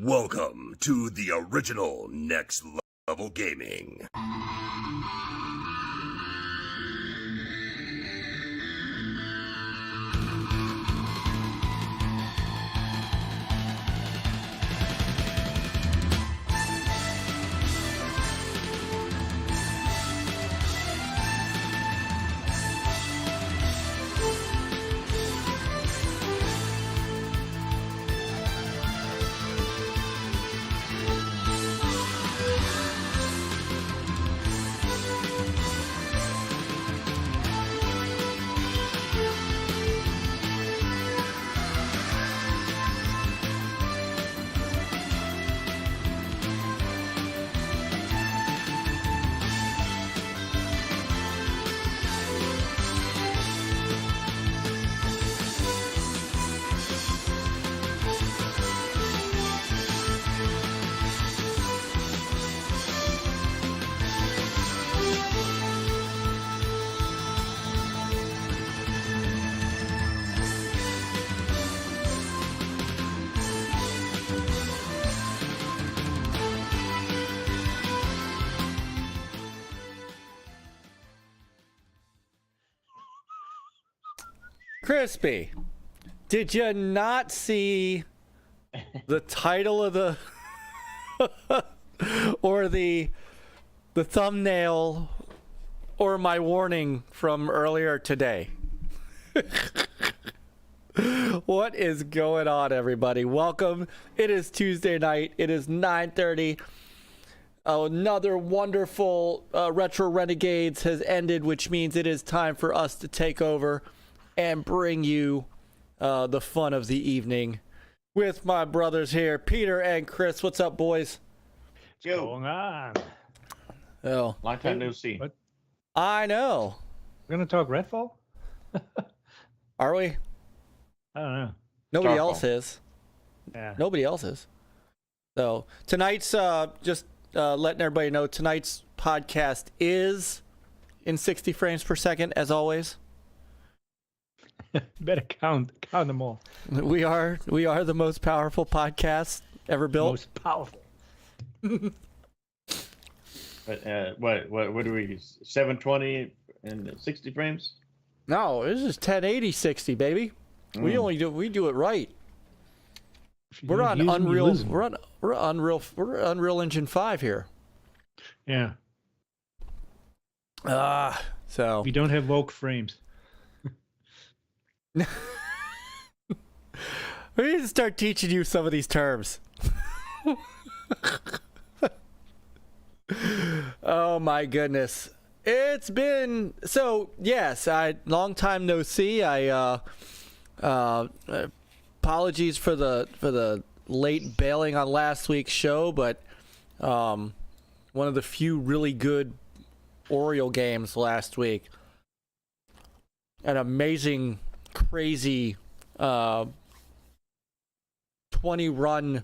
Welcome to the original Next Level Gaming. Crispy, did you not see the title of the or the thumbnail or my warning from earlier today? What is going on, everybody? Welcome. It is Tuesday night. It is 9:30. Another wonderful Retro Renegades has ended, which means it is time for us to take over and bring you the fun of the evening with my brothers here, Peter and Chris. What's up, boys? What's going on? Oh, Long time no see. What? I know. We're gonna talk Redfall? Are we? I don't know. Nobody Starfall. else is. Yeah. Nobody else is. So tonight's just letting everybody know tonight's podcast is in 60 frames per second, as always. Better count them all. We are the most powerful podcast ever built. Most powerful. But what do we 720 and 60 frames? No, this is 1080 60, baby. We do it right. We're on Unreal. We're Unreal Engine 5 here. Yeah. So We don't have woke frames. we need to start teaching you some of these terms. Oh my goodness. It's been yes, long time no see. Apologies for the late bailing on last week's show, but one of the few really good Oriole games last week. An amazing, crazy 20 run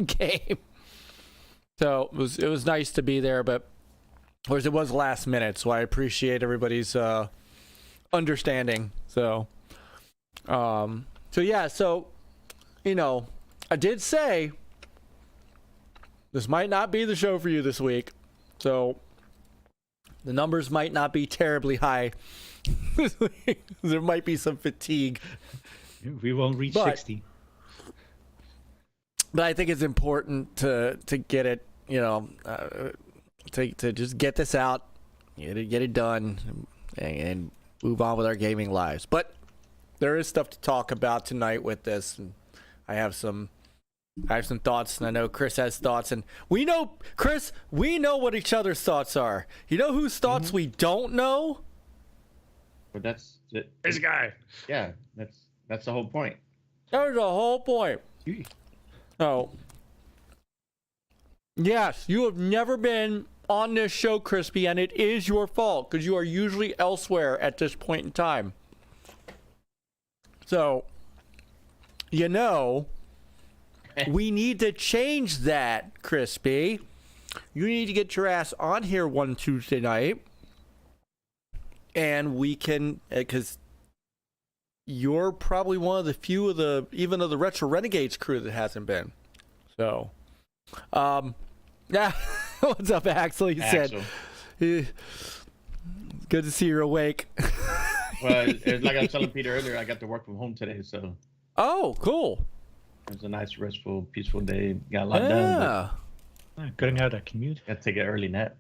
game. So it was nice to be there, but of course it was last minute, so I appreciate everybody's understanding. So yeah, so you know, I did say this might not be the show for you this week, so the numbers might not be terribly high. There might be some fatigue. We won't reach 60. But I think it's important to get it, you know, to just get this out, get it done, and move on with our gaming lives. But there is stuff to talk about tonight with this, and I have some thoughts, and I know Chris has thoughts, and we know what each other's thoughts are. You know whose thoughts we don't know? But that's it. This guy. Yeah, that's the whole point. There's a whole point. Oh, yes, you have never been on this show, Crispy, and it is your fault because you are usually elsewhere at this point in time. So, you know, we need to change that, Crispy. You need to get your ass on here one Tuesday night, and we can, because you're probably one of the few of the even of the Retro Renegades crew that hasn't been. So, yeah. What's up, Axel? He said, "Good to see you're awake." Well, like I was telling Peter earlier, I got to work from home today, so. Oh, cool. It was a nice, restful, peaceful day. Got a lot done. Couldn't have that commute. Got to take an early nap.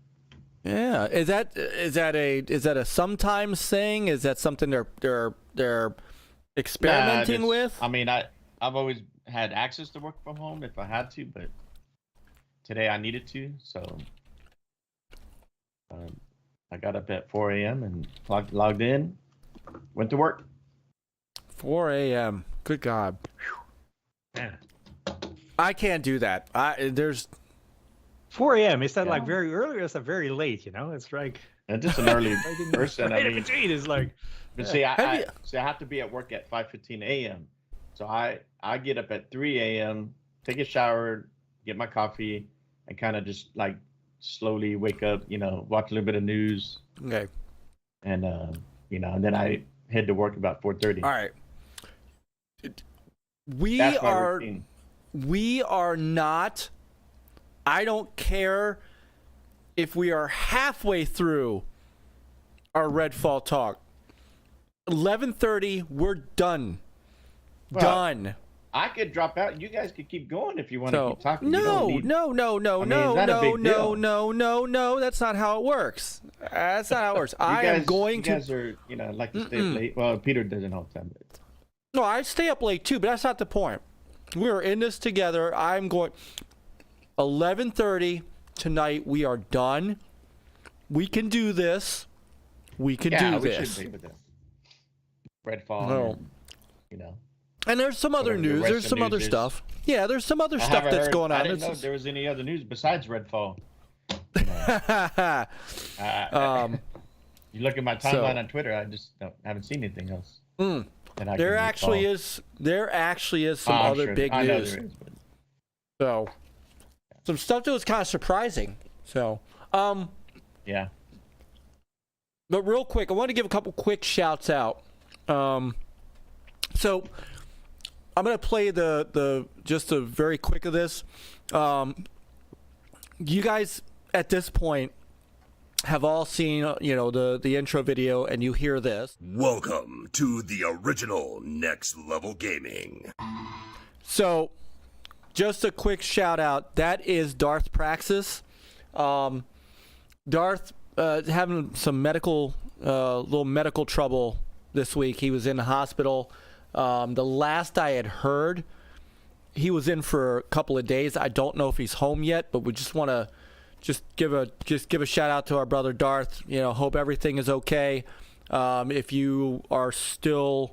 Yeah. Is that a sometimes thing? Is that something they're experimenting with? I mean, I've always had access to work from home if I had to, but today I needed to, so I got up at 4 a.m. and logged in, went to work. 4 a.m. Good God. Yeah. I can't do that. There's 4 a.m. Is that like very early or is that very late? You know, it's like. And just an early person. Right I in mean, between is like. but see, I have to be at work at 5:15 a.m. So I get up at 3 a.m., take a shower, get my coffee, and kind of just like slowly wake up. You know, watch a little bit of news. okay. And you know, and then I head to work about 4:30. All right. That's my routine. We are not. I don't care if we are halfway through our Redfall talk. 11:30, we're done. Well, Done. I could drop out. You guys could keep going if you want to So keep talking. no. Is that That's not how it works. That's not how it works. You guys are, you know, like to stay up late. Well, Peter doesn't all the time. But... No, I stay up late too, but that's not the point. We're in this together. I'm going 11:30 tonight. We are done. We can do this. We can do this. We should be with that. Redfall. No. And, you know. And there's some other news. There's some other stuff. Yeah, there's some other stuff that's going on. I didn't know there was any other news besides Redfall. You look at my timeline on Twitter. I just haven't seen anything else. There actually is some other big news. There is, but... So, some stuff that was kind of surprising. So, yeah. But real quick, I want to give a couple quick shouts out. So, I'm gonna play the just a very quick of this. You guys at this point have all seen, you know, the intro video, and you hear this. Welcome to the original Next Level Gaming. So, just a quick shout out. That is Darth Praxis. Darth having some little medical trouble this week. He was in the hospital. The last I had heard, he was in for a couple of days. I don't know if he's home yet, but we just want to give a shout out to our brother Darth. You know, hope everything is okay. If you're still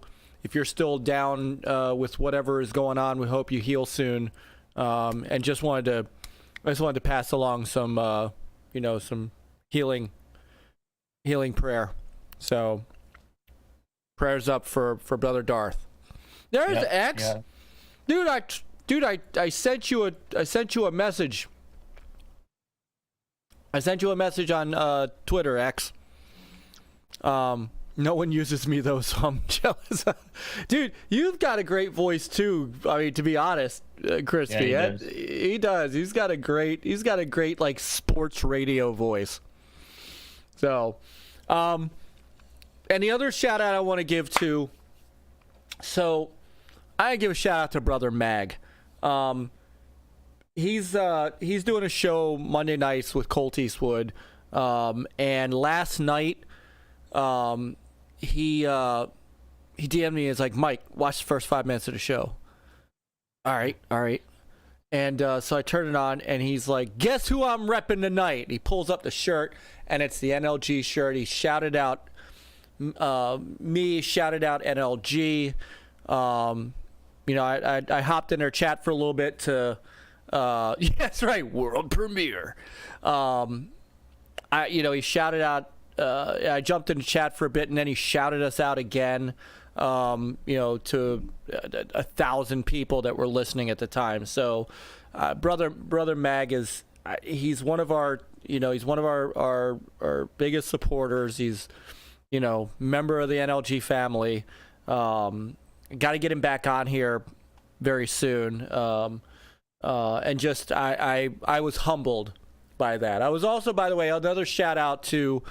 down with whatever is going on, we hope you heal soon. And I just wanted to pass along some some healing prayer. So prayers up for brother Darth. There's X. Yeah. Dude, I sent you a message. I sent you a message on Twitter, X. No one uses me though, so I'm jealous. Dude, you've got a great voice too. I mean, to be honest, Crispy, he does. He's got a great like sports radio voice. So, and the other shout out I want to give to. So, I give a shout out to brother MAGG. He's doing a show Monday nights with Colt Eastwood, and last night, he DM'd me and is like, Myke, watch the first 5 minutes of the show. All right. And so I turn it on, and he's like, guess who I'm repping tonight? And he pulls up the shirt, and it's the NLG shirt. He shouted out me, shouted out NLG. I hopped in their chat for a little bit to, yeah, that's right, world premiere. He shouted out, I jumped in the chat for a bit, and then he shouted us out again, to 1,000 people that were listening at the time. So, brother MAGG he's one of our biggest supporters. He's, member of the NLG family. Got to get him back on here very soon. And just I was humbled by that. I was also, by the way, another shout out to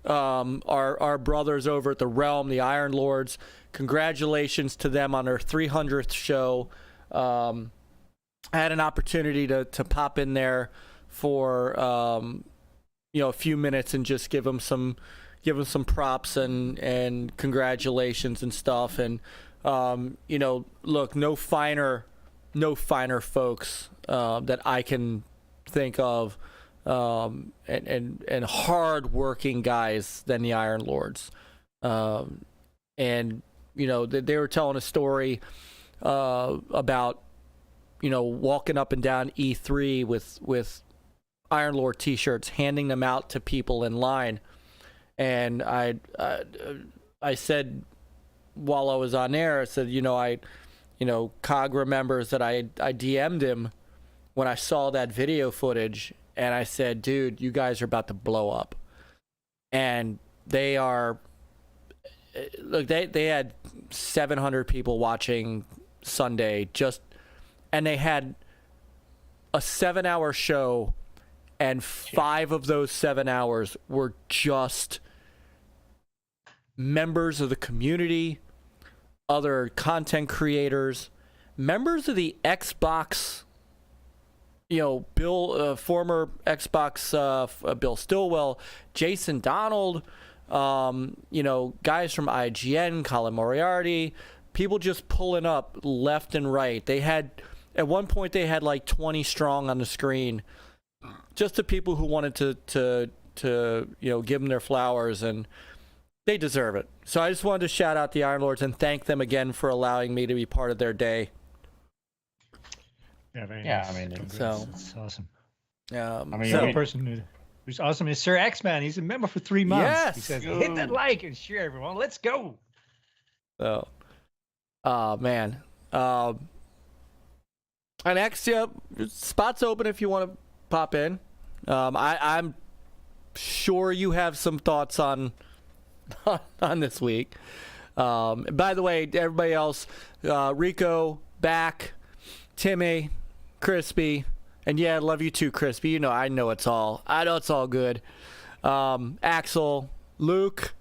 our brothers over at the Realm, the Iron Lords. Congratulations to them on their 300th show. I had an opportunity to pop in there for a few minutes and just give them some props and congratulations and stuff. And look, no finer folks that I can think of, and hard-working guys than the Iron Lords. And they were telling a story about walking up and down E3 with Iron Lord t-shirts, handing them out to people in line. And I said while I was on air, I said, Cog remembers that I DM'd him when I saw that video footage, and I said, dude, you guys are about to blow up. And they are, look, they had 700 people watching Sunday, and they had a 7-hour show, and 5 of those 7 hours were just members of the community, other content creators, members of the Xbox, Bill, former Xbox, Bill Stillwell, Jason Donald, guys from IGN, Colin Moriarty, people just pulling up left and right. At one point they had like 20 strong on the screen, just the people who wanted to give them their flowers, and they deserve it. So I just wanted to shout out the Iron Lords and thank them again for allowing me to be part of their day. Yeah, very nice. I mean, so it's awesome. The person who's awesome is Sir X-Man. He's a member for 3 months. Yes. He says, hit that like and share, everyone. Let's go. So, man. And next, spots open if you want to pop in. I'm sure you have some thoughts on this week. By the way, everybody else, Rico, back, Timmy, Crispy, and yeah, I love you too, Crispy. I know it's all good. Axel, Luke,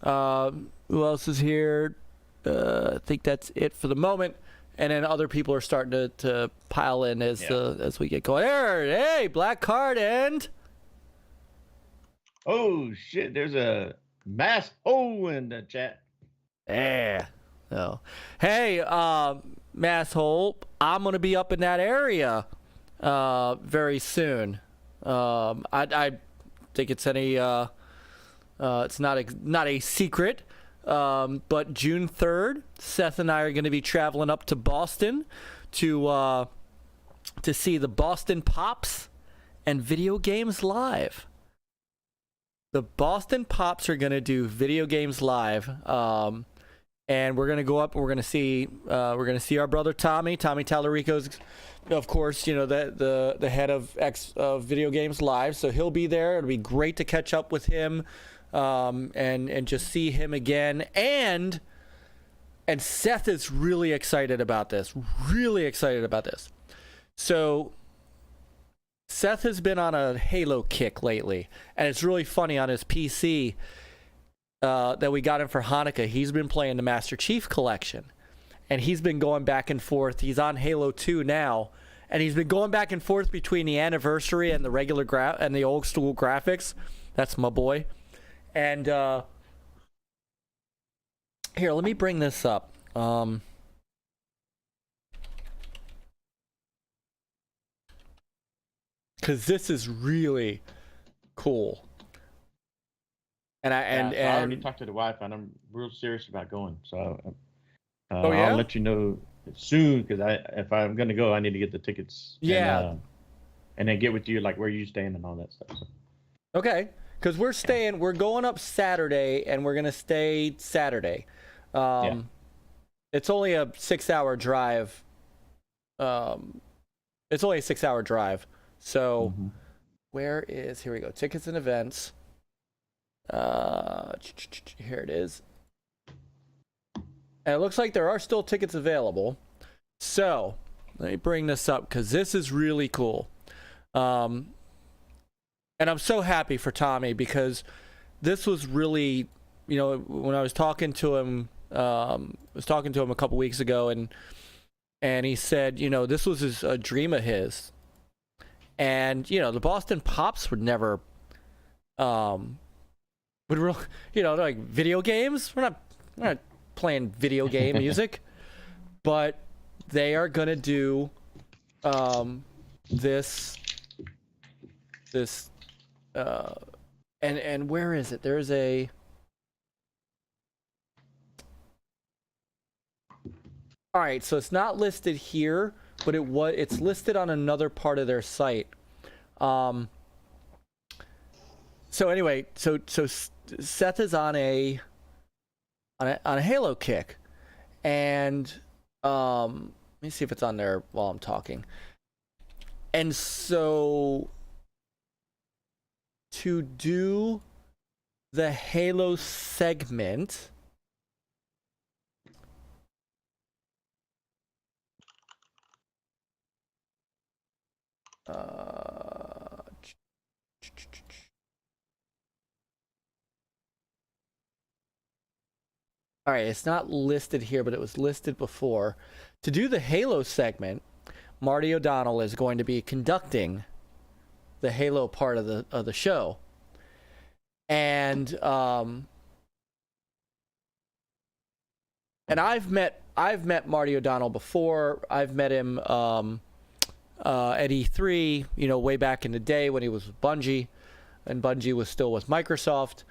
who else is here? I think that's it for the moment. And then other people are starting to pile in as we get going. Hey, Black Card and... Oh, shit, there's a mass hole in the chat. Yeah. No. Hey, Mass Hole, I'm going to be up in that area very soon. I think it's it's not a secret. But June 3rd, Seth and I are going to be traveling up to Boston to see the Boston Pops and Video Games Live. The Boston Pops are going to do Video Games Live, and we're going to go up and we're going to see our brother Tommy Tallarico's, of course, the head of Video Games Live, so he'll be there. It'll be great to catch up with him. And just see him again, and Seth is really excited about this. So Seth has been on a Halo kick lately, and it's really funny. On his PC that we got him for Hanukkah, he's been playing the Master Chief Collection, and he's been going back and forth. He's on Halo 2 now, and he's been going back and forth between the Anniversary and the regular and the old school graphics. That's my boy. And here, let me bring this up. Because this is really cool. And I already talked to the wife, and I'm real serious about going. So oh, yeah? I'll let you know soon, because if I'm gonna go, I need to get the tickets. Yeah. And then get with you, like where you staying and all that stuff. So. Okay. Because we're going up Saturday, and we're going to stay Saturday. It's only a 6-hour drive. It's only a 6-hour drive. So here we go. Tickets and events. Here it is. And it looks like there are still tickets available. So let me bring this up because this is really cool. And I'm so happy for Tommy because this was really, when I was talking to him, a couple weeks ago, and he said, this was a dream of his. And, the Boston Pops would never, like video games. We're not playing video game music, but they are going to do, and where is it? There's a, all right, so it's not listed here, but it's listed on another part of their site. So anyway, so Seth is on a Halo kick, and let me see if it's on there while I'm talking. And so to do the Halo segment, all right, it's not listed here, but it was listed before. To do the Halo segment, Marty O'Donnell is going to be conducting the Halo part of the show. And I've met Marty O'Donnell before. I've met him at E3, way back in the day when he was with Bungie, and Bungie was still with Microsoft.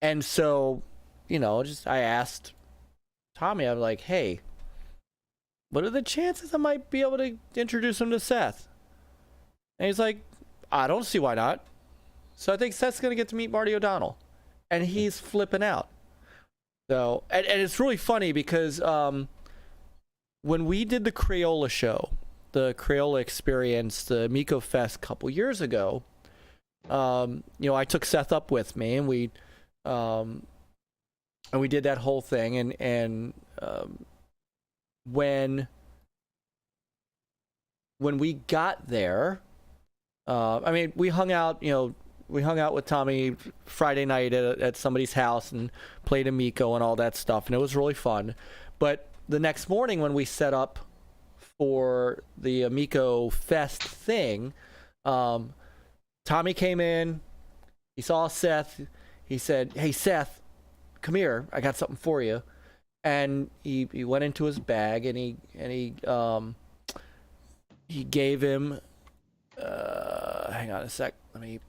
And so, I asked Tommy, I'm like, hey, what are the chances I might be able to introduce him to Seth? And he's like, I don't see why not. So I think Seth's going to get to meet Marty O'Donnell. And he's flipping out. So, and it's really funny because when we did the Crayola show, the Crayola experience, the Miko Fest a couple years ago, I took Seth up with me, and we did that whole thing. And when we got there, we hung out, with Tommy Friday night at somebody's house and played a Miko and all that stuff, and it was really fun. But the next morning when we set up for the Miko Fest thing, Tommy came in, he saw Seth, he said, hey Seth, come here, I got something for you. And he went into his bag and he gave him, hang on a sec, let me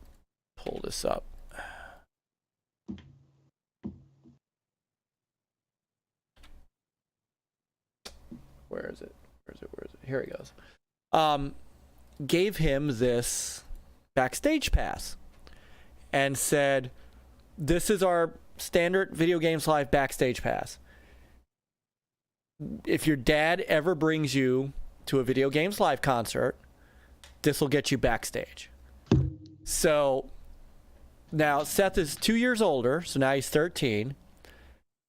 pull this up. Where is it? Here he goes. Gave him this backstage pass and said, this is our standard Video Games Live backstage pass. If your dad ever brings you to a Video Games Live concert, this will get you backstage. So now Seth is 2 years older, so now he's 13,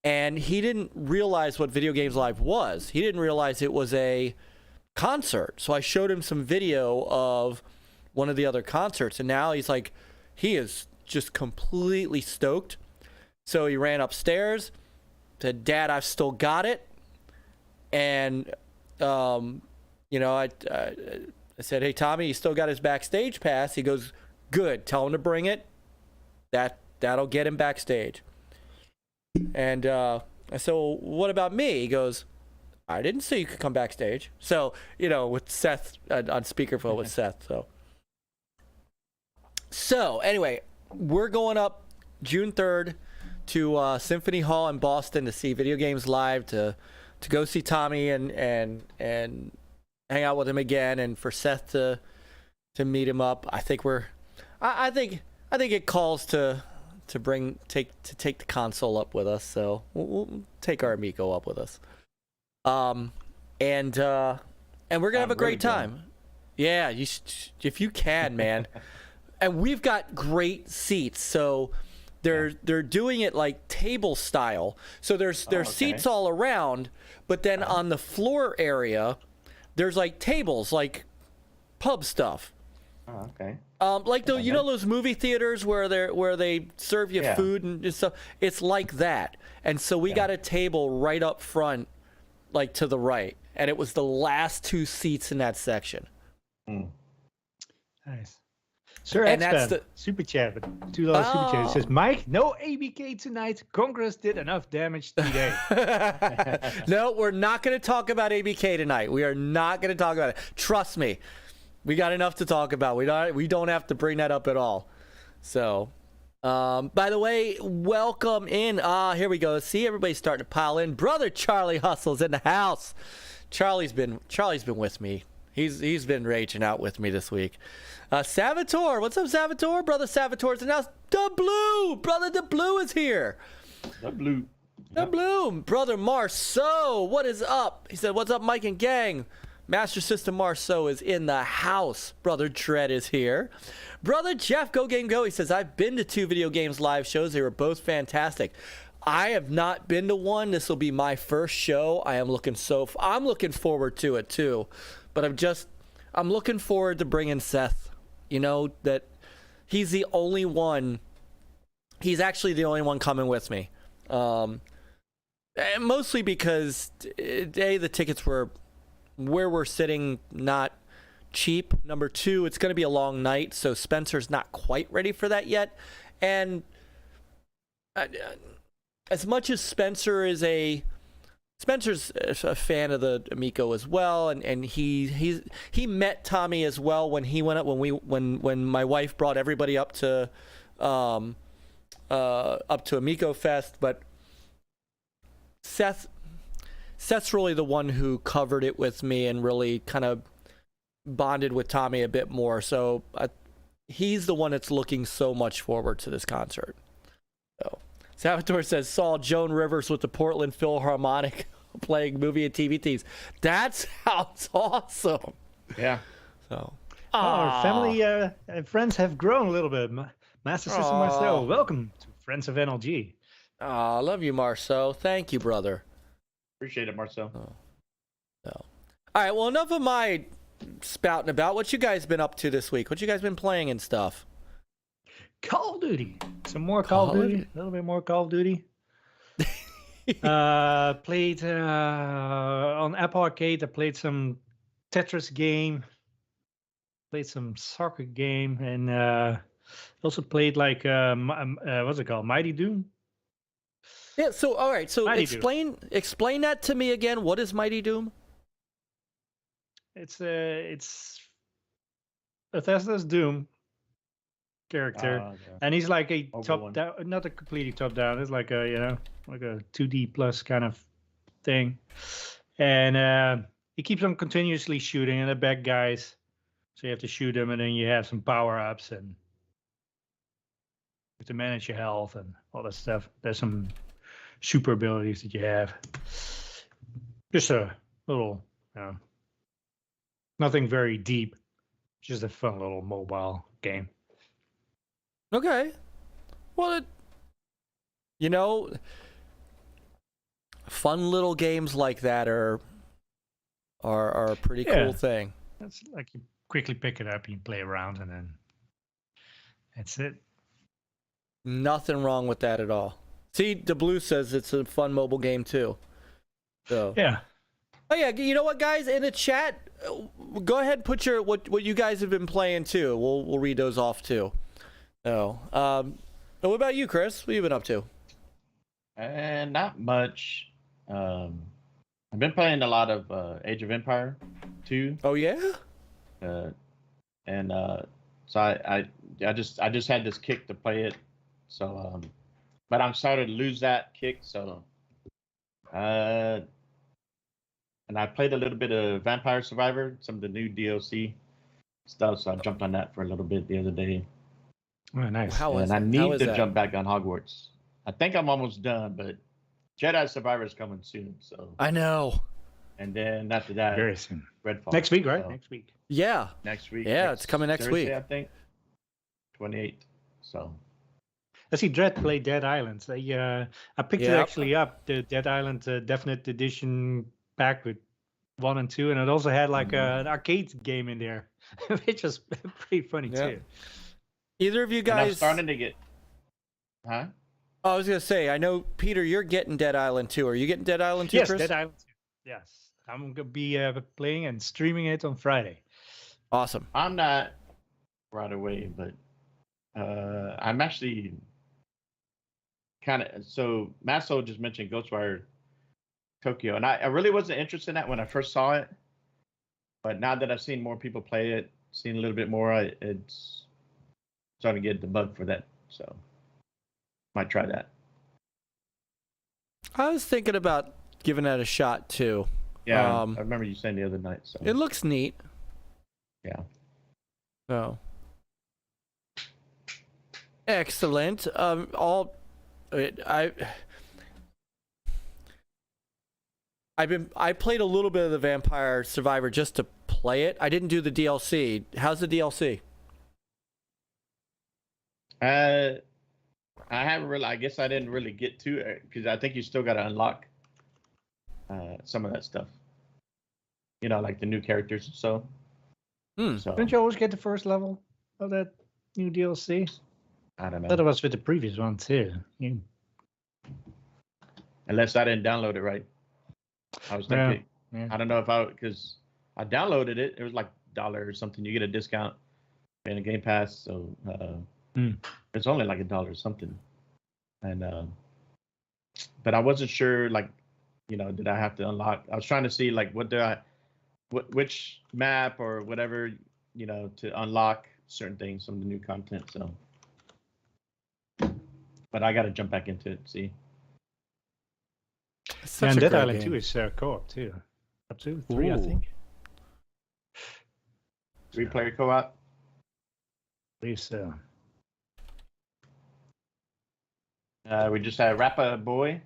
and he didn't realize what Video Games Live was. He didn't realize it was a concert. So I showed him some video of one of the other concerts, and now he's like, he is just completely stoked. So he ran upstairs, said, Dad, I've still got it. And, I said, hey, Tommy, he still got his backstage pass. He goes, good, tell him to bring it. That'll get him backstage. And I said, well, what about me? He goes, I didn't say you could come backstage. So, with Seth, on speakerphone with Seth. So anyway, we're going up June 3rd to Symphony Hall in Boston to see Video Games Live, to go see Tommy and hang out with him again, and for Seth to meet him up. I think it calls to take the console up with us, so we'll take our Amico up with us. And we're gonna have a great time. Yeah, if you can, man. And we've got great seats. So they're doing it like table style. So there's seats all around, but then on the floor area, there's like tables, like pub stuff. Oh, okay. Like you know those movie theaters where they serve you food and stuff. It's like that. And so we got a table right up front, like to the right, and it was the last 2 seats in that section. Nice. Sir, and that's the super chat, but $2 super chat. It says, Myke, no ABK tonight. Congress did enough damage today. No, we're not going to talk about ABK tonight. We are not going to talk about it. Trust me, we got enough to talk about. We don't have to bring that up at all. So, by the way, welcome in. Here we go. See, everybody's starting to pile in. Brother Charlie Hustle's in the house. Charlie's been with me. He's been raging out with me this week. Salvatore, what's up, Salvatore? Brother Salvatore's announced. The Blue, brother, the Blue is here. The Blue. The Blue, brother Marceau, what is up? He said, "What's up, Myke and gang?" Master System Marceau is in the house. Brother Dread is here. Brother Jeff, Go Game Go. He says, "I've been to 2 video games live shows. They were both fantastic. I have not been to one. This will be my first show. I'm looking forward to it too, but I'm looking forward to bringing Seth. You know that he's the only one. He's actually the only one coming with me. Mostly because the tickets were where we're sitting not cheap. Number 2, it's going to be a long night, so Spencer's not quite ready for that yet. And as much as Spencer's a fan of the Amico as well, and he met Tommy as well when he went up when my wife brought everybody up to Amico Fest. But Seth's really the one who covered it with me and really kind of bonded with Tommy a bit more. So he's the one that's looking so much forward to this concert. So Salvatore says, "Saw Joan Rivers with the Portland Philharmonic playing movie and TV themes." That sounds awesome. Yeah. So our family and friends have grown a little bit. Master System Marceau, welcome to Friends of NLG. I love you, Marceau. Thank you, brother. Appreciate it, Marceau. All right, well, enough of my spouting about. What you guys been up to this week? What you guys been playing and stuff? Call of Duty. Some more Call of Duty. A little bit more Call of Duty. Played on Apple Arcade. I played some Tetris game. Played some soccer game, and also played like what's it called? Mighty Doom. Yeah. So all right. So Mighty explain that to me again. What is Mighty Doom? It's Bethesda's Doom character, and he's like a top down, not a completely top down. It's like a like a 2D plus kind of thing, and he keeps on continuously shooting and the bad guys, so you have to shoot them, and then you have some power ups and you have to manage your health and all that stuff. There's some super abilities that you have. Just a little, nothing very deep, just a fun little mobile game. Okay. Well, fun little games like that are a pretty cool thing. That's like you quickly pick it up, you play around, and then that's it. Nothing wrong with that at all. See, the Blue says it's a fun mobile game too. So yeah. Oh yeah, you know what, guys? In the chat, go ahead and put your what you guys have been playing too. We'll read those off too. So, what about you, Chris? What have you been up to? Not much. I've been playing a lot of Age of Empire 2. Oh yeah. So I just had this kick to play it. So but I'm starting to lose that kick. So and I played a little bit of Vampire Survivor, some of the new DLC stuff. So I jumped on that for a little bit the other day. Oh, nice. And I need to jump back on Hogwarts. I think I'm almost done, but Jedi Survivor is coming soon. So I know. And then after that, very soon. Redfall. Next week, right? So, next week. Yeah. Next week. Yeah, it's coming next Thursday, week. I think. 28th. So. I see Dread play Dead Island. I picked it actually up, the Dead Island Definite Edition pack with 1 and 2, and it also had like an arcade game in there, which was pretty funny too. Either of you guys? And I'm starting to get. Huh? Oh, I was gonna say, I know Peter, you're getting Dead Island 2. Are you getting Dead Island 2? Yes, Chris? Dead Island 2. Yes, I'm gonna be playing and streaming it on Friday. Awesome. I'm not right away, but I'm actually kind of. So Marceau just mentioned Ghostwire Tokyo, and I really wasn't interested in that when I first saw it, but now that I've seen more people play it, seen a little bit more, it's starting to get the bug for that. So might try that. I was thinking about giving that a shot too. Yeah, I remember you saying the other night. So it looks neat. Yeah. So excellent. I played a little bit of the Vampire Survivor just to play it. I didn't do the DLC. How's the DLC? I haven't really. I guess I didn't really get to it because I think you still got to unlock some of that stuff. You know, like the new characters and so. So Didn't you always get the first level of that new DLC? I don't know. That was with the previous one too. Unless I didn't download it right. I was thinking. Yeah. I don't know if because I downloaded it. It was like $1 or something. You get a discount in a Game Pass, so it's only like $1 or something. And but I wasn't sure, like, you know, did I have to unlock? I was trying to see like which map or whatever, you know, to unlock certain things, some of the new content. So, but I got to jump back into it. See. And Dead Island 2 is co-op too. Up to 3, I think. 3-player co-op. Please so. We just had Rappa Boy.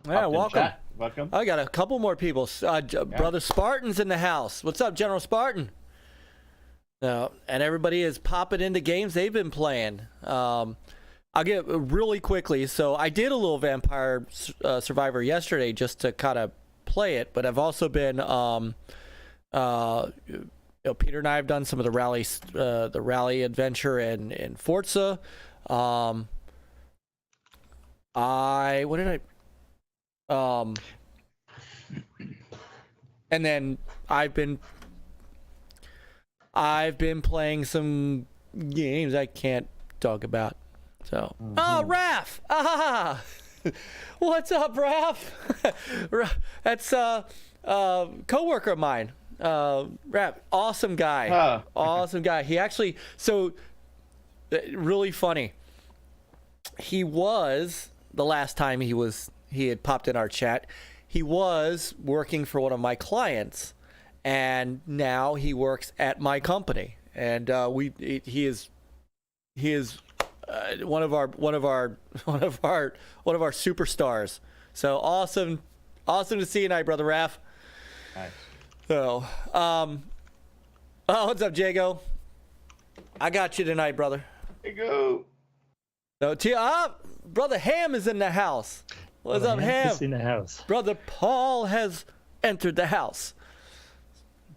Welcome. Chat. Welcome. I got a couple more people. Brother Spartan's in the house. What's up, General Spartan? And everybody is popping into games they've been playing. I'll get really quickly. So I did a little Vampire Survivor yesterday just to kind of play it, but I've also been, Peter and I have done some of the rally adventure in Forza. And then I've been playing some games I can't talk about. So, oh, Raph! Ah, what's up, Raph? That's coworker of mine. Raph, awesome guy. Awesome guy. He actually, really funny. He was the last time he had popped in our chat. He was working for one of my clients, and now he works at my company. And he is one of our superstars. So awesome to see you tonight, brother Raph. Nice. So, what's up, Jago? I got you tonight, brother. Hey, go. So, brother Ham is in the house. What's up, Ham? Is in the house. Brother Paul has entered the house.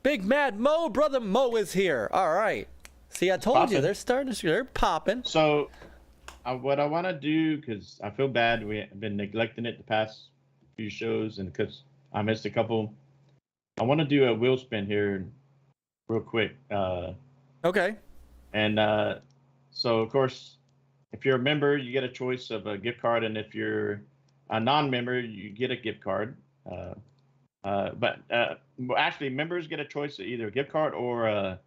Big Mad Mo, brother Mo is here. All right. See, I told you they're popping. So, what I want to do, because I feel bad, we have been neglecting it the past few shows, and because I missed a couple, I want to do a wheel spin here, real quick. Okay. And so, of course, if you're a member, you get a choice of a gift card, and if you're a non-member, you get a gift card. But actually, members get a choice of either a gift card or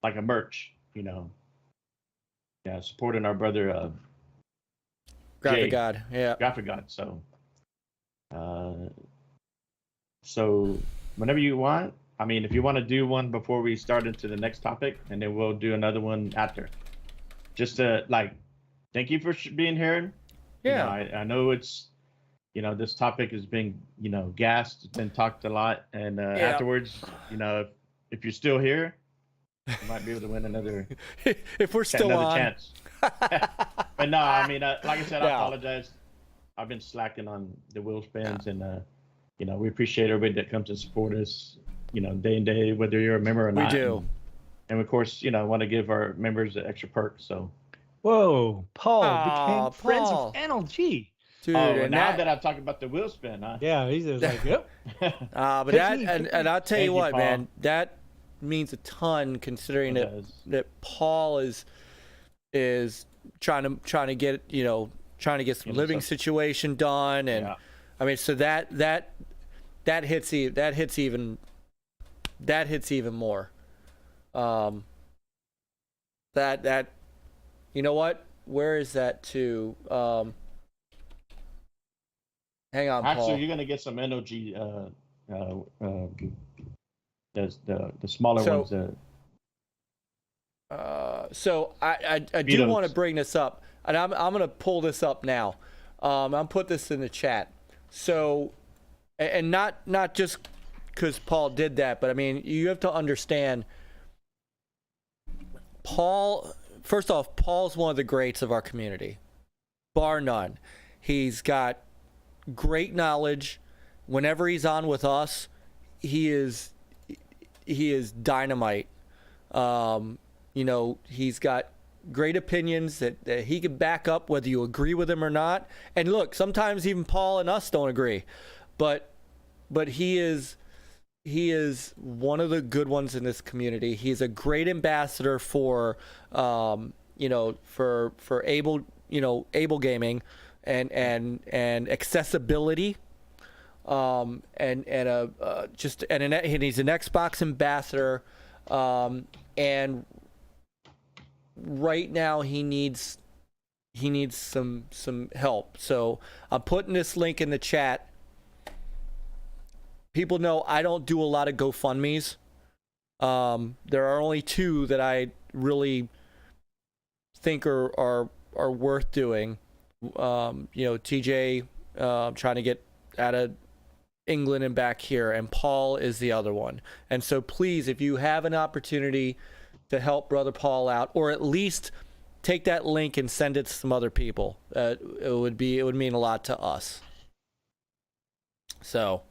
like a merch. You know, supporting our brother. Graphic God, yeah. Graphic God. So whenever you want. I mean, if you want to do one before we start into the next topic, and then we'll do another one after. Just to thank you for being here. Yeah. You know, I know it's, this topic has been, gassed. It's been talked a lot, and afterwards, if you're still here, you might be able to win another. If we're still on. Chance. But no, I mean, like I said, I Yeah. apologize. I've been slacking on the wheel spins, and you know, we appreciate everybody that comes and support us, you know, day and day, whether you're a member or not. We do. And of course, you know, I want to give our members the extra perks. So. Whoa, Paul Aw, became friends Paul. of NLG. Dude, Oh, and now that I'm talking about the wheel spin, huh? Yeah, he's just like, yep. but Pick that me, and I'll tell Thank you you, what, Paul. man, that means a ton considering It that Paul is trying to get, you know, trying to get some living situation done, and I mean, so that hits even more. That you know what? Where is that to? Hang on, Actually, Paul. you're gonna get some NOG. The smaller ones. So I do want to bring this up, and I'm gonna pull this up now. I'll put this in the chat. So, and not just because Paul did that, but I mean, you have to understand. Paul, first off, Paul's one of the greats of our community, bar none. He's got great knowledge. Whenever he's on with us, he is dynamite. You know, he's got great opinions that he can back up whether you agree with him or not. And look, sometimes even Paul and us don't agree, but he is one of the good ones in this community. He's a great ambassador for you know, for able gaming and accessibility. And he's an Xbox ambassador, and right now he needs some help. So I'm putting this link in the chat. People know I don't do a lot of GoFundMes. There are only two that I really think are worth doing. You know, TJ trying to get out of England and back here, and Paul is the other one. And so please, if you have an opportunity to help brother Paul out, or at least take that link and send it to some other people, it would mean a lot to us. So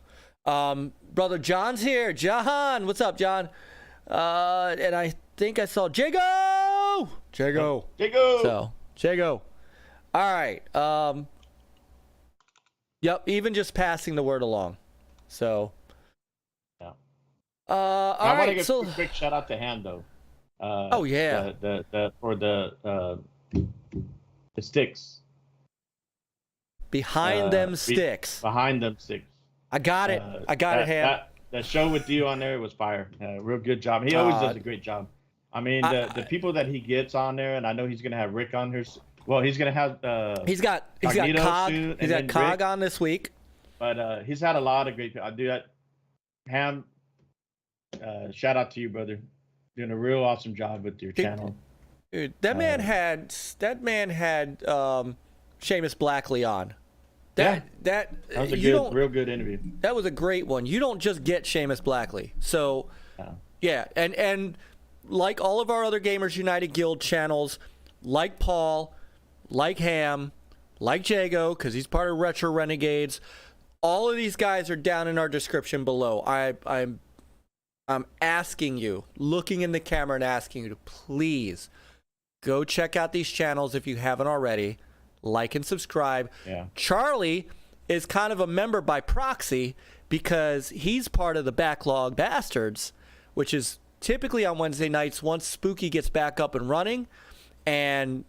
brother John's here. John, what's up, John? And I think I saw Jago. So Jago. All right. Yep. Even just passing the word along. So. Yeah. All I want to right. give So. a quick shout out to Ham though. Oh yeah. For the sticks. Behind them sticks. Behind them sticks. I got it. I got it, Ham. That show with you on there was fire. Real good job. He always does a great job. I mean, the people that he gets on there, and I know he's gonna have Rick on here. Well, he's gonna have. He's got Magneto Cog. soon, He's got Cog on this week. But he's had a lot of great people. I do that. Ham, shout out to you, brother. Doing a real awesome job with your channel. Dude, that man had Seamus Blackley on. That was a real good interview. That was a great one. You don't just get Seamus Blackley. So yeah, and like all of our other Gamers United Guild channels, like Paul, like Ham, like Jago, because he's part of Retro Renegades, all of these guys are down in our description below. I'm asking you, looking in the camera and asking you to please go check out these channels if you haven't already. Like and subscribe. Yeah. Charlie is kind of a member by proxy because he's part of the Backlog Bastards, which is typically on Wednesday nights once Spooky gets back up and running, and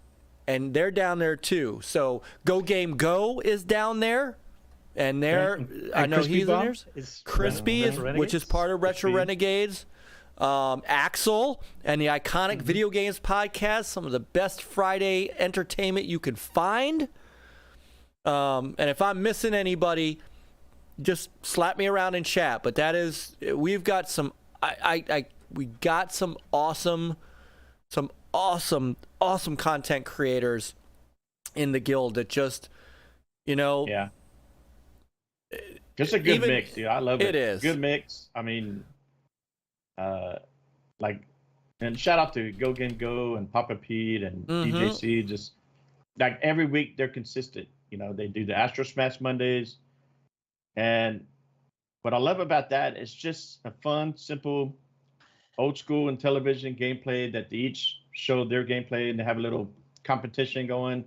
they're down there too. So Go Game Go is down there, and I know he's in there. Crispy is, which is part of Retro Renegades. Axel and the Iconic Video Games Podcast, some of the best Friday entertainment you can find. And if I'm missing anybody, just slap me around in chat. But we've got some, we got some awesome content creators in the guild that just, yeah, just a good mix, dude. I love it. It is good mix. I mean. And shout out to Go Game Go and Papa Pete and DJC. Just like every week they're consistent. You know, they do the Astro Smash Mondays, and what I love about that is just a fun, simple, old school and television gameplay that they each show their gameplay and they have a little competition going.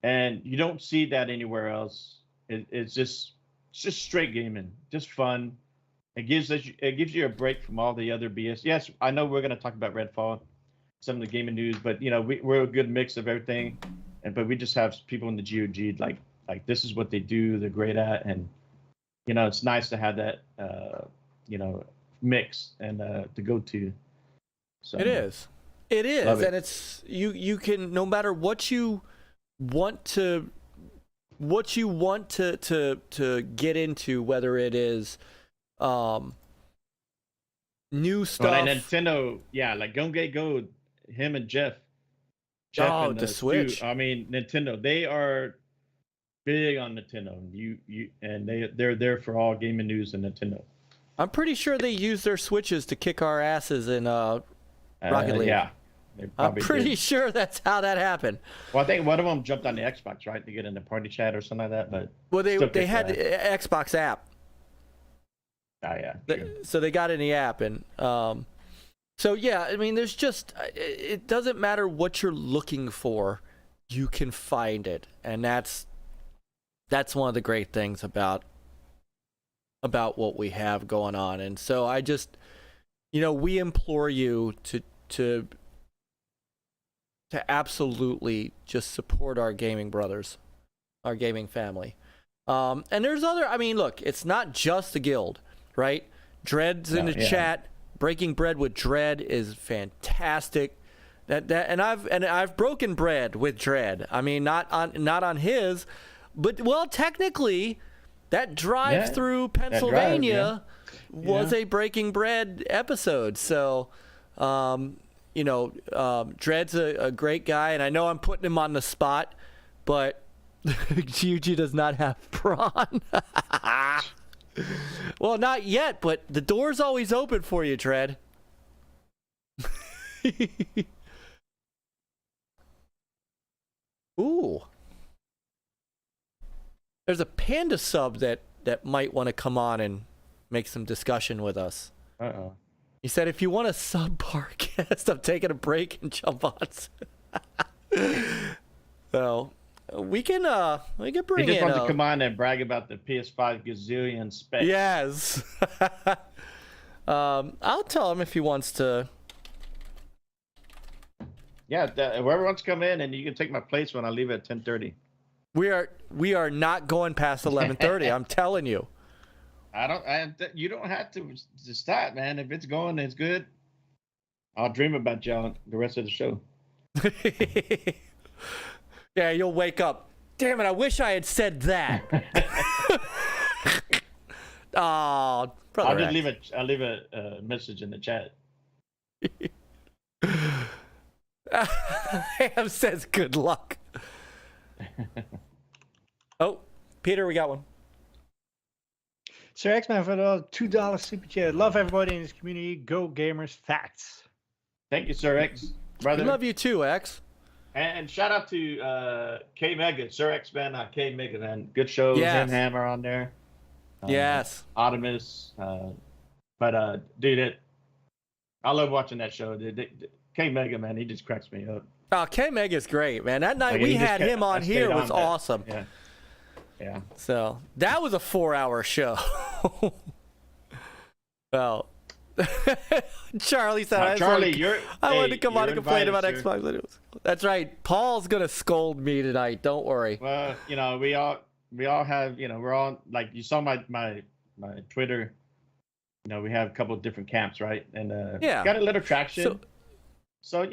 And you don't see that anywhere else. It's just straight gaming, just fun. It gives you a break from all the other BS. Yes, I know we're going to talk about Redfall, some of the gaming news, but you know we're a good mix of everything. But we just have people in the GOG like this is what they do. They're great at, and you know it's nice to have that mix and to go to. So it is, and it's you can, no matter what you want to get into, whether it is new stuff. Well, like Nintendo, yeah, like Go, him and Jeff and the Switch. Stu, I mean, Nintendo, they are big on Nintendo. They're there for all gaming news and Nintendo. I'm pretty sure they use their Switches to kick our asses in Rocket League. Yeah. I'm pretty sure that's how that happened. Well, I think one of them jumped on the Xbox, right, to get in the party chat or something like that. But they had the Xbox app. Oh yeah. So they got in the app, and so yeah, I mean, there's just, it doesn't matter what you're looking for, you can find it, and that's one of the great things about what we have going on. And so I just, we implore you to absolutely just support our gaming brothers, our gaming family. And there's other, I mean, look, it's not just the guild, right? Dread's in the chat. Breaking bread with Dread is fantastic. And I've broken bread with Dread. I mean, not on his, but well, technically, that drive through Pennsylvania was a Breaking Bread episode. So, Dread's a great guy, and I know I'm putting him on the spot, but QG does not have prawn. Well, not yet, but the door's always open for you, Dread. Ooh. There's a Panda sub that might want to come on and make some discussion with us. Uh-oh. He said, if you want a subpar guest, I'm taking a break and jump on. So we can bring in. He just wants to come on and brag about the PS5 gazillion specs. Yes. I'll tell him if he wants to. Yeah, whoever wants to come in, and you can take my place when I leave at 10:30. We are not going past 11:30. I'm telling you. You don't have to stop, man. If it's going, it's good. I'll dream about y'all the rest of the show. Yeah, you'll wake up. Damn it! I wish I had said that. Oh, brother. I'll leave a message in the chat. Ham says good luck. Oh, Peter, we got one. Sir X-Man for the $2 super chat. Love everybody in this community. Go gamers, facts. Thank you, Sir X, brother. We love you too, X. And shout out to K Mega, Sir X Man, K Mega, man. Good show. Yes. Hammer on there. Yes. Artemis. Dude, I love watching that show. K Mega, man, he just cracks me up. Oh, K Mega's great, man. That night we had him on here was awesome. Yeah. Yeah. So that was a 4-hour show. Well, Charlie said, I wanted to come on and complain about Xbox videos. That's right. Paul's gonna scold me tonight. Don't worry. Well, we all have, we're all, like, you saw my Twitter. We have a couple of different camps, right? And got a little traction. So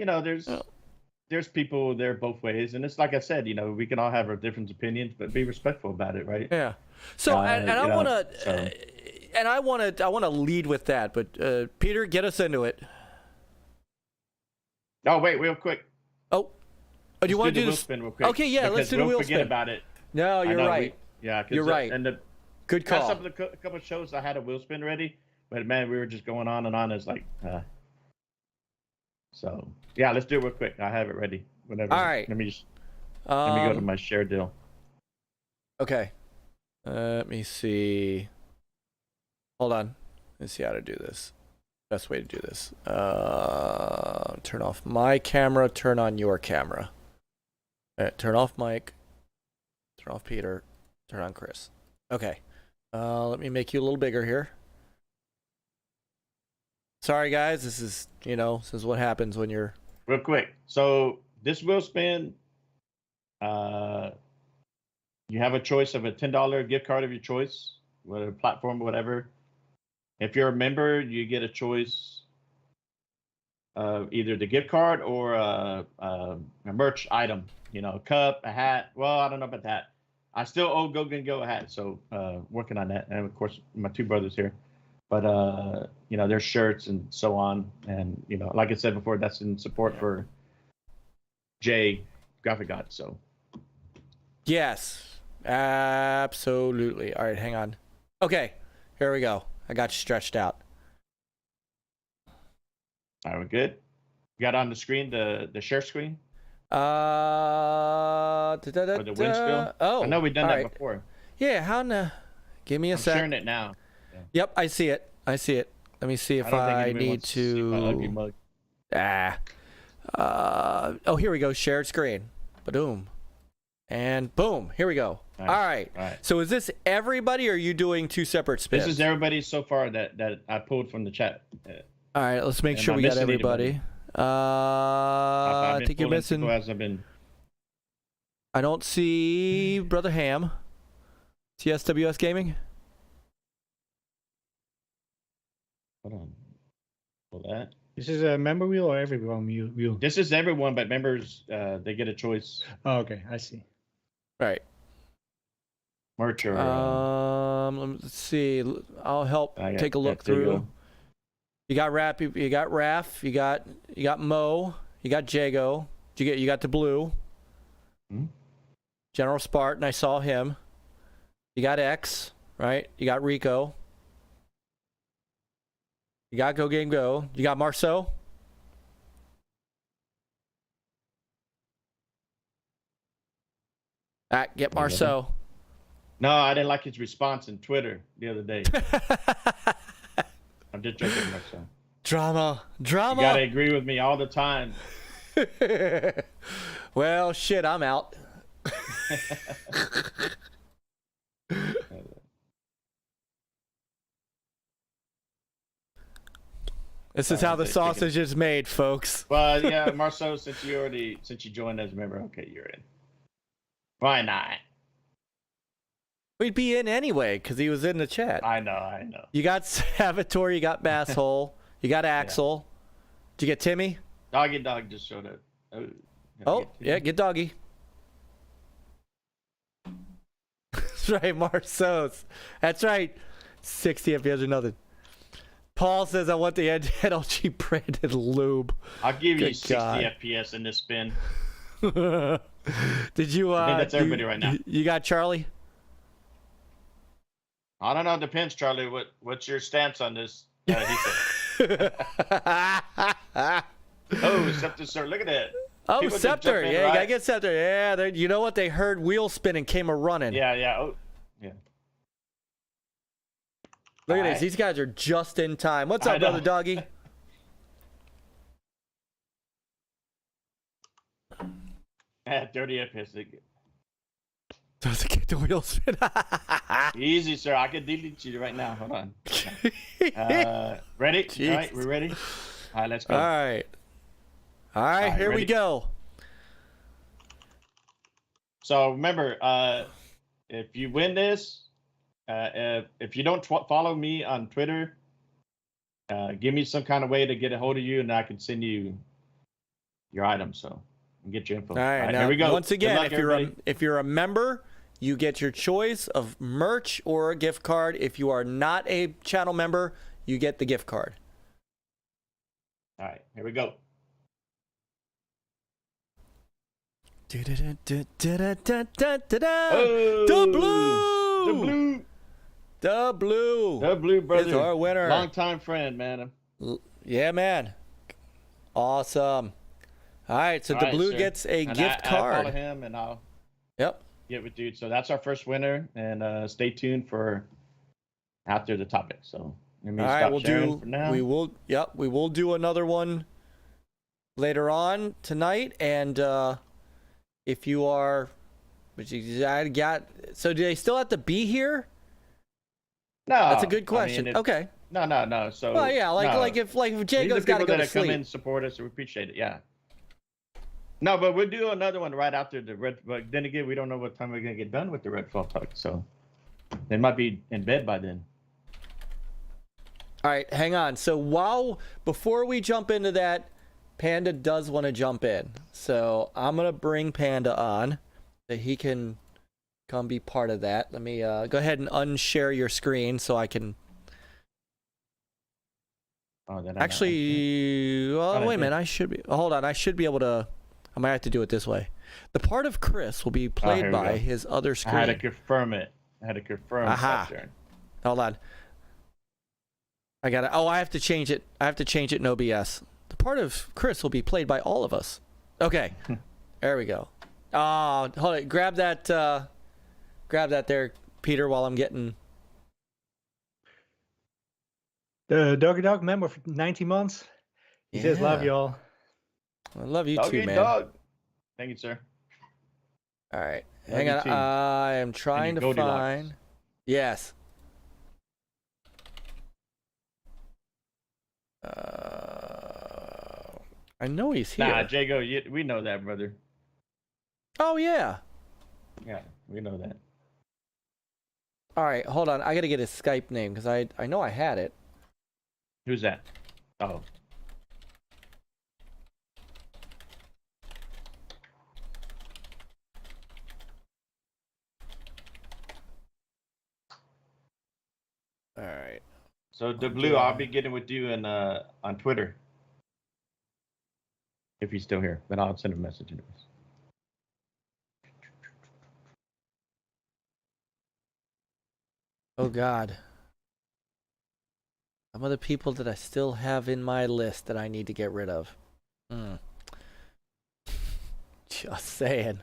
there's people there both ways, and it's like I said, we can all have our different opinions, but be respectful about it, right? Yeah. So I want to lead with that, but Peter, get us into it. Oh wait, real quick. Oh, do you want to do this? Spin real quick, okay, yeah, let's do the wheel spin. Forget about it. No, you're right. You're right. And good call. A couple of shows I had a wheel spin ready, but man, we were just going on and on. It's like, so yeah, let's do it real quick. I have it ready. Whenever. All right. Let me just. Let me go to my share deal. Okay. Let me see. Hold on. Let's see how to do this. Best way to do this. Turn off my camera. Turn on your camera. Turn off Mike. Turn off Peter. Turn on Chris. Okay. Let me make you a little bigger here. Sorry, guys. This is, this is what happens when you're... Real quick. So this wheel spin, you have a choice of a $10 gift card of your choice, whatever platform, whatever. If you're a member, you get a choice of either the gift card or a merch item. A cup, a hat. Well, I don't know about that. I still owe Go a hat, so working on that. And of course, my two brothers here. But there's shirts and so on. And like I said before, that's in support for Jay, Graphic God. So yes, absolutely. All right, hang on. Okay, here we go. I got you stretched out. All right, we're good. You got on the screen the share screen? Or the win spill? Oh, I know we've done that right. before. Yeah, how in give me a I'm sec. sharing it now. Yeah. Yep, I see it. I see it. Let me see if I need to. Oh, here we go. Shared screen. Boom. And boom. Here we go. Nice. All right. So is this everybody, or are you doing two separate spins? This is everybody so far that I pulled from the chat. All right. Let's make sure we got everybody. I think you're missing. I don't see Brother Ham. CSWS Gaming. Hold on. For that. This is a member wheel or everyone wheel? This is everyone, but members they get a choice. Oh, okay, I see. Right. Merch or let's see. I'll help take a look through. You got Rap, you got Raph, you got Mo, you got Jago. You got the blue. Hmm? General Spartan, I saw him. You got X, right? You got Rico. You got Go Game Go. You got Marceau. Get Marceau. No, I didn't like his response in Twitter the other day. I'm just joking, Marceau. Drama. You gotta agree with me all the time. Well, shit, I'm out. This is how the sausage is made, folks. Well, yeah, Marceau, since you joined as a member, okay, you're in. Why not? We'd be in anyway, because he was in the chat. I know. You got Salvatore, you got Masshole, you got Axel. Yeah. Did you get Timmy? Doggy Dog just showed up. Get Doggy. That's right, Marceau's. That's right. 60 FPS or nothing. Paul says, I want the NLG branded lube. I'll give you 60 FPS in this spin. Did you, I think that's everybody right now. You got Charlie? I don't know. It depends, Charlie. What's your stance on this? He said. Oh, Scepter, sir. Look at that. Oh, People Scepter. Yeah, right? you gotta get Scepter. Yeah, you know what? They heard wheel spin and came a-running. Yeah. Oh, yeah. Look at this. These guys are just in time. What's up, brother Doggy? Dirty FPS. Doesn't get the wheel spin. Easy, sir. I can delete you right now. Hold on. Ready? Jeez. All right, we're ready. All right, let's go. All right, here ready? we go. So remember, if you win this, if you don't follow me on Twitter, give me some kind of way to get a hold of you, and I can send you your items. So and get your info. All right, now, here we go. Once again, luck, if you're a member, you get your choice of merch or a gift card. If you are not a channel member, you get the gift card. All right, here we go. Oh, the blue brother is our winner. Long time friend, man. Yeah, man. Awesome. All right, so All the right, blue sir. gets a And gift I card. follow him, and I'll Yep. get with dude. So that's our first winner, and stay tuned for after the topic. So let me All right, stop we'll sharing do. for now. We will do another one later on tonight, and if you are, I got. So do they still have to be here? No, That's a good question. I mean, okay. No. So Well, yeah, no. like if These are Jacob's got to people go that to come in sleep. and support us. So we appreciate it. Yeah. No, but we'll do another one right after the red. But then again, we don't know what time we're gonna get done with the Redfall talk. So they might be in bed by then. All right, hang on. So before we jump into that, Panda does want to jump in. So I'm gonna bring Panda on, so he can come be part of that. Let me go ahead and unshare your screen so I can. Oh, that Actually, well, wait a minute. I should be. Hold on. I should be able to. I might have to do it this way. The part of Chris will be played by his other screen. I had to confirm it. Aha. Hold on. I got it. Oh, I have to change it. I have to change it in OBS. The part of Chris will be played by all of us. Okay. There we go. Hold it. Grab that there, Peter, while I'm getting. The Doggy Dog member for 90 months. He says, love y'all. I love you Doggy too, man. dog. Thank you, sir. All right. Love Hang you on. too. I am trying to Goldilocks. find. Yes. I know he's here. Nah, Jago, we know that, brother. Oh, yeah. Yeah, we know that. All right. Hold on. I got to get his Skype name because I know I had it. Who's that? Oh. All right. So the blue, I'll be getting with you and on Twitter. If he's still here, but I'll send a message anyways. Oh, God. Some of the people that I still have in my list that I need to get rid of. Just saying.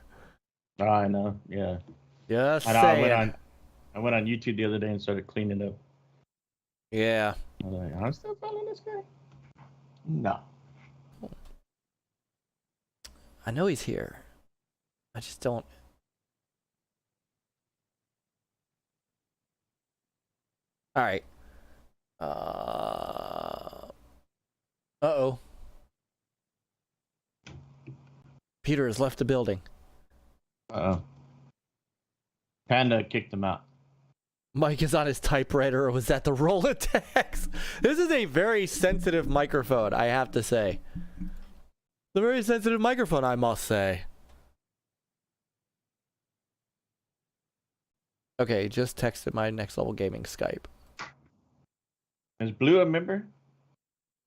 Oh, I know, yeah. Just I know, saying. I went on YouTube the other day and started cleaning up. Yeah. I was like, I'm still following this guy? No. I know he's here. I just don't. All right. Uh-oh. Peter has left the building. Uh-oh. Panda kicked him out. Myke is on his typewriter, or was that the Rolodex? This is a very sensitive microphone, I have to say. The very sensitive microphone, I must say. Okay, just texted my Next Level Gaming Skype. Is Blue a member?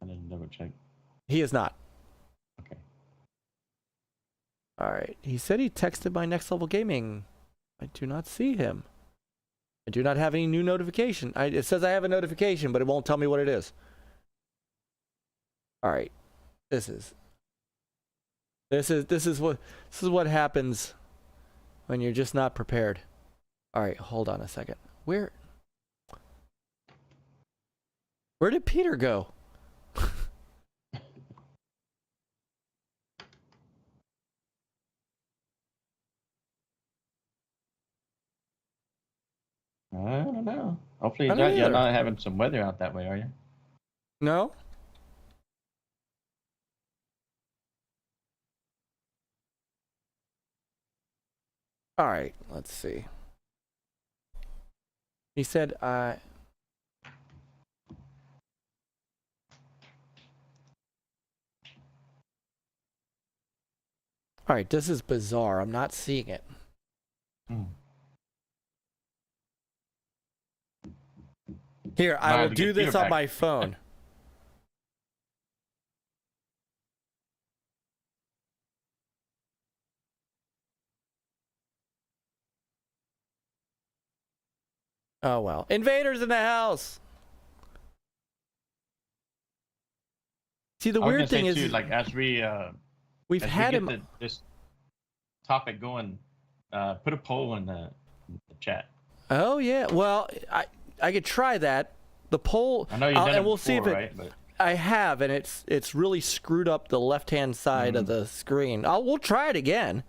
I didn't double check. He is not. Okay. All right. He said he texted my Next Level Gaming. I do not see him. I do not have any new notification. It says I have a notification, but it won't tell me what it is. All right. This is what happens when you're just not prepared. All right, hold on a second. Where did Peter go? I don't know. Hopefully I don't you're either. not having some weather out that way, are you? No? All right, let's see. He said, All right, this is bizarre. I'm not seeing it. Here, I will do this on my phone. Oh, well. Invaders in the house! See, the weird thing is... Too, like, as we We've As had we him. get this topic going, put a poll in the chat. Oh yeah. Well, I could try that. The poll. I know you've done it and we'll before, see if it. right? But I have, and it's really screwed up the left-hand side of the screen. We'll try it again.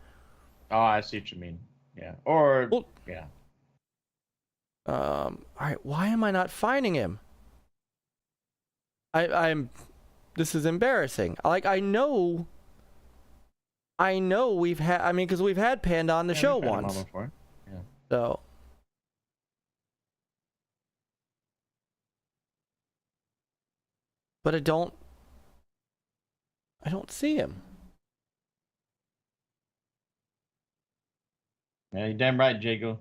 oh, I see what you mean. Yeah. Or Well, yeah. all right. Why am I not finding him? I'm. This is embarrassing. Like I know we've had. I mean, because we've had Panda on the show we've had him on once. before. Yeah. So. But I don't see him. Yeah, you're damn right, Jago.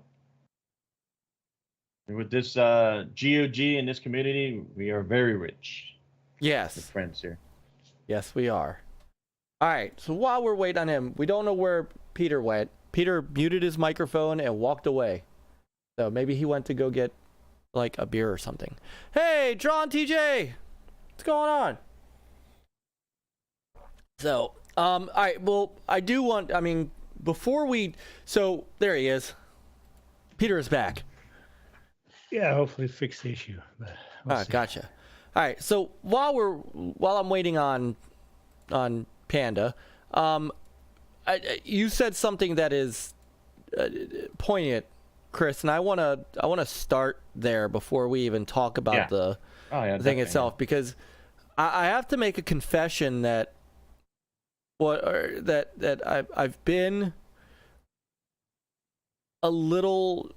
With this GOG in this community, we are very rich. Yes. With friends here. Yes, we are. All right. So while we're waiting on him, we don't know where Peter went. Peter muted his microphone and walked away. So maybe he went to go get like a beer or something. Hey, Drawn TJ, what's going on? So, all right. Well, I do want. I mean, before we. So there he is. Peter is back. Yeah, hopefully fix the issue. But we'll see. Gotcha. All right. So while I'm waiting on Panda, you said something that is poignant, Chris, and I wanna start there before we even talk about the thing itself, because I have to make a confession that I've been a little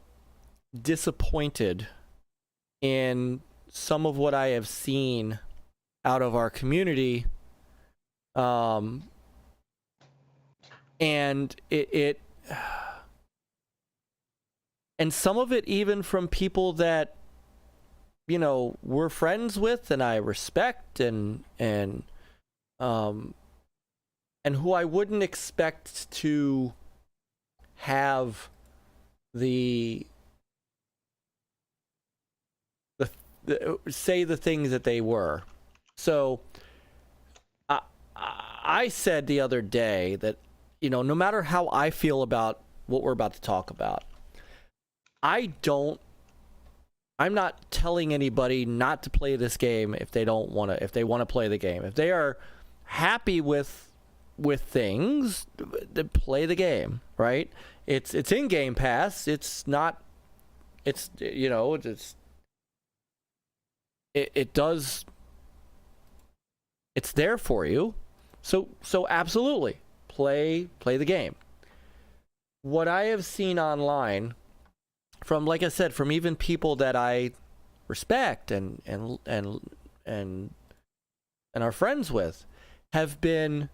disappointed in some of what I have seen out of our community, and it and some of it even from people that we're friends with and I respect and who I wouldn't expect to have say the things that they were. So I said the other day that no matter how I feel about what we're about to talk about, I'm not telling anybody not to play this game if they want to play the game. If they are happy with things, to play the game, right? It's in Game Pass. It's not. It's it does. It's there for you, so absolutely play the game. What I have seen online, from like I said, from even people that I respect and are friends with, have been,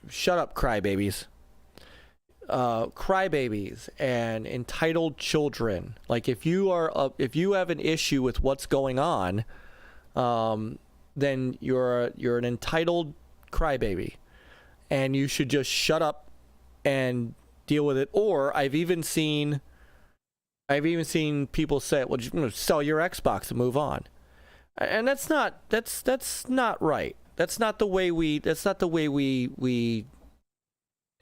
shut up, crybabies. Crybabies and entitled children. Like if you have an issue with what's going on, then you're an entitled crybaby, and you should just shut up and deal with it. Or I've even seen people say, "Well, just sell your Xbox and move on," and that's not right. That's not the way we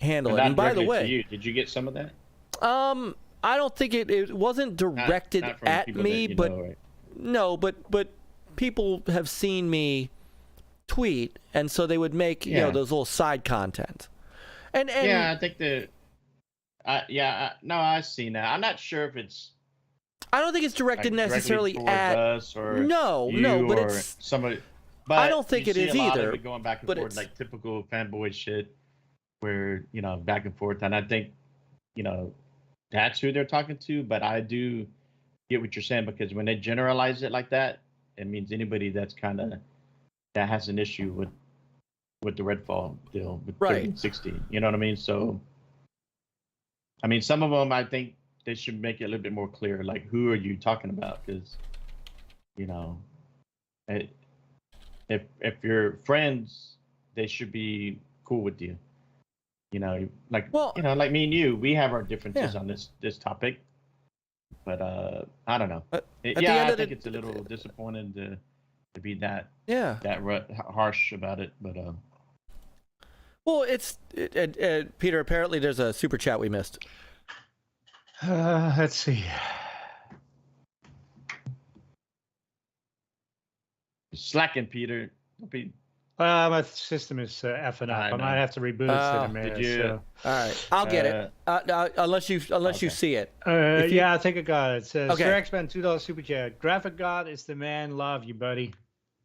handle it. And by the way, you. Did you get some of that? I don't think it wasn't directed not at me, but right? no, but people have seen me tweet, and so they would make those little side content. And I think no, I've seen that. I'm not sure if it's. I don't think it's directed necessarily at us or no, but or it's somebody. But I don't think it is either. Of it going back and forth, like typical fanboy shit, where back and forth, and I think that's who they're talking to. But I do get what you're saying, because when they generalize it like that, it means anybody that's that has an issue with the Redfall deal with 30 and 60. You know what I mean? So, I mean, some of them, I think they should make it a little bit more clear, like, who are you talking about? Because, if you're friends, they should be cool with you. Like me and you, we have our differences on this topic, But I don't know. Yeah, I think it's a little disappointing to be that harsh about it. But well, Peter. Apparently, there's a super chat we missed. Let's see. slacking, Peter. Don't be. My system is effing up. I might have to reboot it in a minute. Did you? So. All right, I'll get it. Unless you see it. Yeah, I think I got it. It says, okay. Sir X-Men $2 super chat. Graphic God is the man. Love you, buddy.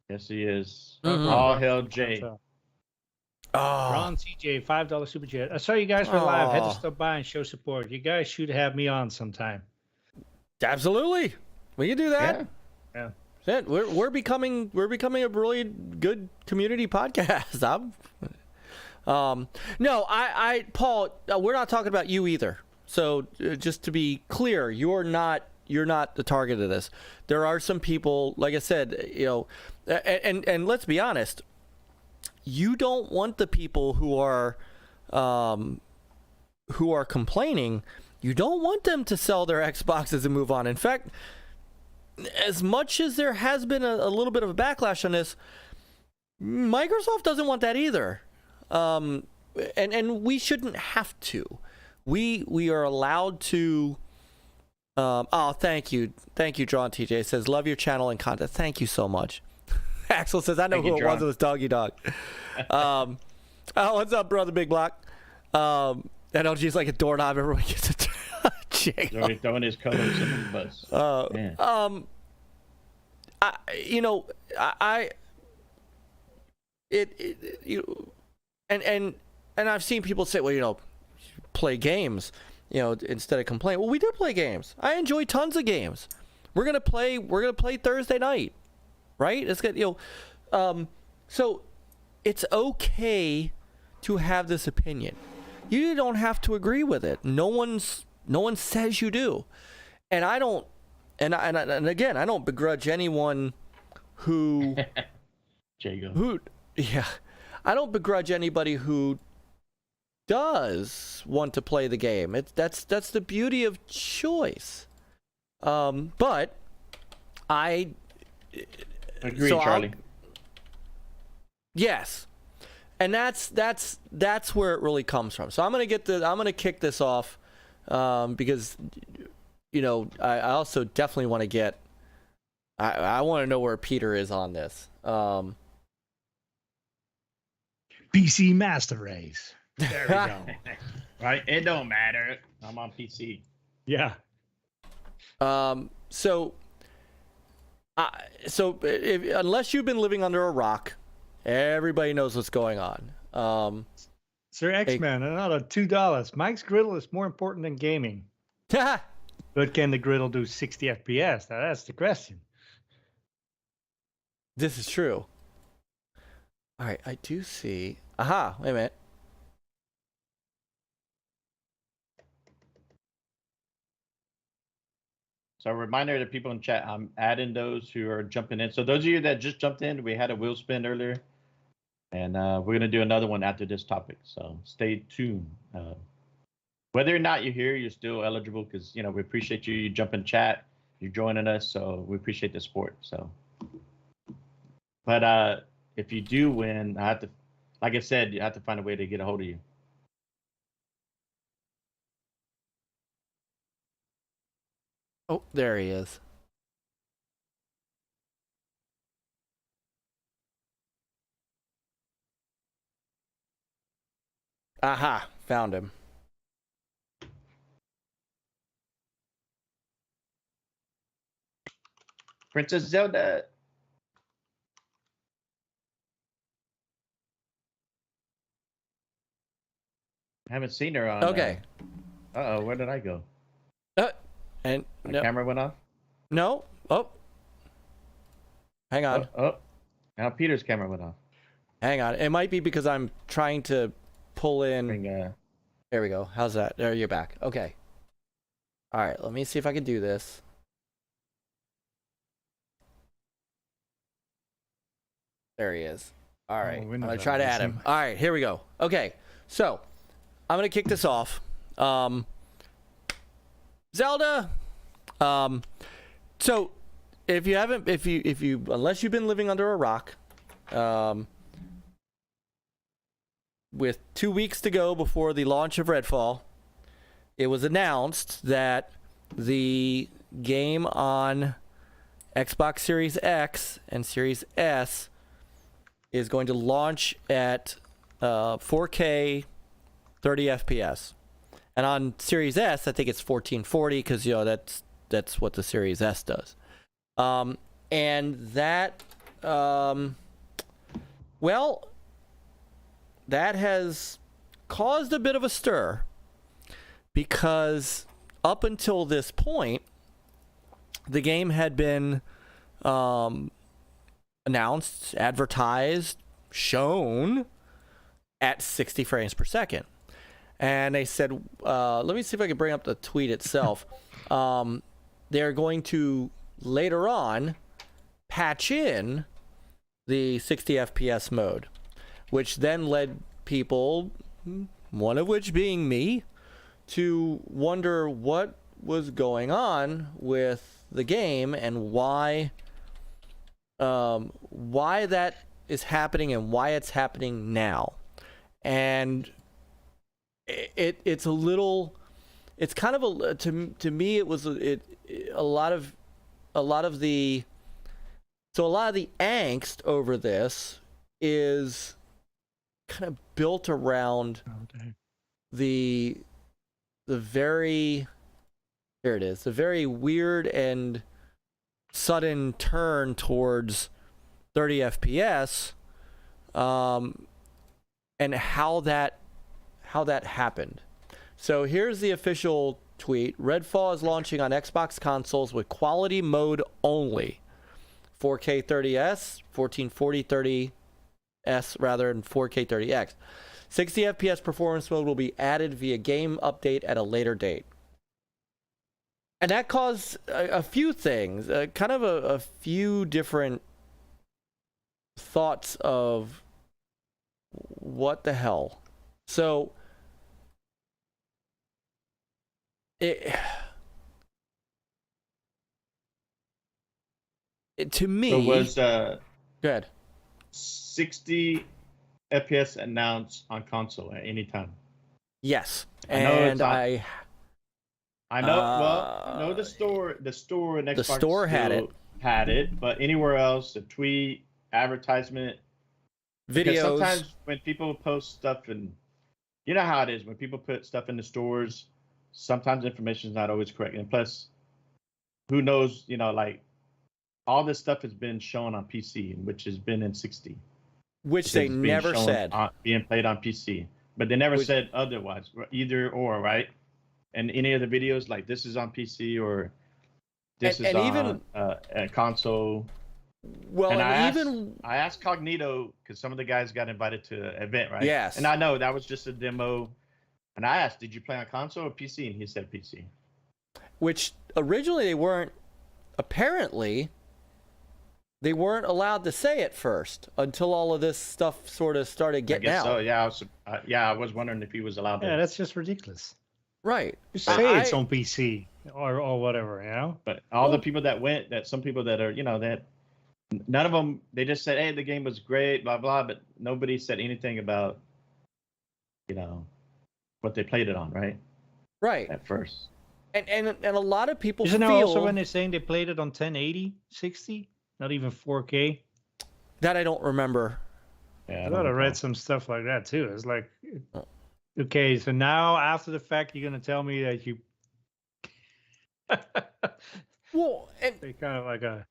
Yes, he is. Mm-hmm. All hail Jay. Ron TJ $5 super chat. I saw you guys were live. Had to stop by and show support. You guys should have me on sometime. Absolutely, we can do that. Yeah. We're becoming a really good community podcast. No, Paul, we're not talking about you either. So just to be clear, you're not the target of this. There are some people, like I said, and let's be honest, you don't want the people who are complaining. You don't want them to sell their Xboxes and move on. In fact, as much as there has been a little bit of a backlash on this, Microsoft doesn't want that either. And we shouldn't have to. We are allowed to. Thank you, John TJ says, love your channel and content. Thank you so much. Axel says, I know who it was. It was Doggy Dog. What's up, brother Bigblock? NLG's like a doorknob. Everyone gets a He's throwing his colors in the bus. And I've seen people say, well, play games, instead of complain. Well, we do play games. I enjoy tons of games. We're gonna play Thursday night, right? It's good, so it's okay to have this opinion. You don't have to agree with it. No one says you do, and I don't. And again, I don't begrudge anyone who, I don't begrudge anybody who does want to play the game. That's the beauty of choice. But I agree, Charlie. Yes. And that's where it really comes from. So I'm gonna kick this off, because I also definitely want to get. I want to know where Peter is on this. PC Master Race. There we go. Right, it don't matter. I'm on PC. Yeah. So unless you've been living under a rock, everybody knows what's going on. Sir X-Man, another $2. Mike's griddle is more important than gaming. But can the griddle do 60 FPS? Now that's the question. This is true. All right, I do see. Aha, wait a minute. So a reminder to people in chat, I'm adding those who are jumping in. So those of you that just jumped in, we had a wheel spin earlier. And we're going to do another one after this topic. So stay tuned. Whether or not you're here, you're still eligible because, we appreciate you. You jump in chat. You're joining us. So we appreciate the support. So, but if you do win, like I said, you have to find a way to get a hold of you. Oh, there he is. Aha, found him. Princess Zelda. I haven't seen her on. Okay. Uh-oh, where did I go? And My camera went off? No. Oh. Hang on. Oh. Now Peter's camera went off. Hang on. It might be because I'm trying to pull in. There we go. How's that? There, you're back. Okay. All right. Let me see if I can do this. There he is. All right. I'm gonna try to add him. All right. Here we go. Okay. So I'm gonna kick this off. Zelda, So if you haven't, if you unless you've been living under a rock, with 2 weeks to go before the launch of Redfall, it was announced that the game on Xbox Series X and Series S is going to launch at 4K 30 FPS. And on Series S, I think it's 1440 because that's what the Series S does. And that that has caused a bit of a stir, because up until this point, the game had been announced, advertised, shown at 60 frames per second. And they said, let me see if I can bring up the tweet itself. They're going to later on patch in the 60 FPS mode, which then led people, one of which being me, to wonder what was going on with the game and why that is happening and why it's happening now. And it's a little, it's kind of a, to me it was a lot of the angst over this is kind of built around the very, here it is, the very weird and sudden turn towards 30 FPS, and how that happened. So here's the official tweet. Redfall is launching on Xbox consoles with quality mode only. 4K 30S, 1440 30S rather than 4K 30X. 60 FPS performance mode will be added via game update at a later date. And that caused a few things, kind of a few different thoughts of what the hell. So to me, it was good. 60 FPS announced on console at any time. Yes, I know and I know. Well, no, the store and Xbox the store had it, but anywhere else, a tweet, advertisement, videos. Because sometimes when people post stuff, and you know how it is when people put stuff in the stores, sometimes information is not always correct, and plus, who knows? You know, like all this stuff has been shown on PC, which has been in 60, which they never said being played on PC, but they never said otherwise, either or, right? And any of the videos, like this is on PC or this is on a console. Well, and I asked Cognito, because some of the guys got invited to an event, right? Yes. And I know that was just a demo. And I asked, did you play on console or PC? And he said PC. Which originally they weren't allowed to say at first until all of this stuff sort of started getting out. So I was wondering if he was allowed to. Yeah, that's just ridiculous. Right. Just say it's on PC or whatever, you know. But all the people that went, that some people that are, you know, that none of them, they just said, hey, the game was great, blah blah, but nobody said anything about, you know, what they played it on, right? Right. At first. And a lot of people Isn't feel... there also when they're saying they played it on 1080, 60, not even 4K? That I don't remember. Yeah, I thought I read some stuff like that too. It's like, okay, so now after the fact, you're gonna tell me that you. Well, and they kind of like a.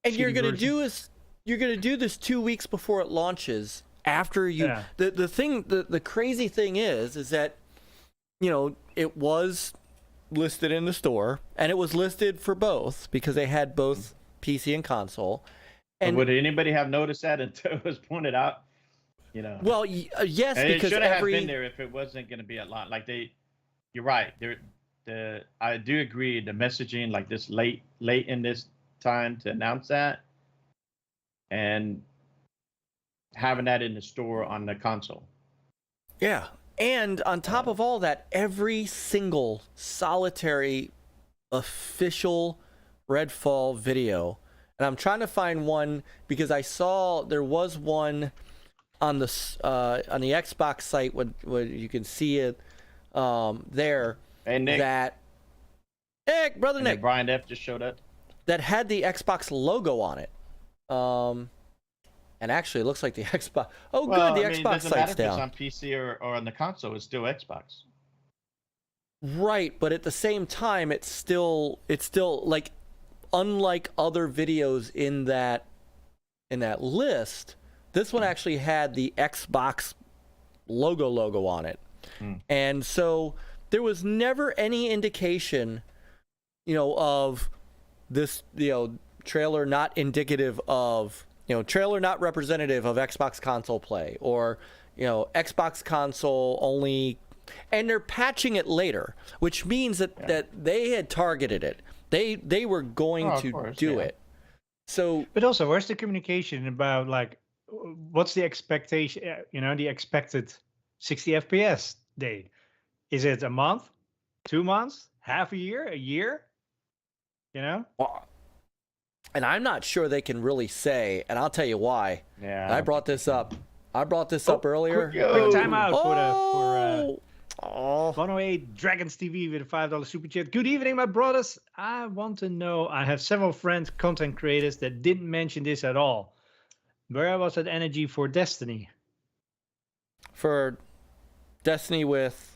And you're gonna do this 2 weeks before it launches. After you, Yeah. the crazy thing is that, you know, it was listed in the store and it was listed for both because they had both PC and console. And would anybody have noticed that until it was pointed out? You know. Well, yes, and because it should have been there if it wasn't going to be a lot. Like you're right. I do agree. The messaging, like this late in this time to announce that, and having that in the store on the console. Yeah, and on top of all that, every single solitary official Redfall video, and I'm trying to find one because I saw there was one on the Xbox site where you can see it there. Hey, Nick. Hey, brother Nick. Brian F just showed up. That had the Xbox logo on it. And actually, it looks like the Xbox. Oh, well, good. The I mean, Xbox site's down. It's on PC or on the console. It's still Xbox. Right, but at the same time, it's still like, unlike other videos in that list, this one actually had the Xbox logo on it. And so there was never any indication, of this, trailer not indicative of, trailer not representative of Xbox console play, or, Xbox console only, and they're patching it later, which means that they had targeted it. They were going to do it. So, but also, where's the communication about, like, what's the expectation? The expected 60 FPS date. Is it a month, 2 months, half a year? Well, and I'm not sure they can really say, and I'll tell you why. Yeah. I brought this up. Up earlier. Quick timeout for 108 Dragons TV with a $5 super chat. Good evening, my brothers. I want to know. I have several friends, content creators, that didn't mention this at all. Where was that energy for Destiny? For Destiny with.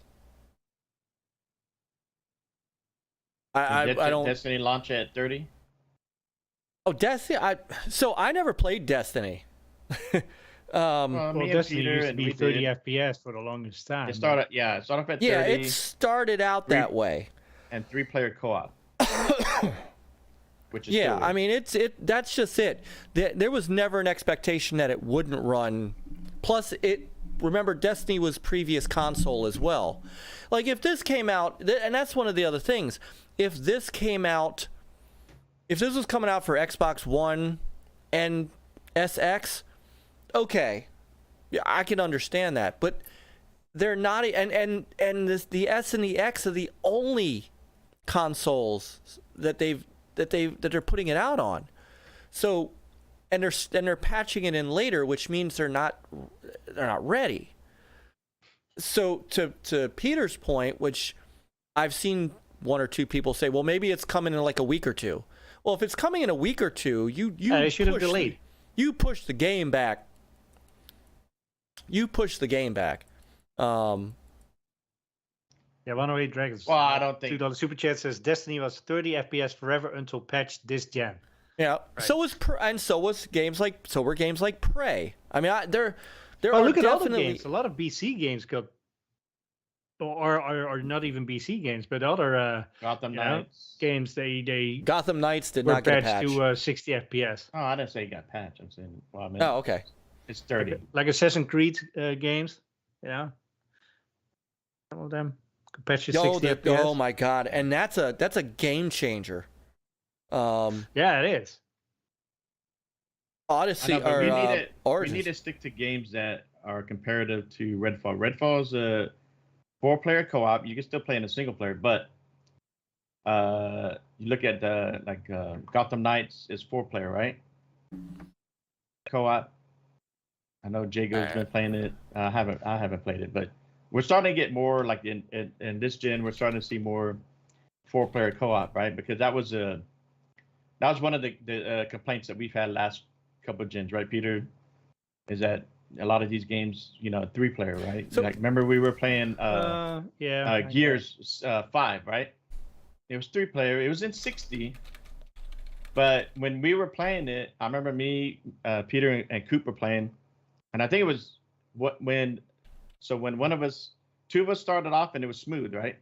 I don't. Destiny launch at 30. Oh, Destiny. I never played Destiny. Destiny used to be 30 FPS for the longest time. It started at 30. Yeah, it started out that way. And 3-player co-op. Which is I mean, that's just it. There was never an expectation that it wouldn't run. Plus, remember, Destiny was previous console as well. Like, if this came out, and that's one of the other things. If this was coming out for Xbox One and SX, okay, yeah, I can understand that. But they're not, and the S and the X are the only consoles that they're putting it out on. So, and they're patching it in later, which means they're not ready. So to Peter's point, which I've seen one or two people say, well, maybe it's coming in like a week or two. Well, if it's coming in a week or two, they should have delayed. You push the game back. Yeah, 108 Dragons. Well, I don't think $2 super chat says Destiny was 30 FPS forever until patch this gen. Yeah. Right. So were games like Prey. I mean, there look at other games. A lot of BC games got, or not even BC games, but other Gotham Knights games. They Gotham Knights did not get a patch to 60 FPS. Oh, I didn't say it got patched. I'm saying, well, I mean, oh, okay. It's 30. Like Assassin's Creed games, some of them could patch to 60 FPS. Oh my god! And that's a game changer. Yeah, it is. Odyssey we need to stick to games that are comparative to Redfall. Redfall is a 4-player co-op. You can still play in a single player, but you look at Gotham Knights is 4-player, right? Co-op. I know Jago's been playing it. I haven't played it, but we're starting to get more like in this gen. We're starting to see more 4-player co-op, right? Because that was one of the complaints that we've had last couple of gens, right, Peter? Is that a lot of these games, 3-player, right? So, like, remember we were playing Gears 5, right? It was 3-player. It was in 60. But when we were playing it, I remember me, Peter, and Coop were playing, and I think it was when two of us started off and it was smooth, right?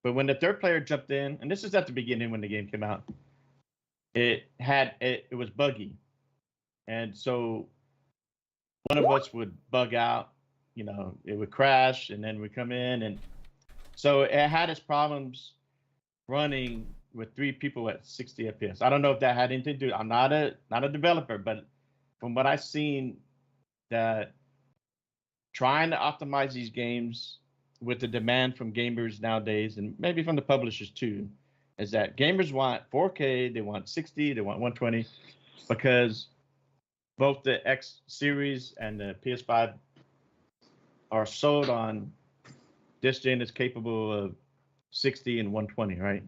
But when the third player jumped in, and this is at the beginning when the game came out, it was buggy, and so one of us would bug out, it would crash, and then we come in, and so it had its problems running with 3 people at 60 FPS. I don't know if that had anything to do. I'm not a developer, but from what I've seen, that trying to optimize these games with the demand from gamers nowadays, and maybe from the publishers too, is that gamers want 4K, they want 60, they want 120, because both the X series and the PS5 are sold on this gen is capable of 60 and 120, right?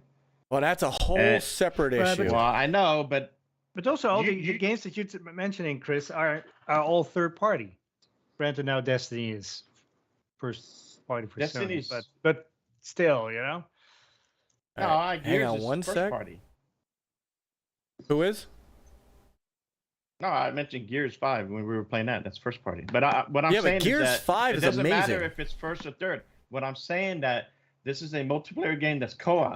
Well, that's a whole separate issue. Well, I know, but also all the games that you're mentioning, Chris, are all third party. Granted, now Destiny is first party for Sony, but still, you know. No, hang on one first sec. Party. Who is? No, I mentioned Gears 5 when we were playing that. That's first party. But what I'm saying Gears is that 5 is it doesn't amazing. matter if it's first or third. What I'm saying that this is a multiplayer game that's co-op,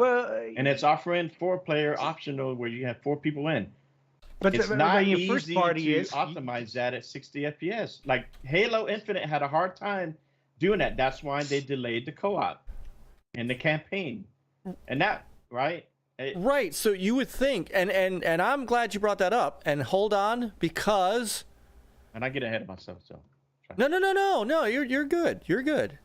and it's offering 4-player optional where you have 4 people in. But it's not easy first party to optimize that at 60 FPS. Like Halo Infinite had a hard time doing that. That's why they delayed the co-op and the campaign, and that right. Right, so you would think, and I'm glad you brought that up. And hold on, because, and I get ahead of myself. So no, you're good. You're good.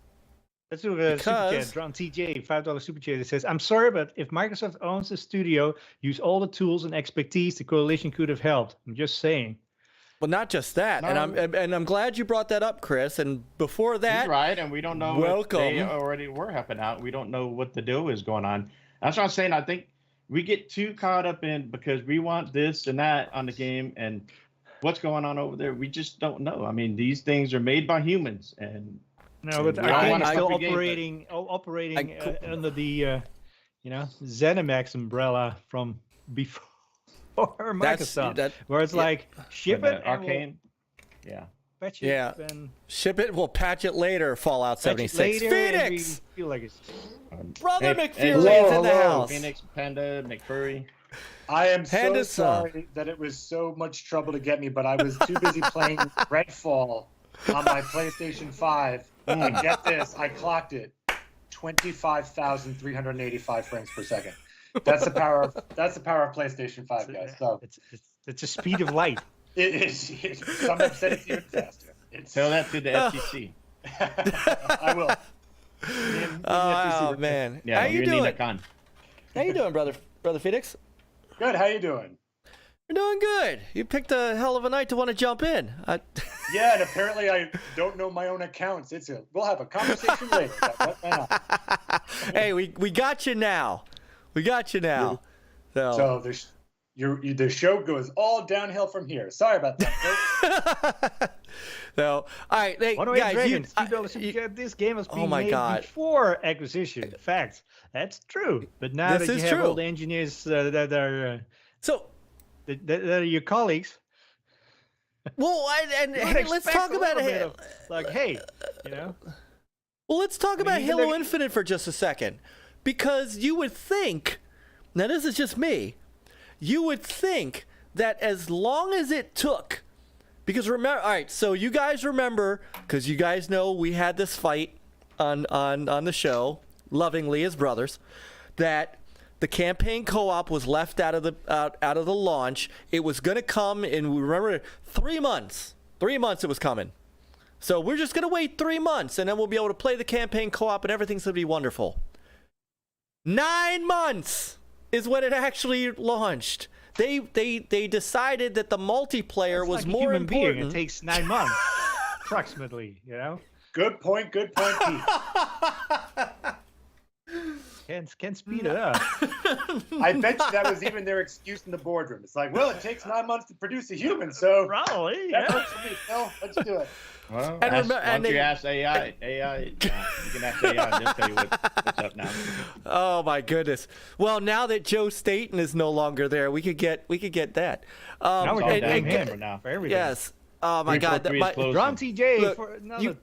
Let's do a super chat. Drawn TJ, $5 super chat. It says, "I'm sorry, but if Microsoft owns the studio, use all the tools and expertise the coalition could have helped. I'm just saying." Well, not just that, and I'm glad you brought that up, Chris. And before that, he's right, and we don't know if they already were helping out. We don't know what the deal is going on. That's what I'm saying. I think we get too caught up in because we want this and that on the game, and what's going on over there, we just don't know. I mean, these things are made by humans, and no, but our game is still operating under the ZeniMax umbrella from before Microsoft, where it's like ship it, Arcane, patch it, and ship it. We'll patch it later. Fallout 76, Phoenix. Feel like it's Brother McFury is in the house. Phoenix, Panda, McFurry. I am so sorry that it was so much trouble to get me, but I was too busy playing Redfall on my PlayStation 5. And get this, I clocked it 25,385 frames per second. That's the power of PlayStation 5, guys. So it's a speed of light. It is. Some have said it's even faster. Tell that to the FCC. I will. Oh man, yeah, how you doing? How you doing, brother Phoenix? Good. How you doing? You're doing good. You picked a hell of a night to want to jump in. Yeah, and apparently I don't know my own accounts. We'll have a conversation later. Hey, we got you now. We got you now. So the show goes all downhill from here. Sorry about that. So, all right, hey, guys, this game was being made before acquisition. In fact, that's true. But now that you have all the engineers that are that are your colleagues. Well, hey, let's talk about it. Well, let's talk about Halo Infinite for just a second, because you would think. Now, this is just me. You would think that as long as it took, because remember, all right, so you guys remember, because you guys know we had this fight on the show, lovingly as brothers, that the campaign co-op was left out of the launch. It was going to come in, remember, 3 months. 3 months it was coming. So we're just going to wait 3 months, and then we'll be able to play the campaign co-op, and everything's going to be wonderful. 9 months is when it actually launched. They decided that the multiplayer was more important. It takes 9 months, approximately. You know. Good point, Pete. Can't speed it up. I bet you that was even their excuse in the boardroom. It's like, well, it takes 9 months to produce a human, so probably that works for me. So let's do it. Well, you ask AI, you can ask AI. They'll tell you what's up now. Oh my goodness! Well, now that Joe Staten is no longer there, we could get that. Now we're getting him now. For everything. Yes. Oh my God! Ron TJ for another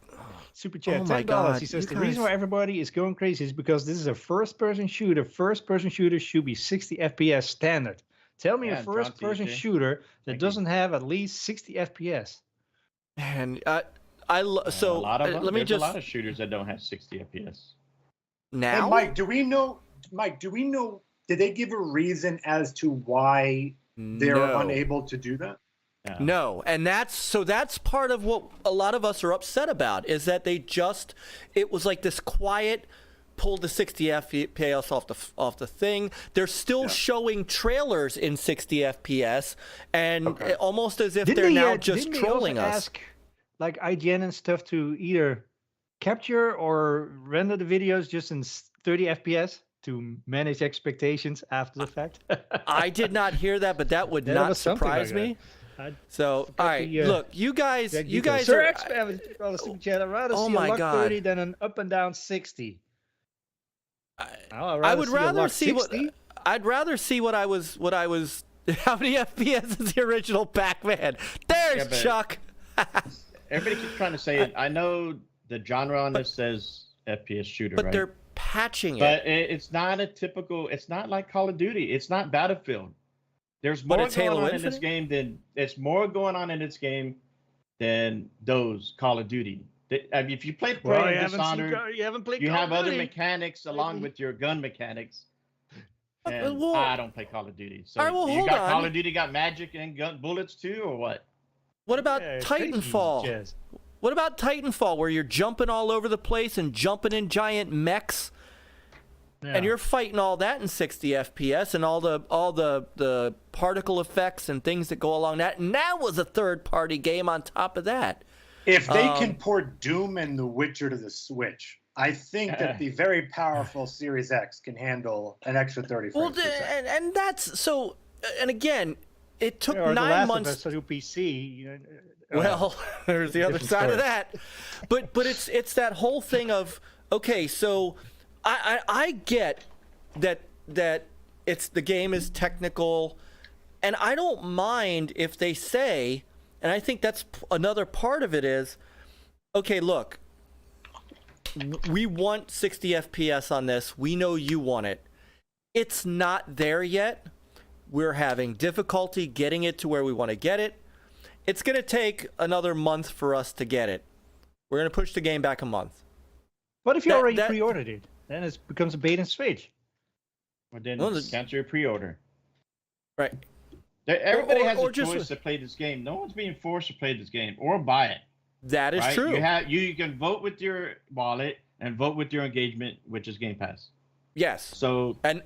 super chat. $10. He says the reason why everybody is going crazy is because this is a first-person shooter. First-person shooters should be 60 FPS standard. Tell me a first-person shooter that doesn't have at least 60 FPS. And a lot of shooters that don't have 60 FPS. Now, hey, Mike, do we know? Did they give a reason as to why they're unable to do that? Yeah. No, and that's part of what a lot of us are upset about, is that it was like this quiet pulled the 60 FPS off the thing. They're still showing trailers in 60 FPS, and almost as if they're now just trolling us. Ask, like IGN and stuff to either capture or render the videos just in 30 FPS to manage expectations after the fact? I did not hear that, but that would not surprise me. So, all right, look, you guys Sir are. Oh my God! 30 than an up and down 60. I would rather see what. I'd rather see what I was. How many FPS is the original Pac-Man? There's Chuck. Everybody keeps trying to say it. I know the genre on this says FPS shooter, but right? they're patching it. But it's not a typical. It's not like Call of Duty. It's not Battlefield. There's more going on in this game than those Call of Duty. I mean, if you played Dishonored, you haven't played. You have other mechanics along with your gun mechanics. And I don't play Call of Duty. So Call of Duty got magic and gun bullets too, or what? What about Titanfall? What about Titanfall, where you're jumping all over the place and jumping in giant mechs? Yeah. And you're fighting all that in 60 FPS and all the particle effects and things that go along that. And that was a third-party game on top of that. If they can port Doom and The Witcher to the Switch, I think that the very powerful Series X can handle an extra 30 frames per second. And that's so. And again, it took 9 months to PC. Well, there's the other side of that. But it's that whole thing of, okay, so I get that it's the game is technical, and I don't mind if they say, and I think that's another part of it is, okay, look, we want 60 FPS on this. We know you want it. It's not there yet. We're having difficulty getting it to where we want to get it. It's going to take another month for us to get it. We're going to push the game back a month. What if you already pre-ordered it? Then it becomes a bait and switch. Well, then cancel your pre-order. Right. Everybody has a choice to play this game. No one's being forced to play this game or buy it. That is true. You can vote with your wallet and vote with your engagement, which is Game Pass. Yes. So, and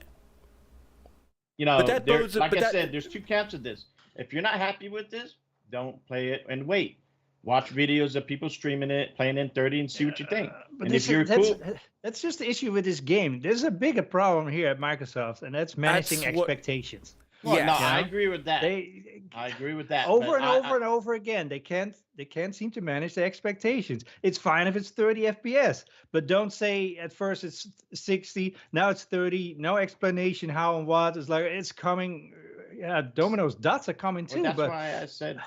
said, there's two camps of this. If you're not happy with this, don't play it and wait. Watch videos of people streaming it, playing in 30, and see what you think. But that's just the issue with this game. There's a bigger problem here at Microsoft, and that's managing expectations. Well, yeah, no, I agree with that. I agree with that. Over and over again, they can't seem to manage the expectations. It's fine if it's 30 FPS, but don't say at first it's 60, now it's 30. No explanation how and what. It's like it's coming. Yeah, Domino's dots are coming too. That's why I said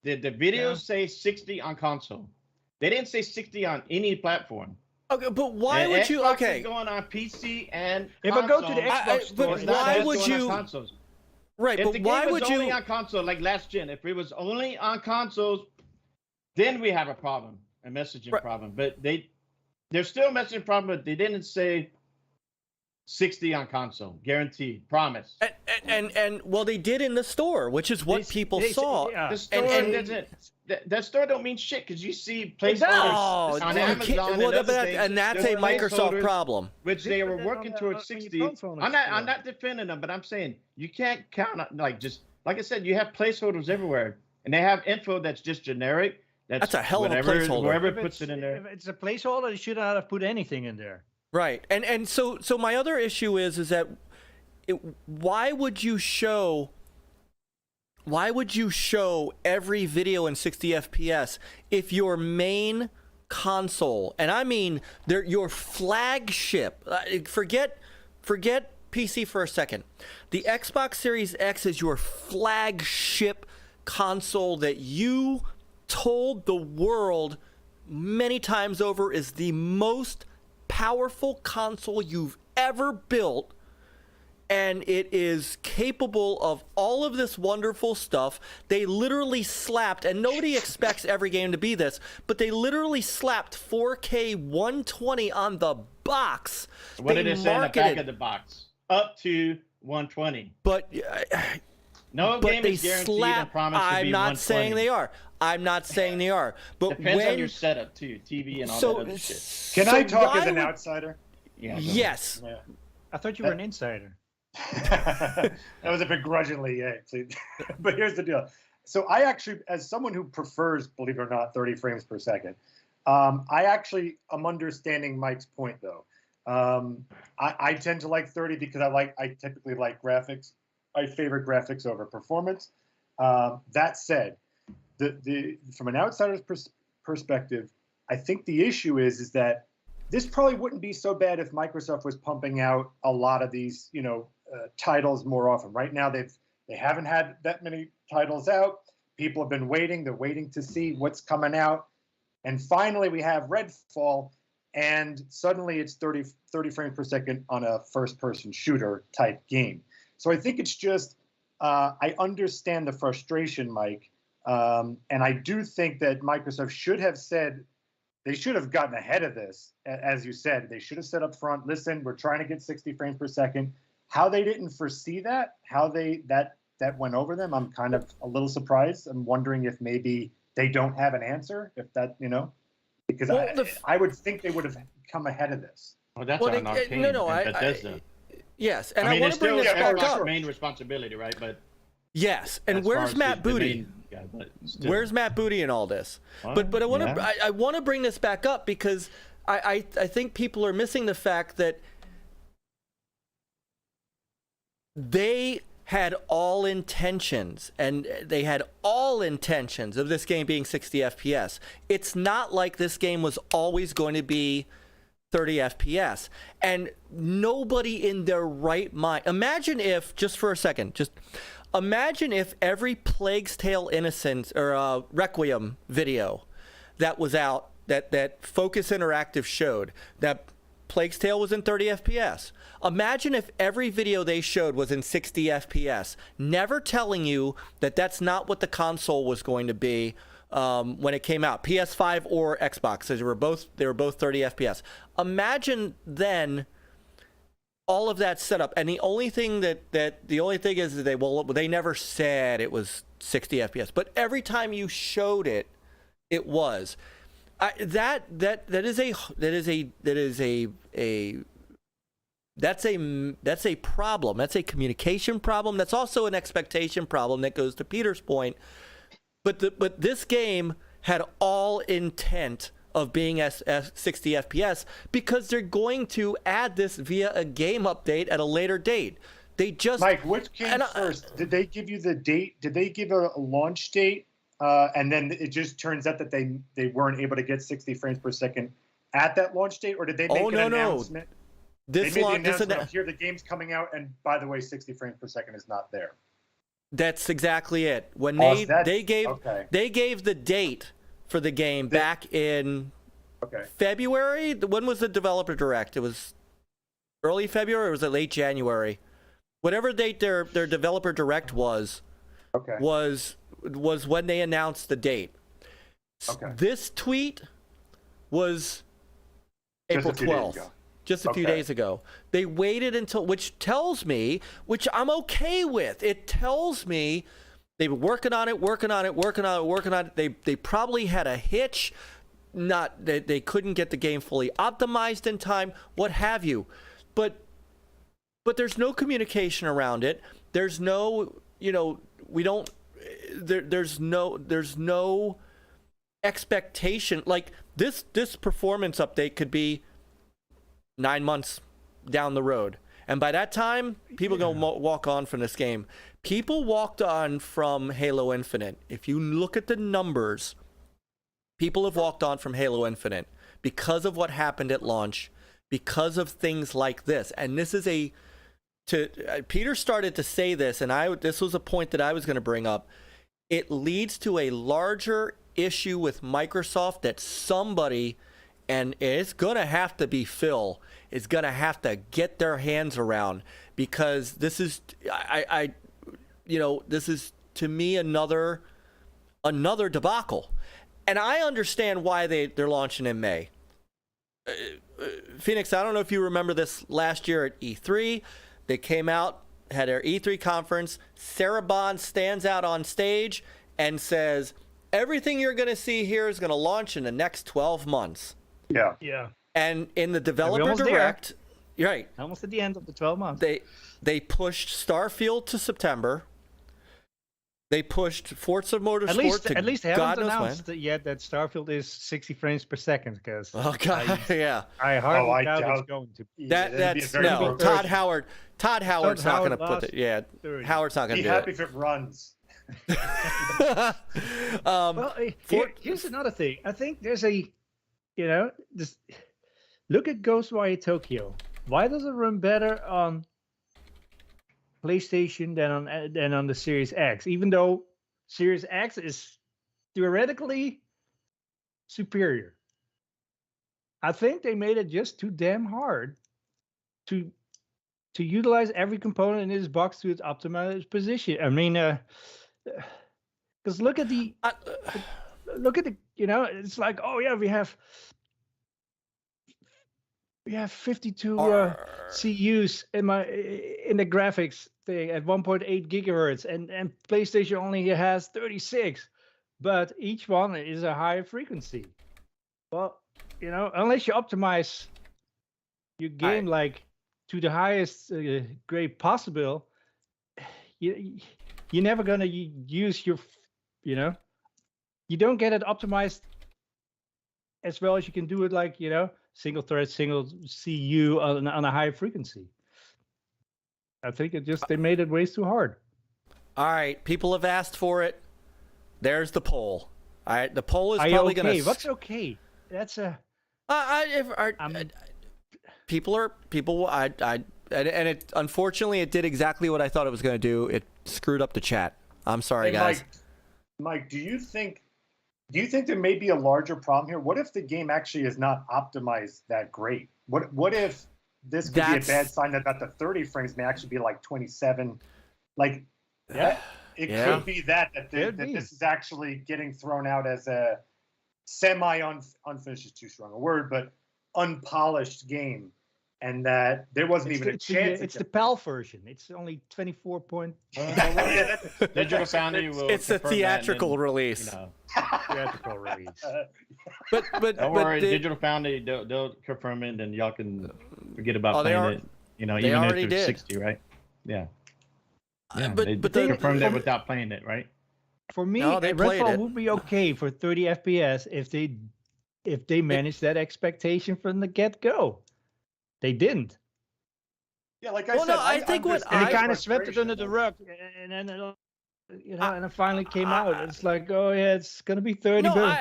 the videos say 60 on console. They didn't say 60 on any platform. Okay, but why would you? Okay, going on PC and if I go to the Xbox store, why would you? Right, if but why would you? Only on console, like last gen, if it was only on consoles, then we have a problem, a messaging problem. But they're still a messaging problem, but they didn't say 60 on console, guaranteed, promise. And well, they did in the store, which is what people saw. The store doesn't. That store don't mean shit because you see placeholders on Amazon and that's a Microsoft problem. Which they were working towards 60. I'm not defending them, but I'm saying you can't count on like I said, you have placeholders everywhere, and they have info that's just generic. That's a hell of a placeholder. Whoever puts it in there. If it's a placeholder, they should not have put anything in there. Right, and so my other issue is that why would you show every video in 60 FPS if your main console, and I mean your flagship, forget PC for a second, the Xbox Series X is your flagship console that you told the world many times over is the most powerful console you've ever built, and it is capable of all of this wonderful stuff. They literally slapped, and nobody expects every game to be this, but they literally slapped 4K 120 on the box. What did it say in the back of the box? Up to 120. But no game is guaranteed and promised to be 120. I'm not saying they are. But depends on your setup too, TV and all that other shit. Can I talk as an outsider? Yeah. Yes. Yeah. I thought you were an insider. That was a begrudgingly, yeah. But here's the deal. So I actually, as someone who prefers, believe it or not, 30 frames per second, I actually am understanding Mike's point though. I tend to like 30 because I typically like graphics. I favor graphics over performance. That said, from an outsider's perspective, I think the issue is that this probably wouldn't be so bad if Microsoft was pumping out a lot of these, titles more often. Right now, they haven't had that many titles out. People have been waiting. They're waiting to see what's coming out. And finally, we have Redfall, and suddenly it's 30 frames per second on a first-person shooter type game. So I think it's just, I understand the frustration, Myke, and I do think that Microsoft should have said, they should have gotten ahead of this. As you said, they should have said up front, listen, we're trying to get 60 frames per second. How they didn't foresee that, how that went over them, I'm kind of a little surprised. I'm wondering if maybe they don't have an answer, if that, because I would think they would have come ahead of this. Well, that's on Arcane and Bethesda. Yes, and I want to bring this back up. Main responsibility, right? But yes, and where's Matt Booty? Where's Matt Booty in all this? But I want to I want to bring this back up because I think people are missing the fact that they had all intentions, and they had all intentions of this game being 60 FPS. It's not like this game was always going to be 30 FPS. And nobody in their right mind, imagine if, just for a second, just imagine if every Plague's Tale Innocence or Requiem video that was out, that Focus Interactive showed, that Plague's Tale was in 30 FPS. Imagine if every video they showed was in 60 FPS, never telling you that that's not what the console was going to be when it came out, PS5 or Xbox. So they were both 30 FPS. Imagine then all of that setup, and the only thing is that they never said it was 60 FPS, but every time you showed it, it was. That's a problem. That's a communication problem. That's also an expectation problem that goes to Peter's point. But this game had all intent of being at 60 FPS because they're going to add this via a game update at a later date. They just Myke, which came first? Did they give you the date? Did they give a launch date? And then it just turns out that they weren't able to get 60 frames per second at that launch date, or did they make an announcement? They made the announcement, here the game's coming out, and by the way, 60 frames per second is not there. That's exactly it. When they gave the date for the game back in February. When was the developer direct? It was early February, or was it late January? Whatever date their developer direct was when they announced the date. This tweet was April 12th. Just a few days ago. They waited until, which tells me, which I'm okay with, it tells me they were working on it. They probably had a hitch, they couldn't get the game fully optimized in time, what have you. But there's no communication around it. There's no, there's no expectation. Like this performance update could be 9 months down the road, and by that time people gonna walk on from this game. People walked on from Halo Infinite. If you look at the numbers, people have walked on from Halo Infinite because of what happened at launch, because of things like this. And this is Peter started to say this, and this was a point that I was going to bring up. It leads to a larger issue with Microsoft that somebody, and it's going to have to be Phil, is going to have to get their hands around, because this is, this is to me another debacle. And I understand why they're launching in May. Phoenix, I don't know if you remember this last year at E3. They came out, had their E3 conference. Sarah Bond stands out on stage and says, everything you're going to see here is going to launch in the next 12 months. Yeah. And in the developer direct, right. Almost at the end of the 12 months. They pushed Starfield to September. They pushed Forza Motorsport to at least they God haven't knows announced yet that Starfield is 60 frames per second. Because when. Oh God, yeah. I hardly I doubt doubt- it's going to. That's no. Todd Howard's not going to put it. Yeah, 30. Howard's not going Be to do happy it. if it runs. Well, here's another thing. I think there's this. Look at Ghostwire Tokyo. Why does it run better on PlayStation than on the Series X? Even though Series X is theoretically superior. I think they made it just too damn hard to utilize every component in this box to its optimized position. I mean, because look at the it's like, oh yeah, we have 52 CUs in the graphics thing at 1.8 gigahertz, and PlayStation only has 36, but each one is a higher frequency. Well, unless you optimize your game like to the highest grade possible, you're never gonna use your, you don't get it optimized as well as you can do it like, single thread, single CU on a high frequency. I think they made it way too hard. All right, people have asked for it. There's the poll. All right, the poll is probably going to. What's okay? That's a. People. And it unfortunately it did exactly what I thought it was going to do. It screwed up the chat. I'm sorry, guys. Myke, do you think there may be a larger problem here? What if the game actually is not optimized that great? What if this could be a bad sign that the 30 frames may actually be like 27? Like, it could be that this is actually getting thrown out as a unfinished is too strong a word, but unpolished game, and that there wasn't even a chance. It's the PAL version. It's only 24 point. Digital Foundry will. It's the theatrical release. Theatrical release. But don't worry, Digital Foundry they'll confirm it, and y'all can forget about playing it. Even if it's 60, right? Yeah. Yeah, they confirmed it without playing it, right? For me, Redfall would be okay for 30 FPS if they managed that expectation from the get-go. They didn't. Yeah, like I said, I think what they kind of swept it under the rug, and then and it finally came out. It's like, oh yeah, it's gonna be 30. No,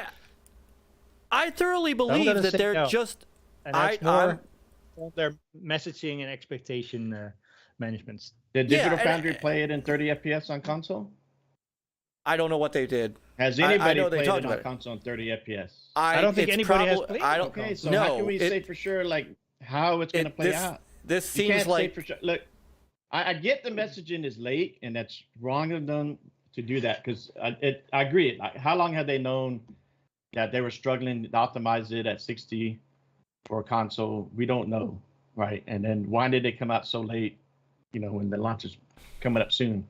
I thoroughly believe that they're just. And that's more their messaging and expectation management. Did Digital Foundry play it in 30 FPS on console? I don't know what they did. Has anybody played it on console in 30 FPS? I don't think anybody has played it. Okay, so how can we say for sure like how it's going to play out? This seems like for sure. Look, I get the messaging is late, and that's wrong of them to do that because I agree. How long have they known that they were struggling to optimize it at 60 for a console? We don't know, right? And then why did they come out so late? When the launch is coming up soon.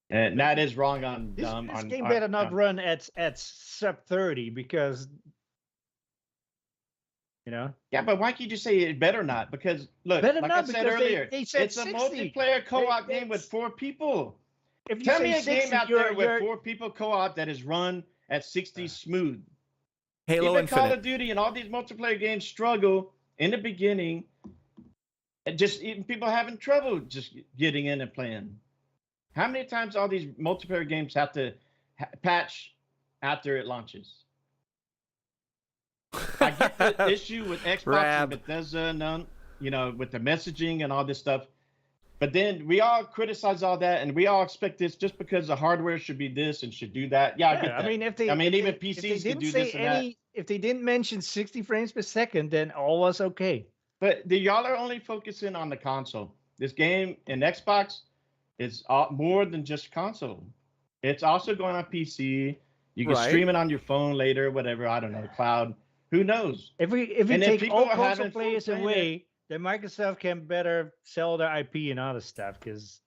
And that is wrong on them. This game better not run at sub 30 because, Yeah, but why can't you say it better not? Because look, like I said earlier, it's a multiplayer co-op game with 4 people. Tell me a game out there with 4 people co-op that is run at 60 smooth. Halo Even Infinite. Call of Duty and all these multiplayer games struggle in the beginning. And just even people having trouble just getting in and playing. How many times all these multiplayer games have to patch after it launches? I get the issue with Xbox and Bethesda, with the messaging and all this stuff. But then we all criticize all that, and we all expect this just because the hardware should be this and should do that. Yeah, I get that. Even PCs could do this and that. If they didn't mention 60 frames per second, then all was okay. But y'all are only focusing on the console. This game in Xbox is more than just console. It's also going on PC. You can stream it on your phone later, whatever. I don't know, cloud. Who knows? If we take all console players away, then Microsoft can better sell their IP and other stuff because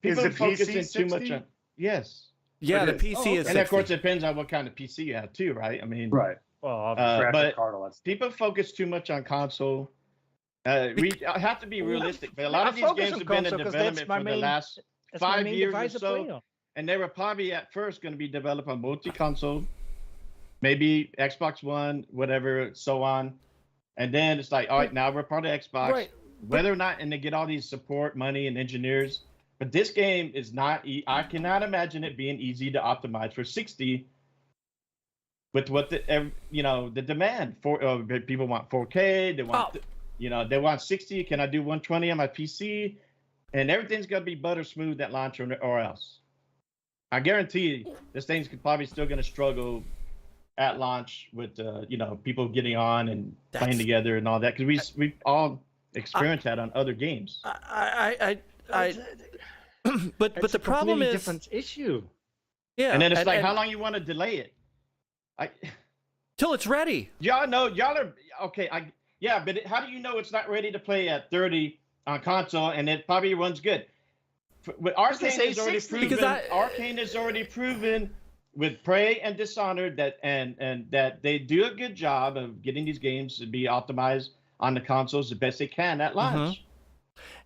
people are focusing too much on. Yes. Yeah, the PC is. And of course, it depends on what kind of PC you have too, right? I mean, right. Well, but people focus too much on console. We have to be realistic, but a lot of these games have been in development for the last 5 years or so, and they were probably at first going to be developed on multi-console, maybe Xbox One, whatever, so on, and then it's like, all right, now we're part of Xbox. Right. Whether or not, and they get all these support money and engineers, but this game is not. I cannot imagine it being easy to optimize for 60. With what the demand for people want 4K, they want they want 60. Can I do 120 on my PC? And everything's gonna be butter smooth at launch or else. I guarantee this thing's probably still gonna struggle at launch with people getting on and playing together and all that, because we all experienced that on other games. But the problem is different issue. Yeah, and then it's how long you want to delay it? Till it's ready. Y'all are okay. But how do you know it's not ready to play at 30 on console and it probably runs good? Arcane has already proven with Prey and Dishonored that they do a good job of getting these games to be optimized on the consoles the best they can at launch.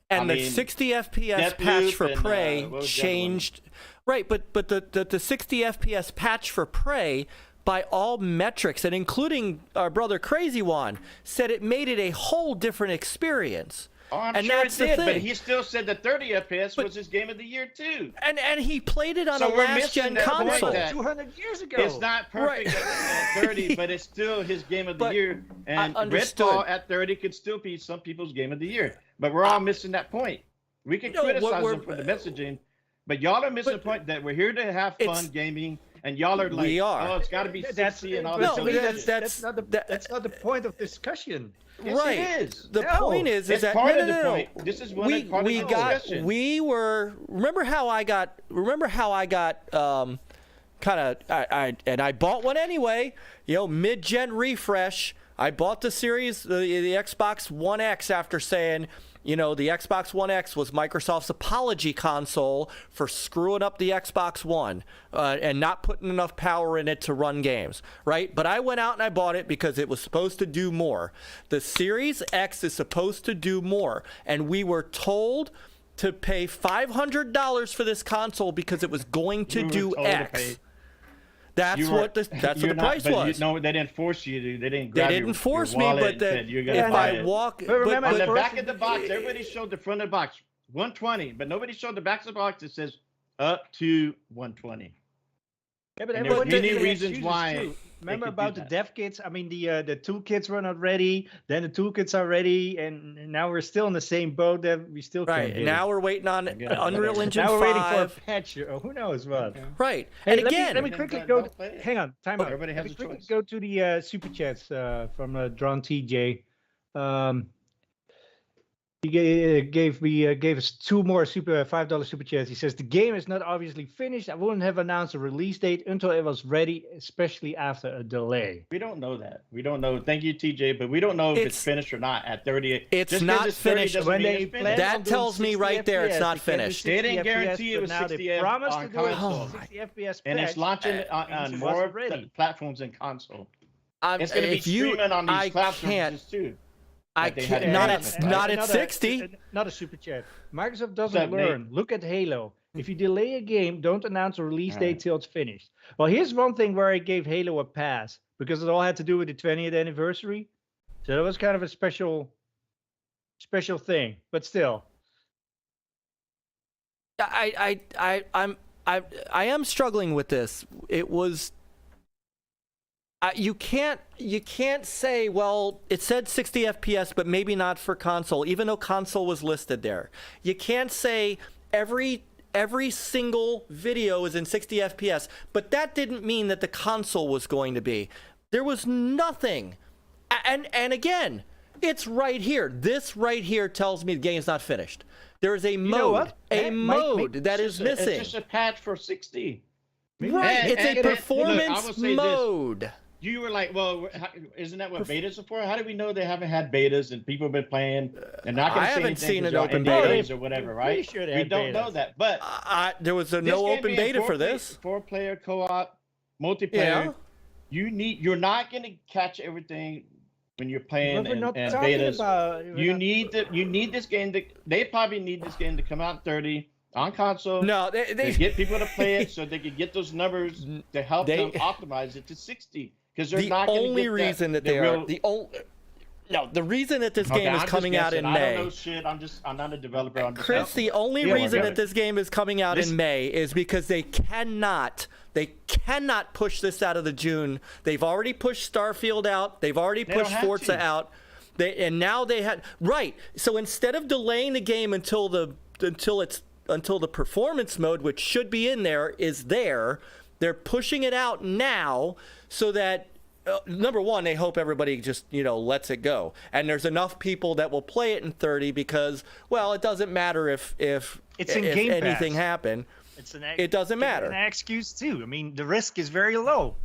And the 60 FPS patch for Prey changed. Right, but the 60 FPS patch for Prey, by all metrics, and including our brother Crazy Juan, said it made it a whole different experience. Oh, I'm sure it did, but he still said the 30 FPS was his game of the year too. And he played it on a last-gen console. 200 years ago. It's not perfect at 30, but it's still his game of the year. And Redfall at 30 could still be some people's game of the year. But we're all missing that point. We can criticize them for the messaging, but y'all are missing the point that we're here to have fun gaming. And y'all are like, oh, it's got to be 60 and all this. That's not the point of discussion. Yes, right. It is. The point is that part of the point. This is one part of the discussion. Remember how I got I bought one anyway, mid-gen refresh. I bought the series, the Xbox One X, after saying, the Xbox One X was Microsoft's apology console for screwing up the Xbox One and not putting enough power in it to run games, right? But I went out and I bought it because it was supposed to do more. The Series X is supposed to do more, and we were told to pay $500 for this console because it was going to do X. That's what the price was. No, they didn't force you to. They didn't force me, but if I walk. But remember, on the back of the box, everybody showed the front of the box, 120, but nobody showed the back of the box that says up to 120. Yeah, but there were many reasons why. Remember about the dev kits? I mean, the toolkits were not ready. Then the toolkits are ready, and now we're still in the same boat that we still can't get now we're waiting on Unreal Engine 5. Now we're waiting for a patch, or who knows what. Right. Hey, and let me quickly go. Hang on, time out. Everybody has a quickly choice. go to the super chats from Drawn TJ. He gave us 2 more $5 super chats. He says the game is not obviously finished. I wouldn't have announced a release date until it was ready, especially after a delay. We don't know that. We don't know. Thank you, TJ, but we don't know if it's finished or not at 30. It's not finished. When they that tells me right there it's not finished. They didn't guarantee it was 60 FPS on console. 60 FPS and it's launching on more platforms than console. It's going to be streaming on these platforms too. I can't. Not at 60. Not a super chat. Microsoft doesn't learn. Look at Halo. If you delay a game, don't announce a release date till it's finished. Well, here's one thing where I gave Halo a pass because it all had to do with the 20th anniversary. So that was kind of a special thing. But still, I am struggling with this. It was. You can't say, well, it said 60 FPS, but maybe not for console, even though console was listed there. You can't say every single video is in 60 FPS, but that didn't mean that the console was going to be. There was nothing. And again, it's right here. This right here tells me the game's not finished. There is a mode, that is missing. It's just a patch for 60. Right, it's a performance mode. You were like, well, isn't that what betas are for? How do we know they haven't had betas and people have been playing and not going to say anything? I haven't seen an open beta or whatever, right? We don't know that, but there was no open beta for this. 4-player co-op multiplayer. Yeah. You're not going to catch everything when you're playing But we're not and talking betas. about. You need this game to. They probably need this game to come out 30 on console. No, to they get people to play it so they can get those numbers to help them optimize it to 60. Because they're not going to get only reason that they are the only. No, the reason that this game is coming out in May. I don't know shit. I'm not a developer. Chris, the only reason that this game is coming out in May is because they cannot push this out of the June. They've already pushed Starfield out. They've already pushed Forza out. And now they had right. So instead of delaying the game until the performance mode, which should be in there, is there, they're pushing it out now so that. Number one, they hope everybody just, lets it go. And there's enough people that will play it in 30 because, well, it doesn't matter if it's in Game anything Pass. happen. It doesn't matter. An excuse, too. I mean, the risk is very low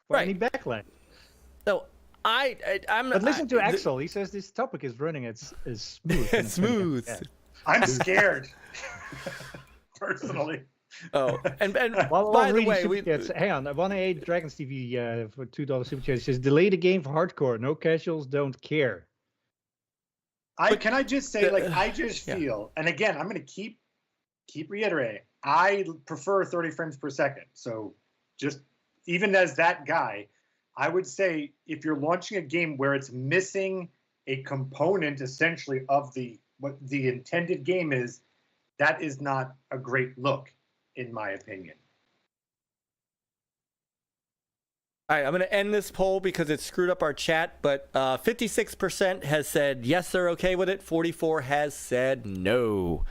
for any backlash. So, I'm But listen to Axel. He says this topic is running as smooth. Smooth. Yeah. I'm scared. Personally. Oh, and Well, by the way, hang on. 1A Dragons TV for $2 super chat says delay the game for hardcore. No casuals don't care. Can I just say, I just feel, and again, I'm going to keep reiterating. I prefer 30 frames per second. So, just even as that guy, I would say if you're launching a game where it's missing a component essentially of what the intended game is, that is not a great look, in my opinion. All right, I'm going to end this poll because it screwed up our chat, but 56% has said yes, they're okay with it. 44% has said no.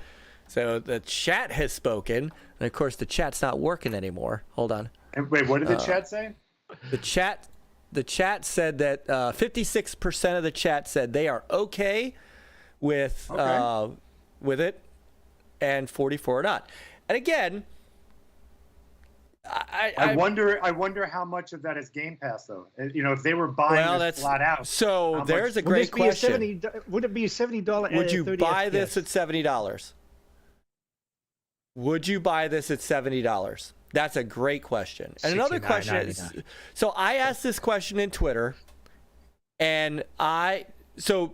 So the chat has spoken, and of course the chat's not working anymore. Hold on. And wait, what did the chat say? The chat said that 56% of the chat said they are okay with it, and 44% are not. And again, I wonder how much of that is Game Pass, though. If they were buying this flat out. So there's a great question. Would it be a $70? Would you buy this at $70? Would you buy this at $70? That's a great question. And another question is, so I asked this question in Twitter, and all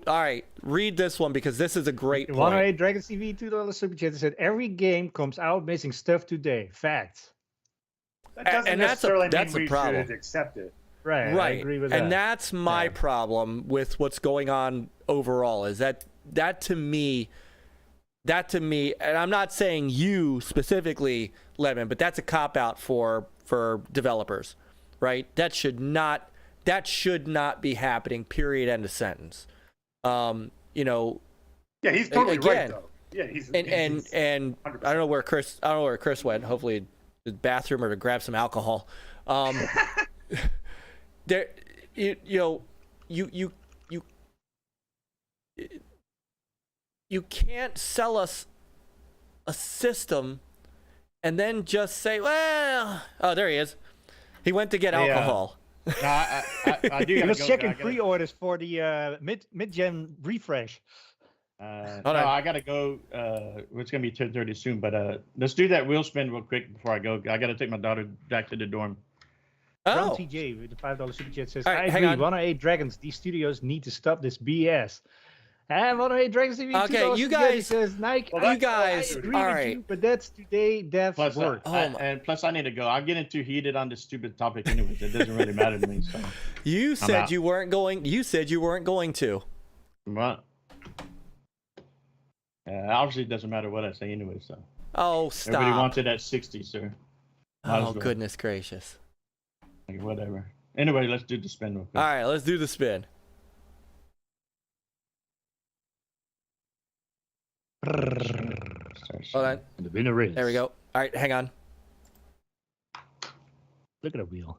right, read this one because this is a great point. 108 Dragons TV $2 super chat said every game comes out missing stuff today. Facts. That doesn't necessarily mean we should accept it. Right. I agree with that. And that's my problem with what's going on overall. Is that to me, and I'm not saying you specifically, Lemon, but that's a cop out for developers, right? That should not be happening. Period. End of sentence. Yeah, he's totally right though. Yeah, he's and I don't know where Chris went. Hopefully the bathroom or to grab some alcohol. There, you can't sell us a system and then just say, well, oh, there he is. He went to get alcohol. I do. Let's check in pre-orders for the mid-gen refresh. I gotta go. It's gonna be 10:30 soon, but let's do that wheel spin real quick before I go. I gotta take my daughter back to the dorm. From TJ with the $5 super chat says, right, I agree. 108 Dragons. These studios need to stop this BS. And 108 Dragons TV. Okay, you guys says Nike. Well, you guys. I agree all with right. you, but that's today. Dev's work. And plus, I need to go. I'm getting too heated on this stupid topic, anyways. It doesn't really matter to me. So you said you weren't going. You said you weren't going to. What? Obviously, it doesn't matter what I say anyway. So. Oh, stop! Everybody wants it at 60, sir. Oh, goodness gracious. Like, whatever. Anyway, let's do the spin real quick. All right, let's do the spin. Hold on. The winner is. There we go. All right, hang on. Look at the wheel.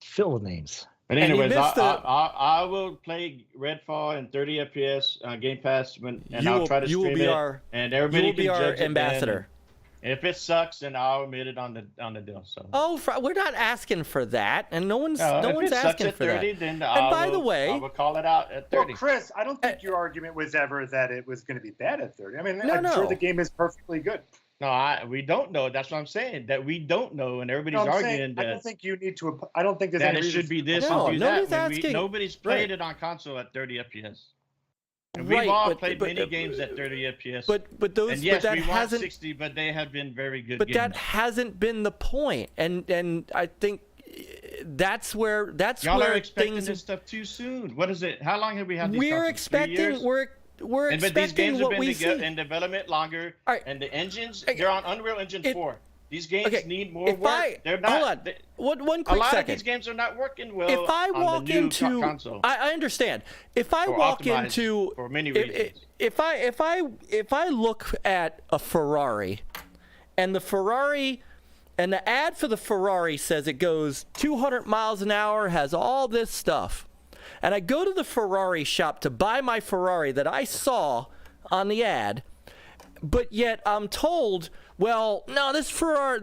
Fill the names. But anyways, I will play Redfall in 30 FPS Game Pass I'll try to stream it. And everybody you will be our ambassador. If it sucks, then I'll admit it on the deal. So. Oh, we're not asking for that, and no one's asking for at 30, that. Then by the way, I will call it out at 30. Well, Chris, I don't think your argument was ever that it was going to be bad at 30. I mean, I'm sure the game is perfectly good. No, we don't know. That's what I'm saying. That we don't know, and everybody's No, I'm arguing saying, that. I don't think you need to. I don't think there's that any it reason should be this No, and do nobody's that. asking. Nobody's played Right. it on console at 30 FPS. And Right, we've all but- played but- many games at 30 FPS. But those and yes, but that we want hasn't 60, but they have been very good but games. that hasn't been the point. And I think that's where Y'all are expecting things this stuff too soon. What is it? How long have we had these we're consoles? 3 expecting years? we're And but these expecting games have what been we see. in development longer, All right. and the engines, Okay. they're on Unreal Engine 4. These games Okay, need more if work. They're not. hold on, they- one a quick lot second. of these games are not working well. If I on walk the new into, console. I understand. If I Or walk optimized into, for many reasons. if I look at a Ferrari, and the Ferrari, and the ad for the Ferrari says it goes 200 miles an hour, has all this stuff, and I go to the Ferrari shop to buy my Ferrari that I saw on the ad, but yet I'm told, well, no, the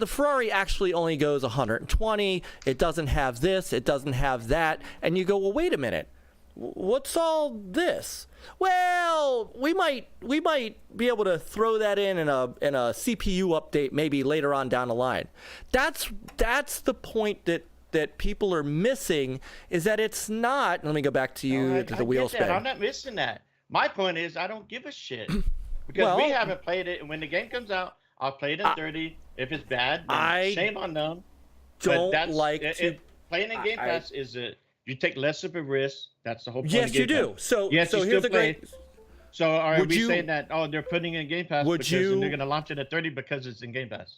Ferrari actually only goes 120. It doesn't have this. It doesn't have that. And you go, well, wait a minute. What's all this? Well, we might be able to throw that in a CPU update maybe later on down the line. That's the point that people are missing, is that it's not. Let me go back to you to the wheel spin. I'm not missing that. My point is, I don't give a shit because we haven't played it. And when the game comes out, I'll play it in 30. If it's bad, then shame on them. Don't But like playing in Game Pass is you take less of a risk. That's the whole point. Yes, of Game you do. Pass. So yes, so you here's still a great. play. So are Would we you- saying that they're putting it in Game Pass Would because you- they're going to launch it at 30 because it's in Game Pass?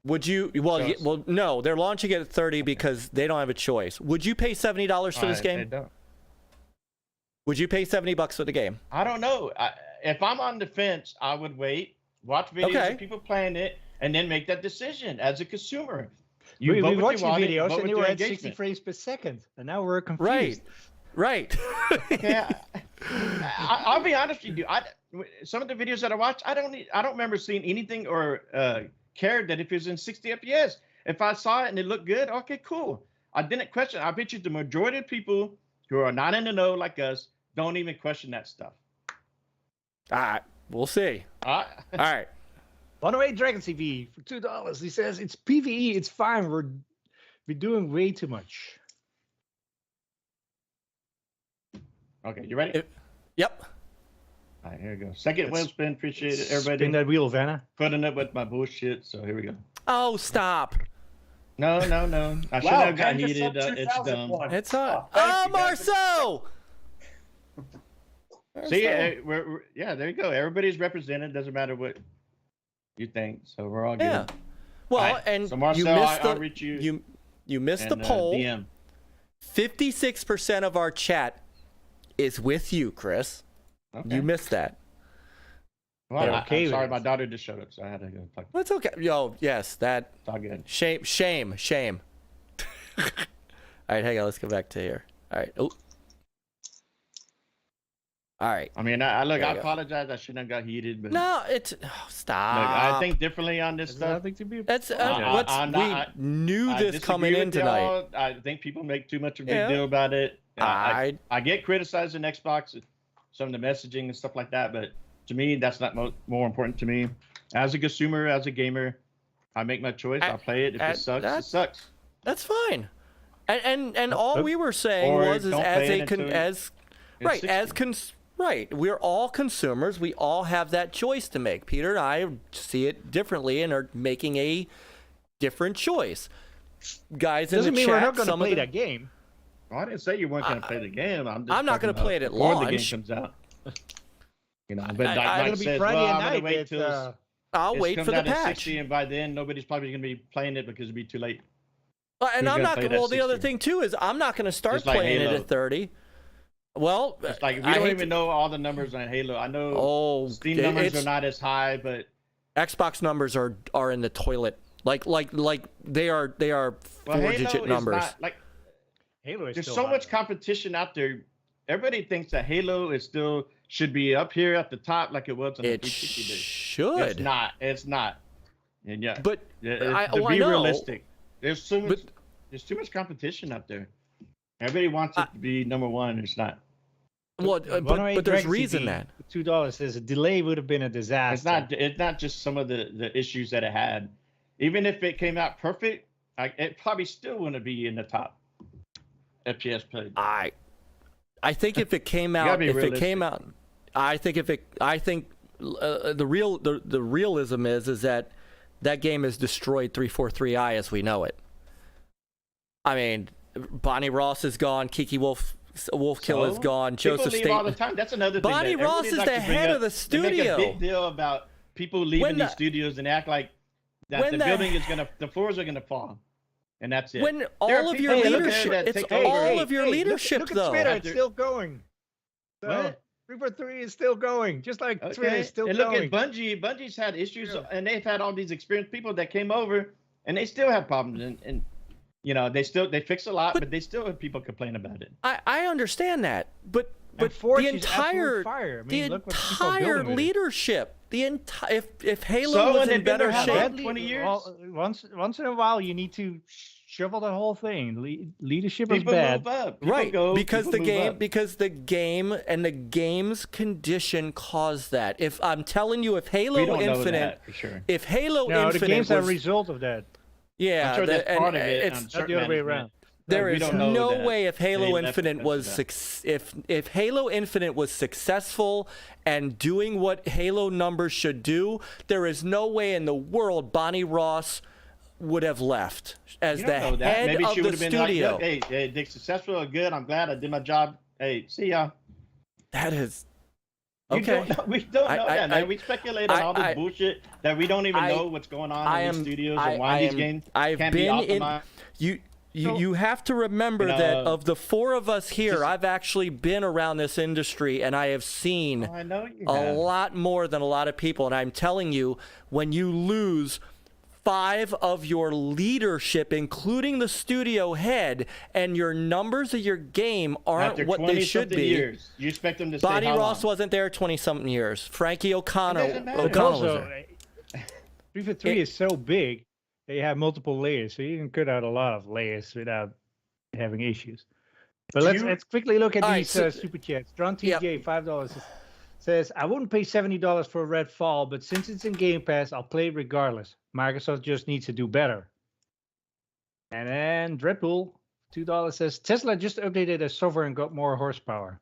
Would you? Well, So well, no. They're launching it at 30 because they don't have a choice. Would you pay $70 for this They game? don't. Would you pay $70 for the game? I don't know. If I'm on the fence, I would wait, watch videos of people playing it, and then make that decision as a consumer. We vote what watched you the want, videos vote and they with were your at 60 engagement. frames per second, and now we're confused. Right. Yeah, I'll be honest with you. Some of the videos that I watched, I don't remember seeing anything or cared that if it was in 60 FPS. If I saw it and it looked good, okay, cool. I didn't question. I bet you the majority of people who are not in the know like us don't even question that stuff. All right. We'll see. All right. 108 Dragon TV for $2. He says it's PvE, it's fine. We're doing way too much. Okay, you ready? Yep. All right, here we go. Second wheel spin. Appreciate it, everybody. Spin that wheel, Vanna. Putting up with my bullshit. So here we go. Oh, stop. No. I should have got heated. It's dumb. It's on. thank you, Marceau. See, we're there you go. Everybody's represented. Doesn't matter what you think. So we're all good. Yeah. Well, All right, and so Marceau, you missed I'll reach you. You missed the and, poll. DM. 56% of our chat is with you, Chris. Okay. You missed that. Well, They're I'm okay sorry, with my it. daughter just showed up, so I had to go talk. That's okay. Yo, yes, that. It's all good. Shame. All right, hang on. Let's go back to here. All right. Oh. All right. I mean, I There you go. apologize. I shouldn't have got heated, but No, it's stop. look, I think differently on this There's stuff. nothing to be. That's I'm not- we knew I this disagree coming in with tonight. y'all. I think people make too much of a big Yeah. deal about it. I I get criticized in Xbox, some of the messaging and stuff like that, but to me, that's not more important to me. As a consumer, as a gamer, I make my choice. I'll play it. If it sucks, it sucks. That's fine. And all we were saying Or was don't as play a it until as it's right 60. right. We're all consumers. We all have that choice to make. Peter and I see it differently and are making a different choice. Guys in Doesn't the mean chat, we're not going to some of play them- that game. Well, I didn't say you weren't going to play the game. I'm not talking gonna play about it at before the game launch. comes out. You know, I- but I- like I- Mike It'll be says, Friday well, I'm night. going to wait It's, till I'll it wait comes for the out at patch. 60, and by then nobody's probably going to be playing it because it'll be too late. And Who's I'm gonna not. play it at Well, the other 60? thing too is I'm not going to start Just like playing it Halo. at 30. Well, It's like we I don't hate even know all the numbers on Halo. I know Oh, Steam numbers it's- are not as high, but Xbox numbers are in the toilet. Like they are well, four-digit Halo numbers. is not like Halo is there's still so hot. much competition out there. Everybody thinks that Halo is still should be up here at the top like it was on the It 360 days. should. It's not. It's not. And yeah, But I to be know. realistic, there's too much. But- There's too much competition out there. Everybody wants it to be number one. It's not. Well, but there's reason that $2 says a delay would have been a disaster. It's not just some of the issues that it had. Even if it came out perfect, it probably still wouldn't be in the top FPS play. I think if it came out, I think the realism is that game has destroyed 343i as we know it. I mean, Bonnie Ross is gone, Kiki Wolfkill is gone, Joseph State. All the time. That's another thing. Bonnie Ross is the head of the studio. They make a big deal about people leaving these studios and act like that the floors are gonna fall, and that's it. When all of your leadership, it's all of your leadership look though. At Twitter, it's still going. So, what? 343 is still going, just like Twitter is still and going. Look at Bungie. Bungie's had issues, and they've had all these experienced people that came over, and they still have problems. And you know, they fix a lot, but they still have people complain about it. I understand that, but the entire leadership, if Halo was in better shape, 20 years. Once in a while, you need to shovel the whole thing. Leadership is people bad, move up. Right? Because the game and the game's condition caused that. If I'm telling you, if Halo Infinite, for sure. if Halo Infinite, the game's a result of that. Yeah, I'm sure that's part of it. It's not the other way around. There is no way if Halo Infinite was if Halo Infinite was successful and doing what Halo numbers should do, there is no way in the world Bonnie Ross would have left as the head Maybe of she the would have studio. been like, hey, they're successful or good. I'm glad I did my job. Hey, see ya. That is okay. We don't know that, man. We speculate on all this bullshit that we don't even know what's going on in these studios and why these games can't be optimized. You have to remember that of the four of us here, I've actually been around this industry and I have seen a lot more than a lot of people. And I'm telling you, when you lose 5 of your leadership, including the studio head, and your numbers of your game aren't what they should be. Years, you expect them to stay Bonnie Ross wasn't there 20-something years. Frankie O'Connell was there. 343 is so big. They have multiple layers, so you can cut out a lot of layers without having issues. But let's quickly look at these super chats. John TJ, $5 says, I wouldn't pay $70 for Redfall, but since it's in Game Pass, I'll play it regardless. Microsoft just needs to do better. And then Dreadpool, $2 says, Tesla just updated their software and got more horsepower.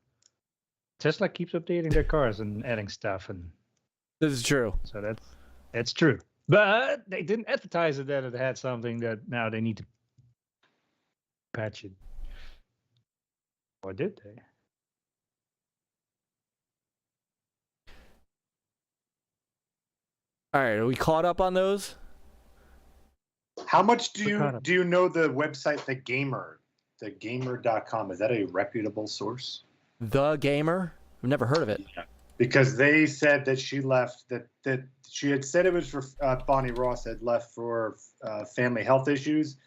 Tesla keeps updating their cars and adding stuff. And this is true. So that's true. But they didn't advertise it that it had something that now they need to patch it. Or did they? All right, are we caught up on those? How much do you know the website thegamer.com? Is that a reputable source? The Gamer? I've never heard of it. Yeah. Because they said that she left, that she had said it was for Bonnie Ross had left for family health issues,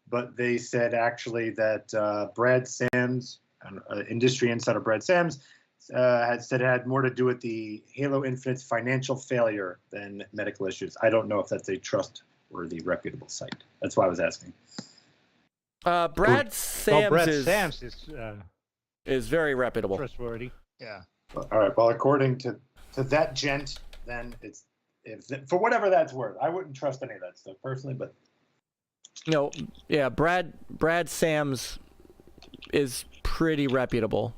but they said actually that Brad Sams, industry insider Brad Sams, had said it had more to do with the Halo Infinite's financial failure than medical issues. I don't know if that's a trustworthy, reputable site. That's why I was asking. Brad Sams is very reputable. Trustworthy. Yeah. All right. Well, according to that gent, then it's for whatever that's worth. I wouldn't trust any of that stuff personally, but no, yeah, Brad Sams is pretty reputable.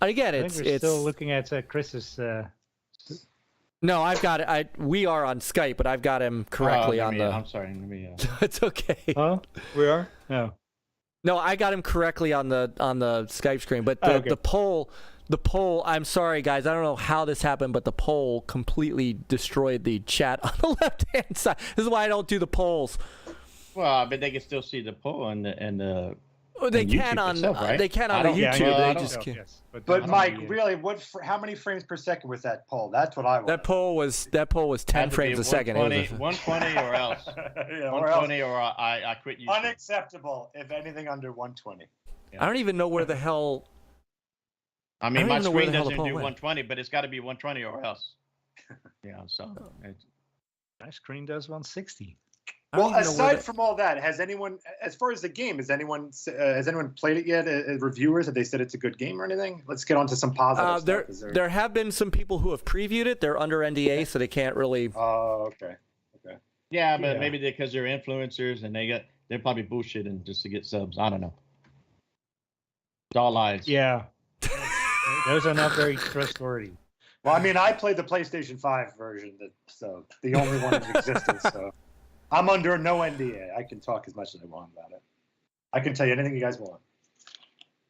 Again, it's still looking at Chris's. No, I've got it. We are on Skype, but I've got him correctly on the. I'm sorry. Let me. It's okay. Oh, we are. No. No, I got him correctly on the Skype screen, but the poll, I'm sorry guys, I don't know how this happened, but the poll completely destroyed the chat on the left-hand side. This is why I don't do the polls. Well, but they can still see the poll and the they can on itself, right? they can on the YouTube. They just can't. Yes, but Mike, really, how many frames per second was that poll? That's what I want. That poll was 10 frames a second. 120 or else. Yeah, 120 or I quit YouTube. Unacceptable if anything under 120. Yeah. I don't even know where the hell. I mean, my screen doesn't do 120, but it's got to be 120 or else. Yeah, so my screen does 160. Well, aside from all that, has anyone, as far as the game, has anyone played it yet? Reviewers, have they said it's a good game or anything? Let's get on to some positive stuff. There have been some people who have previewed it. They're under NDA, so they can't really. Oh, okay. Yeah, but maybe because they're influencers and they're probably bullshitting just to get subs. I don't know. It's all lies. Yeah. Those are not very trustworthy. Well, I mean, I played the PlayStation 5 version, so the only one in existence. So I'm under no NDA. I can talk as much as I want about it. I can tell you anything you guys want.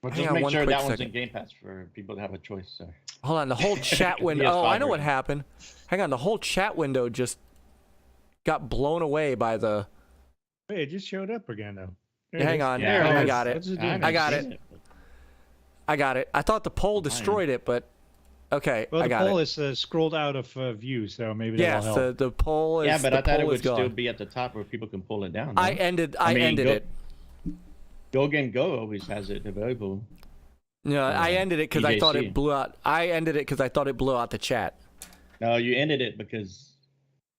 Well, just make sure that one's in Game Pass for people to have a choice. So. Hold on, the whole chat window. Oh, I know what happened. Hang on, the whole chat window just got blown away by the. Hey, it just showed up again though. Hang on, yeah, I got it. I got it. I thought the poll destroyed it, but okay, well, I got it. The poll is scrolled out of view, so maybe that'll help. The poll is. Yeah, but I thought it would still be at the top where people can pull it down. I ended it. Go always has it available. No, I ended it because I thought it blew out. I ended it because I thought it blew out the chat. No, you ended it because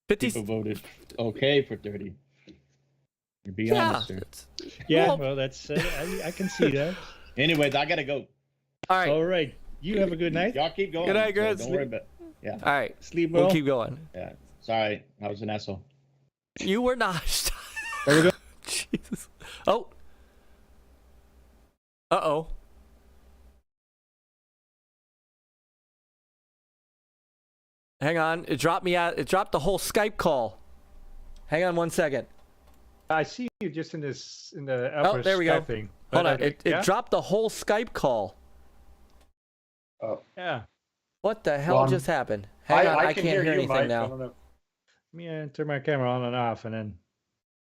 50 people voted okay for 30. To be honest, sir. Yeah, well, that's I can see that. Anyways, I gotta go. All right. You have a good night. Y'all keep going. Good night, guys. Don't worry about. Yeah. All right. Sleep well. We'll keep going. Yeah. Sorry, I was an asshole. You were not. There we go. Jesus. Oh. Uh-oh. Hang on. It dropped me out. It dropped the whole Skype call. Hang on 1 second. I see you just in the upper there we go. thing. Hold on. It dropped the whole Skype call. Oh. Yeah. What the hell just happened? Hang on. I can't hear anything Mike. now. Let me turn my camera on and off, and then.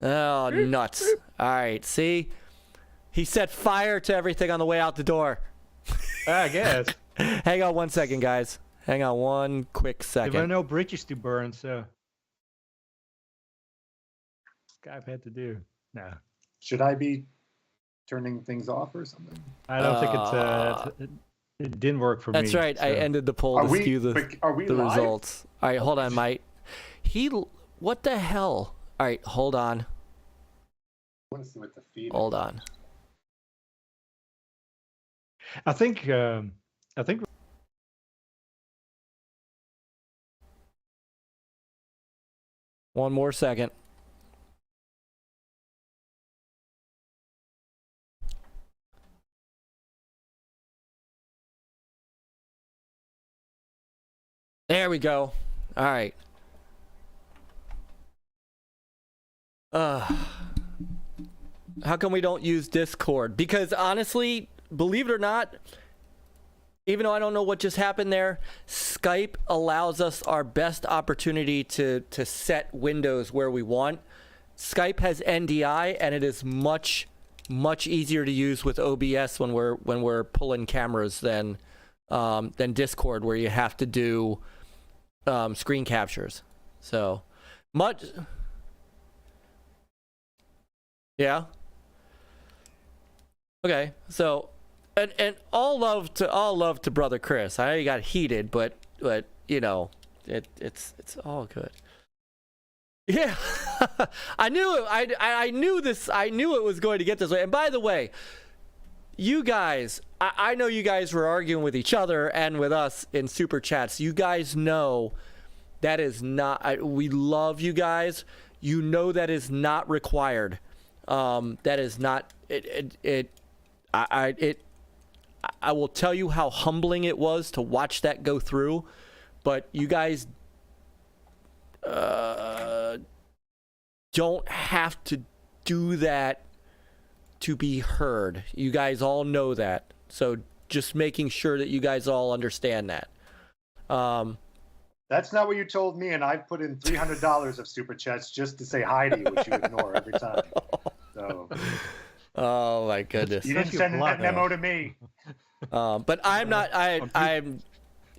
Oh, nuts. All right. See? He set fire to everything on the way out the door. I guess. Hang on 1 second, guys. Hang on 1 quick second. There were no bridges to burn, so. Skype had to do. No. Should I be turning things off or something? I don't think it didn't work for me. That's right. So. I ended the poll to skew the results. All right, hold on, Myke. What the hell? All right, hold on. I want to see what the feed Hold on. I think. One more second. There we go. All right. How come we don't use Discord? Because honestly, believe it or not, even though I don't know what just happened there, Skype allows us our best opportunity to set windows where we want. Skype has NDI, and it is much easier to use with OBS when we're pulling cameras than Discord, where you have to do screen captures. So much. Yeah. Okay. So, and all love to brother Chris. I know you got heated, but you know, it's all good. Yeah. I knew it. I knew this. I knew it was going to get this way. And by the way, you guys, I know you guys were arguing with each other and with us in super chats. You guys know that is not. We love you guys. You know that is not required. That is not. I will tell you how humbling it was to watch that go through, but you guys don't have to do that to be heard. You guys all know that. So just making sure that you guys all understand that. That's not what you told me, and I've put in $300 of super chats just to say hi to you, which you ignore every time. So. Oh my goodness! You didn't send that memo to me. But I'm not. I'm.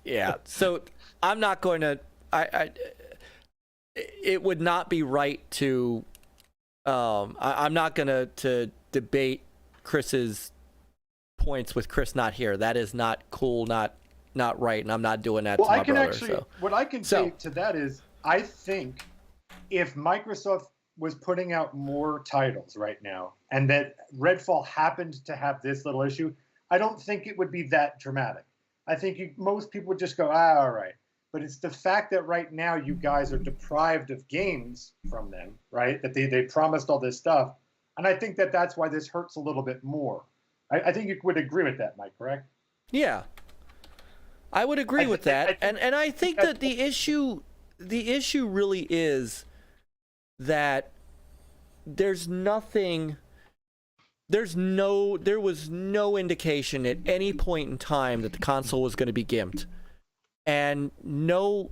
Yeah. So I'm not going to. It would not be right to. I'm not going to debate Chris's points with Chris not here. That is not cool. Not right, and I'm not doing that to my brother. What I can say to that is, I think if Microsoft was putting out more titles right now, and that Redfall happened to have this little issue, I don't think it would be that dramatic. I think most people would just go, all right. But it's the fact that right now you guys are deprived of games from them, right? That they promised all this stuff. And I think that that's why this hurts a little bit more. I think you would agree with that, Myke, correct? Yeah. I would agree with that. And I think that the issue really is that there was no indication at any point in time that the console was going to be gimped. And no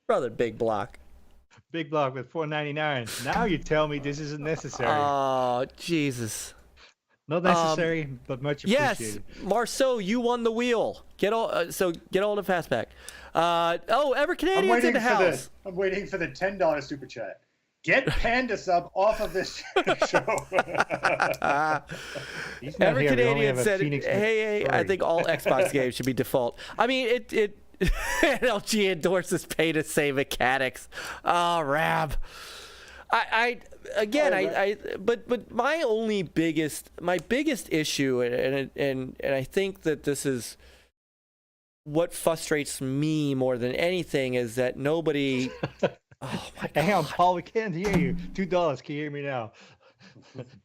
brother, Bigblock with $4.99. Now you tell me this isn't necessary. Oh, Jesus. Not necessary, but much appreciated. Yes, Marceau, you won the wheel. Get all of Fastback. EverCanadian's in the house. I'm waiting for the $10 super chat. Get Panda Sub off of this show. EverCanadian said, hey, I think all Xbox games should be default. I mean, it NLG endorses pay to save mechanics. Oh, Rab. But my biggest issue, and I think that this is what frustrates me more than anything, is that nobody. Oh my God. Hang on, Paul, we can't hear you. $2. Can you hear me now?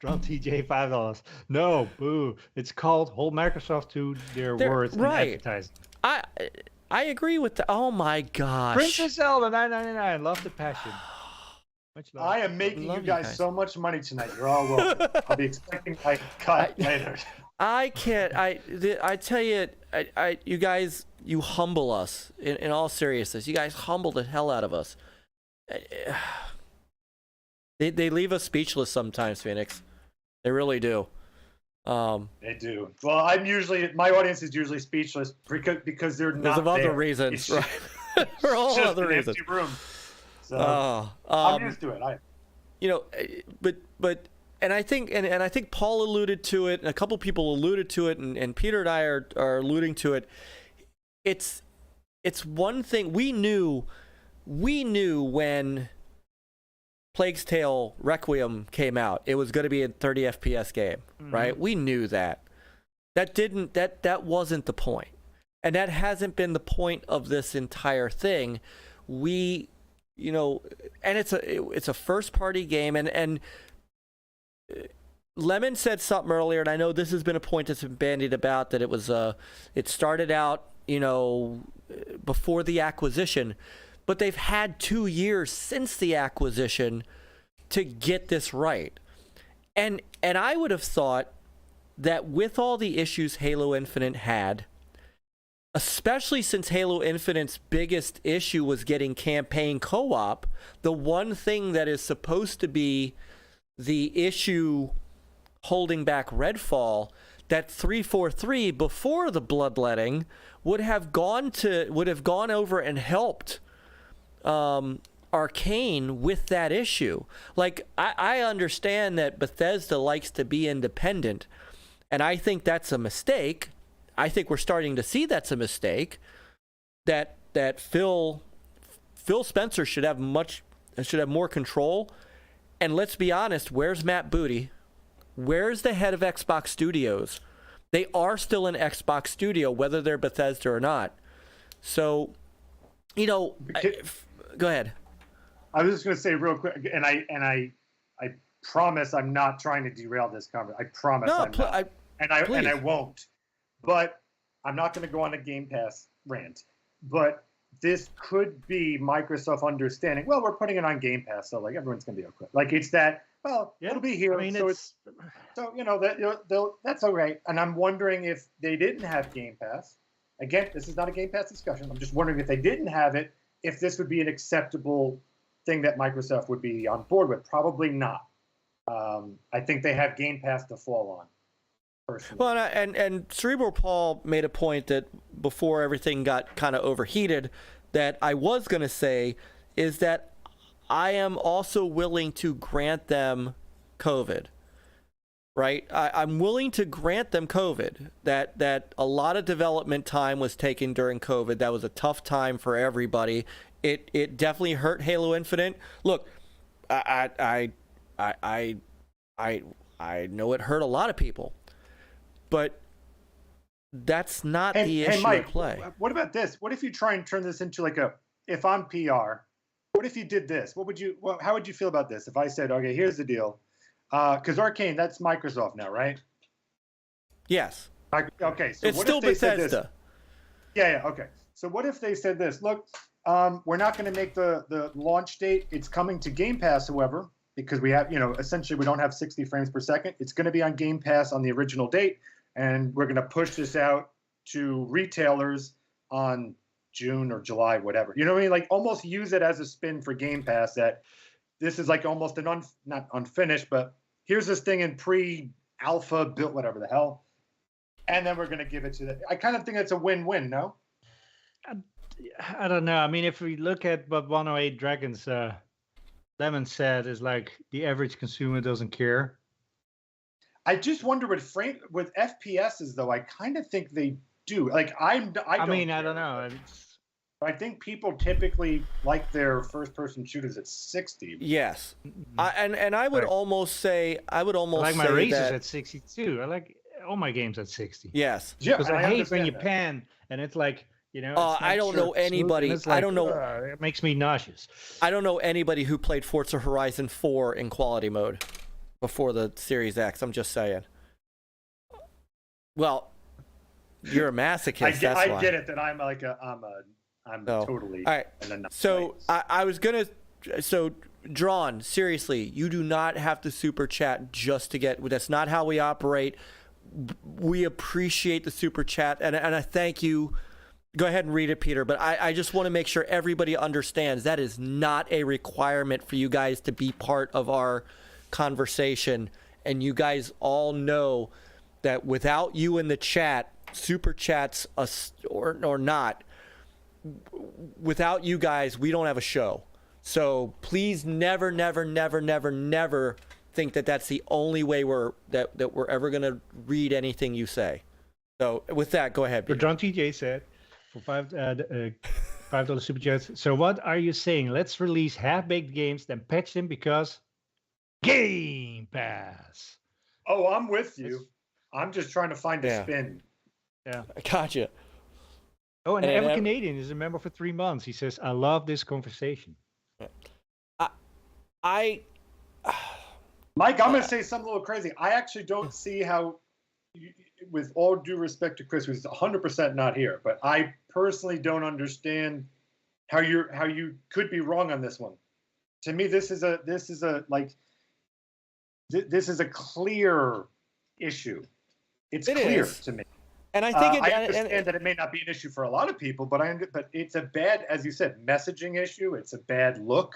Drum TJ $5. No, boo. It's called hold Microsoft to their words in advertising. I agree with that. Oh my gosh. Princess Zelda $9.99. Love the passion. Much love. I am making you guys so much money tonight. You're all welcome. I'll be expecting my cut later. I can't. I tell you, you guys, you humble us. In all seriousness, you guys humble the hell out of us. They leave us speechless sometimes, Phoenix. They really do. They do. Well, my audience is usually speechless because they're not because of other there. reasons, right? For all just other an reasons. empty room. So I'm used to it. And I think Paul alluded to it, and a couple people alluded to it, and Peter and I are alluding to it. It's one thing we knew when Plague's Tale Requiem came out, it was going to be a 30 FPS game, right? We knew that. That wasn't the point. And that hasn't been the point of this entire thing. And it's a first party game, and Lemon said something earlier, and I know this has been a point that's been bandied about, that it started out, before the acquisition, but they've had 2 years since the acquisition to get this right. And I would have thought that with all the issues Halo Infinite had, especially since Halo Infinite's biggest issue was getting campaign co-op, the one thing that is supposed to be the issue holding back Redfall, that 343 before the bloodletting would have gone over and helped Arcane with that issue. Like, I understand that Bethesda likes to be independent, and I think that's a mistake. I think we're starting to see that's a mistake. That Phil Spencer should have more control. And let's be honest, where's Matt Booty? Where's the head of Xbox Studios? They are still an Xbox studio, whether they're Bethesda or not. So, go ahead. I was just going to say real quick, and I promise I'm not trying to derail this conversation. I promise I'm not. And I won't. But I'm not going to go on a Game Pass rant. But this could be Microsoft understanding, well, we're putting it on Game Pass, so like everyone's going to be okay. Like it's that, well, it'll be here. I mean, that's all right. And I'm wondering if they didn't have Game Pass. Again, this is not a Game Pass discussion. I'm just wondering if they didn't have it, if this would be an acceptable thing that Microsoft would be on board with. Probably not. I think they have Game Pass to fall on. Personally. Well, and Cerebral Paul made a point that before everything got kind of overheated, that I was going to say is that I am also willing to grant them COVID, right? I'm willing to grant them COVID, that a lot of development time was taken during COVID. That was a tough time for everybody, It definitely hurt Halo Infinite. Look, I know it hurt a lot of people, but that's not the issue Myke, at play. What about this? What if you try and turn this into like if I'm PR, what if you did this? How would you feel about this? If I said, okay, here's the deal. Because Arcane, that's Microsoft now, right? Yes. Okay, so it's what still if they said Bethesda. this? Yeah, okay. So what if they said this? Look, we're not going to make the launch date. It's coming to Game Pass, however, because we have, essentially we don't have 60 frames per second. It's going to be on Game Pass on the original date, and we're going to push this out to retailers on June or July, whatever. You know what I mean? Like almost use it as a spin for Game Pass that this is like almost an not unfinished, but here's this thing in pre-alpha built, whatever the hell. And then we're going to give it to them. I kind of think it's a win-win, no? I don't know. I mean, if we look at what 108 Dragons Lemon said, is like the average consumer doesn't care. I just wonder with FPSs though. I kind of think they do. Like I don't know. I think people typically like their first-person shooters at 60. Yes, and I would almost say I like my say races that, at 62. I like all my games at 60. Yes, because I hate when you that. pan and it's like. I don't know anybody. Like, I don't know. It makes me nauseous. I don't know anybody who played Forza Horizon 4 in quality mode before the Series X. I'm just saying. Well, you're a masochist. I get it that I'm like I'm totally. All right. So I was gonna. So Drawn, seriously, you do not have to super chat just to get. That's not how we operate. We appreciate the super chat, and I thank you. Go ahead and read it, Peter, but I just want to make sure everybody understands that is not a requirement for you guys to be part of our conversation. And you guys all know that without you in the chat, super chats or not, without you guys, we don't have a show. So please never think that that's the only way we're ever going to read anything you say. So with that, go ahead, Peter. John TJ said, for $5 super chats. So what are you saying? Let's release half-baked games, then patch them because Game Pass. Oh, I'm with you. I'm just trying to find a spin. Yeah, I gotcha. Oh, and EverCanadian is a member for 3 months. He says, "I love this conversation." Myke, I'm going to say something a little crazy. I actually don't see how. With all due respect to Chris, who's 100% not here, but I personally don't understand how you could be wrong on this one. To me, this is a clear issue. It's clear to me. And I think I understand that it may not be an issue for a lot of people, but it's a bad, as you said, messaging issue. It's a bad look.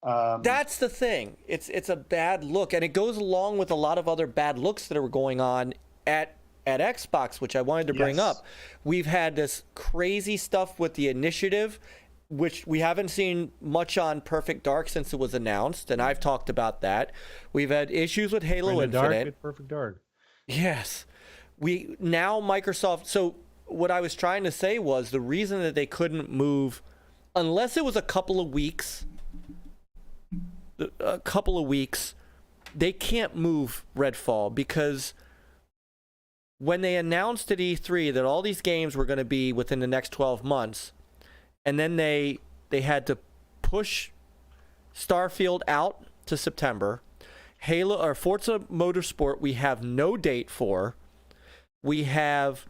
That's the thing. It's a bad look, and it goes along with a lot of other bad looks that are going on at Xbox, which I wanted to bring up. We've had this crazy stuff with the initiative, which we haven't seen much on Perfect Dark since it was announced, and I've talked about that. We've had issues with Halo Infinite. Perfect Dark. Yes. Microsoft. So what I was trying to say was the reason that they couldn't move, unless it was a couple of weeks, they can't move Redfall because when they announced at E3 that all these games were going to be within the next 12 months, and then they had to push Starfield out to September, Halo or Forza Motorsport we have no date for. We have,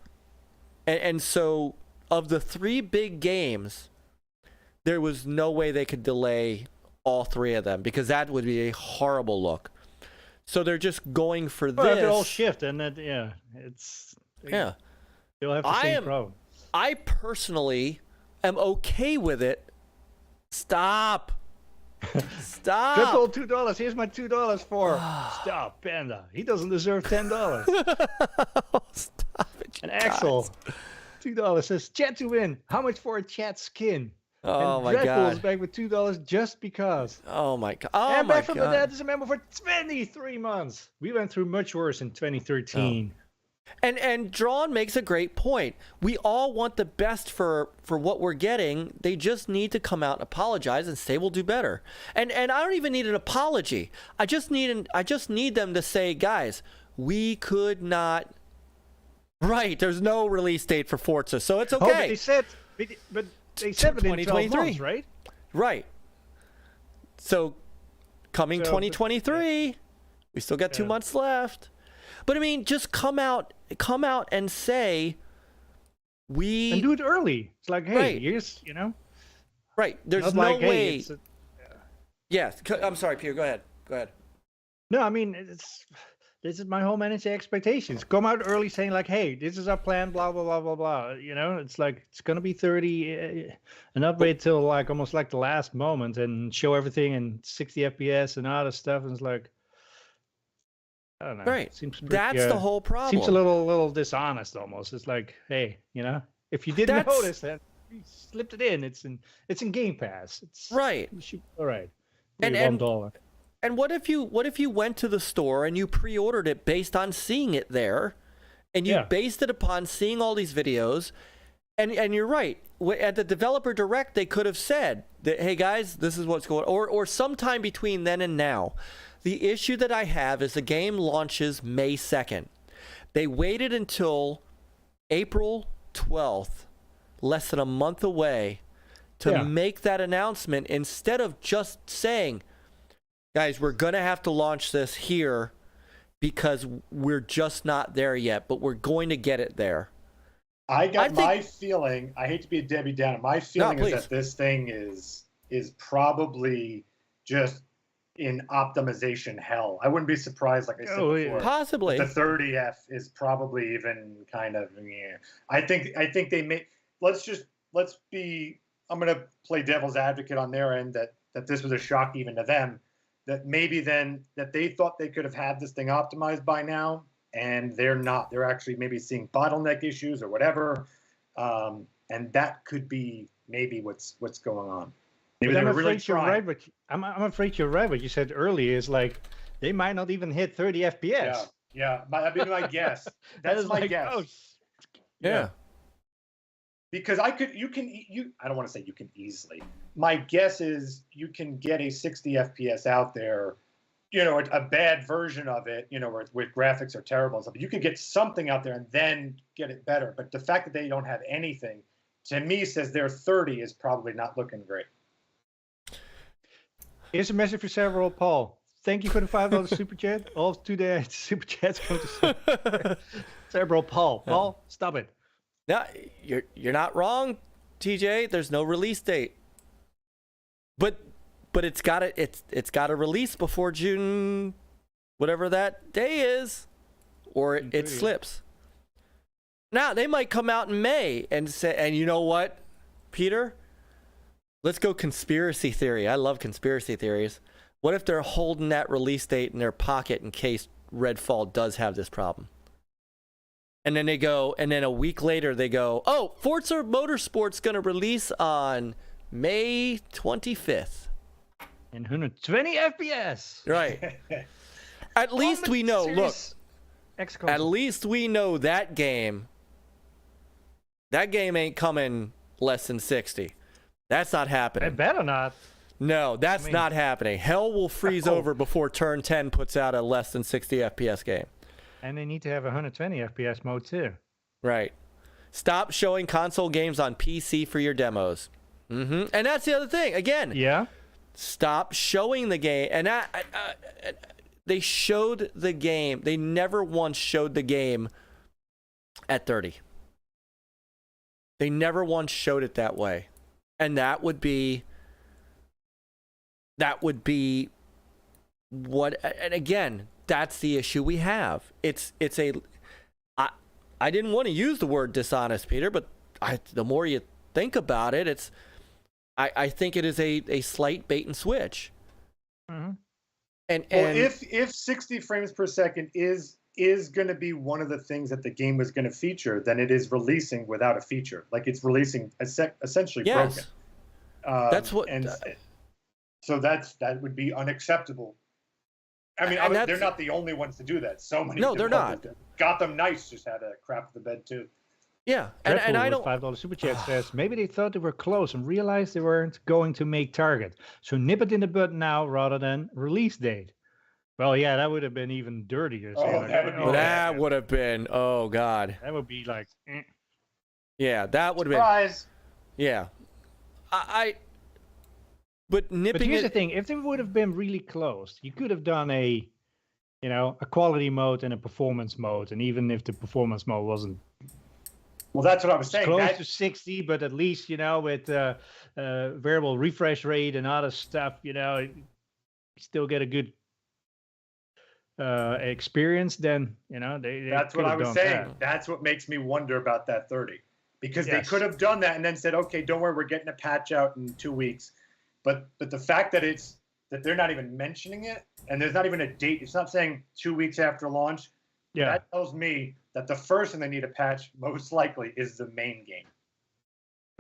and so of the 3 big games, there was no way they could delay all 3 of them because that would be a horrible look. So they're just going for this. They all shift, and that they'll have the same problem. I personally am okay with it. Stop. Stop. Just all $2. Here's my $2 for Stop Panda. He doesn't deserve $10. Stop it. And Axel, $2 says chat to win. How much for a chat skin? Oh and my Redfall god. is back with $2 just because. Oh my god. Oh and my back from the god. dead is a member for 23 months. We went through much worse in 2013. And Drawn makes a great point. We all want the best for what we're getting. They just need to come out and apologize and say we'll do better. And I don't even need an apology. I just need them to say, guys, we could not. Right, there's no release date for Forza, so it's okay. Oh, but they said within 12 months, right? Right. So coming 2023, we still got 2 months left. But I mean, just come out and say and do it early. It's like, hey, right. here's, Right. There's no like, way. Hey, yes. I'm sorry, Peter. Go ahead. No, I mean, this is my whole managing expectations. Come out early saying like, hey, this is our plan, blah, blah, blah, blah, blah. It's like, it's going to be 30 and not wait till like almost like the last moment and show everything in 60 FPS and all this stuff. And it's like, I don't know. Right. Seems pretty, that's the whole problem. Seems a little dishonest almost. It's like, hey, if you didn't notice that, you slipped it in. It's in Game Pass. It's right. All right. And $1. And what if you went to the store and you pre-ordered it based on seeing it there, and you based it upon seeing all these videos, and you're right. At the developer direct, they could have said that, hey guys, this is what's going on, or sometime between then and now. The issue that I have is the game launches May 2nd. They waited until April 12th, less than a month away, to make that announcement instead of just saying, guys, we're going to have to launch this here because we're just not there yet, but we're going to get it there. My feeling, I hate to be a Debbie Downer, my feeling is that this thing is probably just in optimization hell. I wouldn't be surprised, like I said before. Possibly. The 30F is probably even kind of, I think they may, I'm going to play devil's advocate on their end that this was a shock even to them, that maybe then that they thought they could have had this thing optimized by now, and they're not. They're actually maybe seeing bottleneck issues or whatever, and that could be maybe what's going on. Maybe I'm afraid you're right. I'm afraid you're right. What you said earlier is like they might not even hit 30 FPS. Yeah. That'd be my guess. That's my guess. Oh, yeah. Because I don't want to say you can easily. My guess is you can get a 60 FPS out there, a bad version of it, where graphics are terrible and stuff. But you could get something out there and then get it better. But the fact that they don't have anything, to me, says their 30 is probably not looking great. Here's a message for Cerebral Paul. Thank you for the $5 super chat. All today super chats come to Cerebral Paul. Paul, stop it. No, you're not wrong, TJ. There's no release date. But it's got to release before June, whatever that day is, or it slips. Now they might come out in May and say, and you know what, Peter? Let's go conspiracy theory. I love conspiracy theories. What if they're holding that release date in their pocket in case Redfall does have this problem? And then and then a week later they go, oh, Forza Motorsport's going to release on May 25th. And 120 FPS. Right. At least we know, look, at least we know that game ain't coming less than 60. That's not happening. It better not. No, that's not happening. Hell will freeze over before Turn 10 puts out a less than 60 FPS game. And they need to have 120 FPS mode too. Right. Stop showing console games on PC for your demos. And that's the other thing. Again. Yeah. Stop showing the game. And they showed the game. They never once showed the game at 30. They never once showed it that way. And that would be what, and again, that's the issue we have. I didn't want to use the word dishonest, Peter, but the more you think about it, I think it is a slight bait and switch. Mm-hmm. And if 60 frames per second is going to be one of the things that the game was going to feature, then it is releasing without a feature. Like it's releasing essentially broken. That's what. So that would be unacceptable I mean, they're not the only ones to do that. So many. No, they're not. Gotham Knights just had a crap the bed too. Yeah, and I don't. $5 super chat says maybe they thought they were close and realized they weren't going to make target, so nip it in the bud now rather than release date. Well, yeah, that would have been even dirtier. That would have been. Oh God. That would be like. Yeah, that would have been. Surprise. Yeah, But nipping. But here's the thing: if they would have been really close, you could have done a quality mode and a performance mode, and even if the performance mode wasn't. Well, that's what I was saying. Close to 60, but at least with variable refresh rate and other stuff, you still get a good experience. Then that's what I was saying. That's what makes me wonder about that 30, because they could have done that and then said, okay, don't worry, we're getting a patch out in 2 weeks. But the fact that they're not even mentioning it and there's not even a date. It's not saying 2 weeks after launch. Yeah, that tells me that the first thing they need a patch most likely is the main game.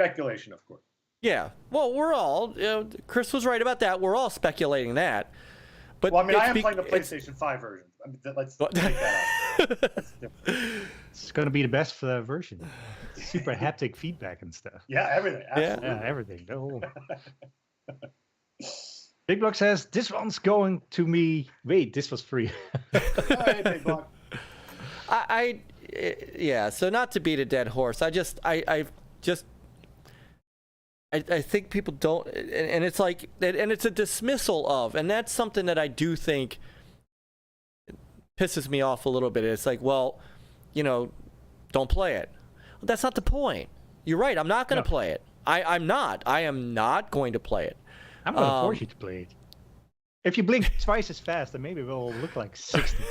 Speculation, of course. Yeah, well, we're all. Chris was right about that. We're all speculating that. But I am playing the PlayStation 5 version. Let's take that out. It's going to be the best for that version. Super haptic feedback and stuff. Yeah, everything. Absolutely. Yeah, everything. The whole. Bigblock says this one's going to me. Wait, this was free. Hey, Bigblock. Yeah. So not to beat a dead horse, I think people don't, and it's like, and it's a dismissal of, and that's something that I do think pisses me off a little bit. It's like, well, don't play it. Well, that's not the point. You're right. I'm not going to play it. I'm not. I am not going to play it. I'm going to force you to play it. If you blink twice as fast, then maybe it will look like 60.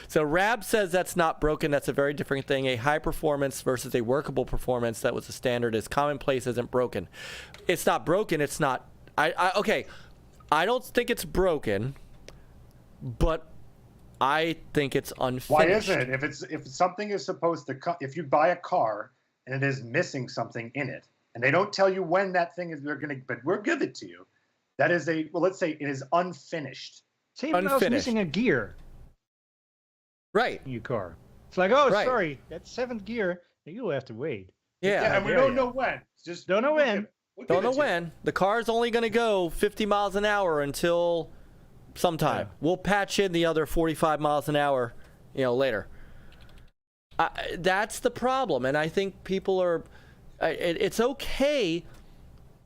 So Rab says that's not broken. That's a very different thing. A high performance versus a workable performance that was the standard is commonplace isn't broken. It's not broken. It's not. Okay. I don't think it's broken, but I think it's unfinished. Why isn't it? If something is supposed to if you buy a car and it is missing something in it, and they don't tell you when that thing is, but we'll give it to you. That is let's say it is unfinished. Say if I was missing a gear. Right. In your car. It's like, oh, sorry, that's 7th gear. You'll have to wait. Yeah, and we don't know when. Just don't know when. Don't know when. The car's only going to go 50 miles an hour until sometime. Yeah. We'll patch in the other 45 miles an hour, later. That's the problem, and I think people are. It's okay.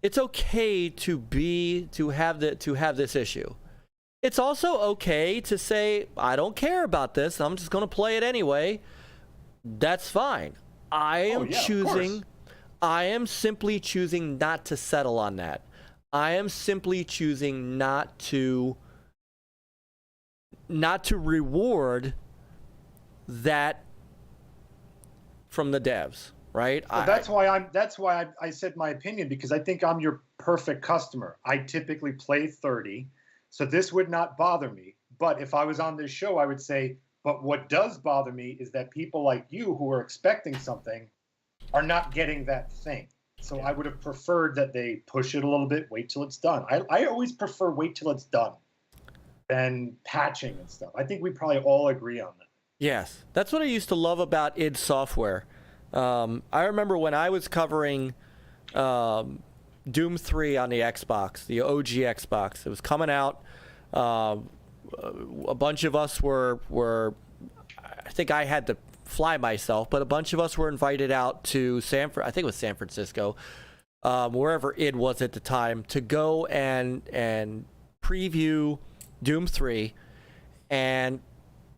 It's okay to have this issue. It's also okay to say, I don't care about this. I'm just going to play it anyway. That's fine. I am simply choosing not to settle on that. I am simply choosing not to reward that from the devs, right? Well, that's why I said my opinion, because I think I'm your perfect customer. I typically play 30. So this would not bother me. But if I was on this show, I would say, but what does bother me is that people like you who are expecting something are not getting that thing. So I would have preferred that they push it a little bit, wait till it's done. I always prefer wait till it's done than patching and stuff. I think we probably all agree on that. Yes. That's what I used to love about id Software. I remember when I was covering Doom 3 on the Xbox, the OG Xbox. It was coming out. A bunch of us were I think I had to fly myself, but a bunch of us were invited out to I think it was San Francisco, wherever id was at the time, to go and preview Doom 3. And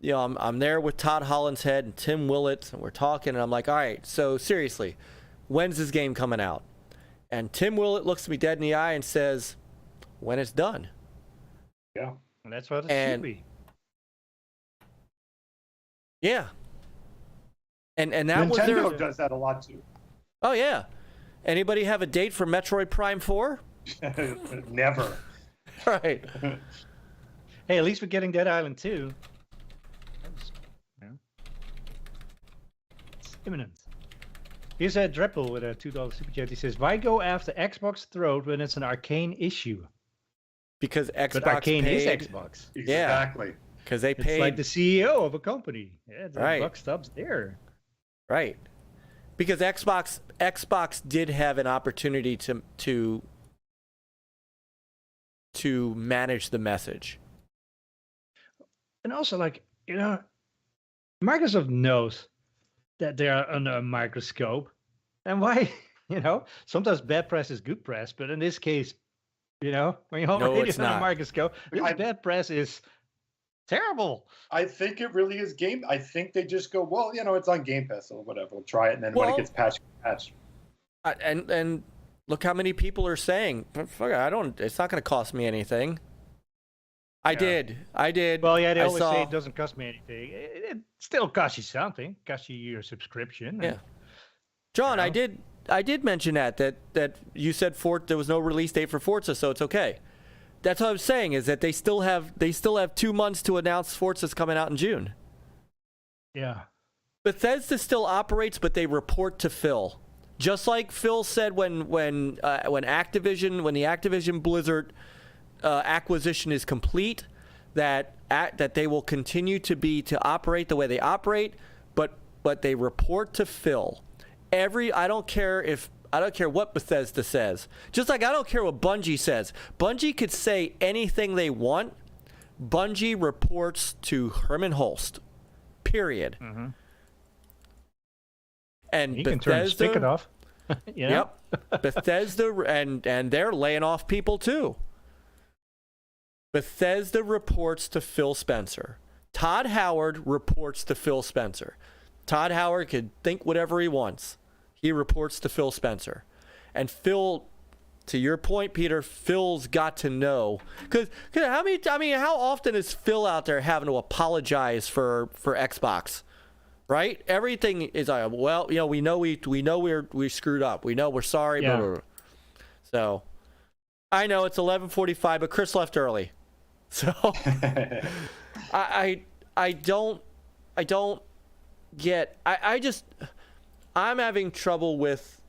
I'm there with Todd Hollinshead and Tim Willett, and we're talking, and I'm like, all right, so seriously, when's this game coming out? And Tim Willett looks me dead in the eye and says, when it's done. Yeah. And that's what it should be. Yeah. And that Nintendo was does that a lot too. Oh, yeah. Anybody have a date for Metroid Prime 4? Never. Right. Hey, at least we're getting Dead Island 2. It's imminent. Here's a Dreadful with a $2 super chat. He says, why go after Xbox throat when it's an arcane issue? because Xbox But Arcane paid. is Xbox. Exactly. Because they paid. It's like the CEO of a company. Yeah, the Right. buck stops there. Right. Because Xbox did have an opportunity to manage the message. And also, like, Microsoft knows that they are under a microscope. And why, sometimes bad press is good press, but in this case, when you're already it's under not. a microscope, this bad press is terrible. I think it really is game. I think they just go, well, it's on Game Pass or whatever. We'll try it, and then when it gets patched. And look how many people are saying, "Fuck, it's not going to cost me anything." I did. Well, yeah, they always saw, say it doesn't cost me anything. It still costs you something. Costs you your subscription. Yeah. John, I did mention that you said there was no release date for Forza, so it's okay. That's what I was saying, is that they still have 2 months to announce Forza's coming out in June. Yeah. Bethesda still operates, but they report to Phil. Just like Phil said when the Activision Blizzard acquisition is complete, that they will continue to operate the way they operate, but they report to Phil. I don't care what Bethesda says. Just like I don't care what Bungie says. Bungie could say anything they want. Bungie reports to Herman Holst. Period. Mm-hmm. And you Bethesda, can turn the spigot off. Yep. Bethesda and they're laying off people too. Bethesda reports to Phil Spencer. Todd Howard reports to Phil Spencer. Todd Howard can think whatever he wants. He reports to Phil Spencer. And Phil, to your point, Peter, Phil's got to know. Because how often is Phil out there having to apologize for Xbox? Right? Everything is like, well, we know we screwed up. We know we're sorry. Yeah. Blah, blah, blah. So I know it's 11:45, but Chris left early. So I don't get. I'm having trouble with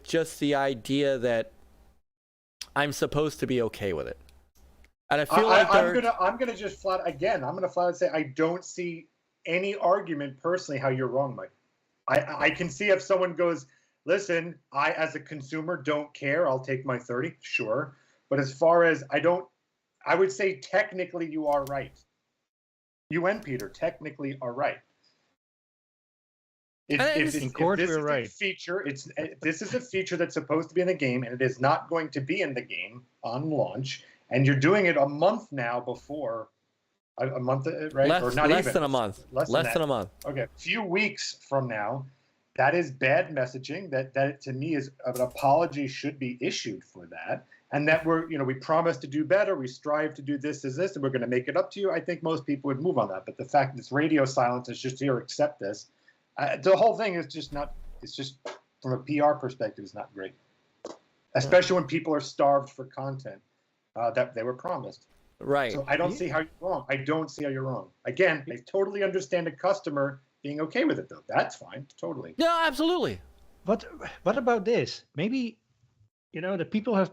just the idea that I'm supposed to be okay with it, and I feel I'm gonna just flat out say I don't see any argument personally how you're wrong, Mike. I can see if someone goes, listen, I as a consumer don't care. I'll take my 30, sure, but as far as I would say technically you are right. You and Peter technically are right. If this is a feature, this is a feature that's supposed to be in the game, and it is not going to be in the game on launch, and you're doing it a month now before a month, right? Less than a month. Less than a month. Okay, a few weeks from now, that is bad messaging. That to me is an apology should be issued for that, and that we promise to do better. We strive to do this, and we're going to make it up to you. I think most people would move on that, but the fact that it's radio silence is just here, accept this. The whole thing is just not. It's just from a PR perspective, is not great, especially when people are starved for content that they were promised. Right. So I don't see how you're wrong. I don't see how you're wrong. Again, I totally understand a customer being okay with it, though. That's fine. Totally. No, absolutely. What about this? Maybe, the people have,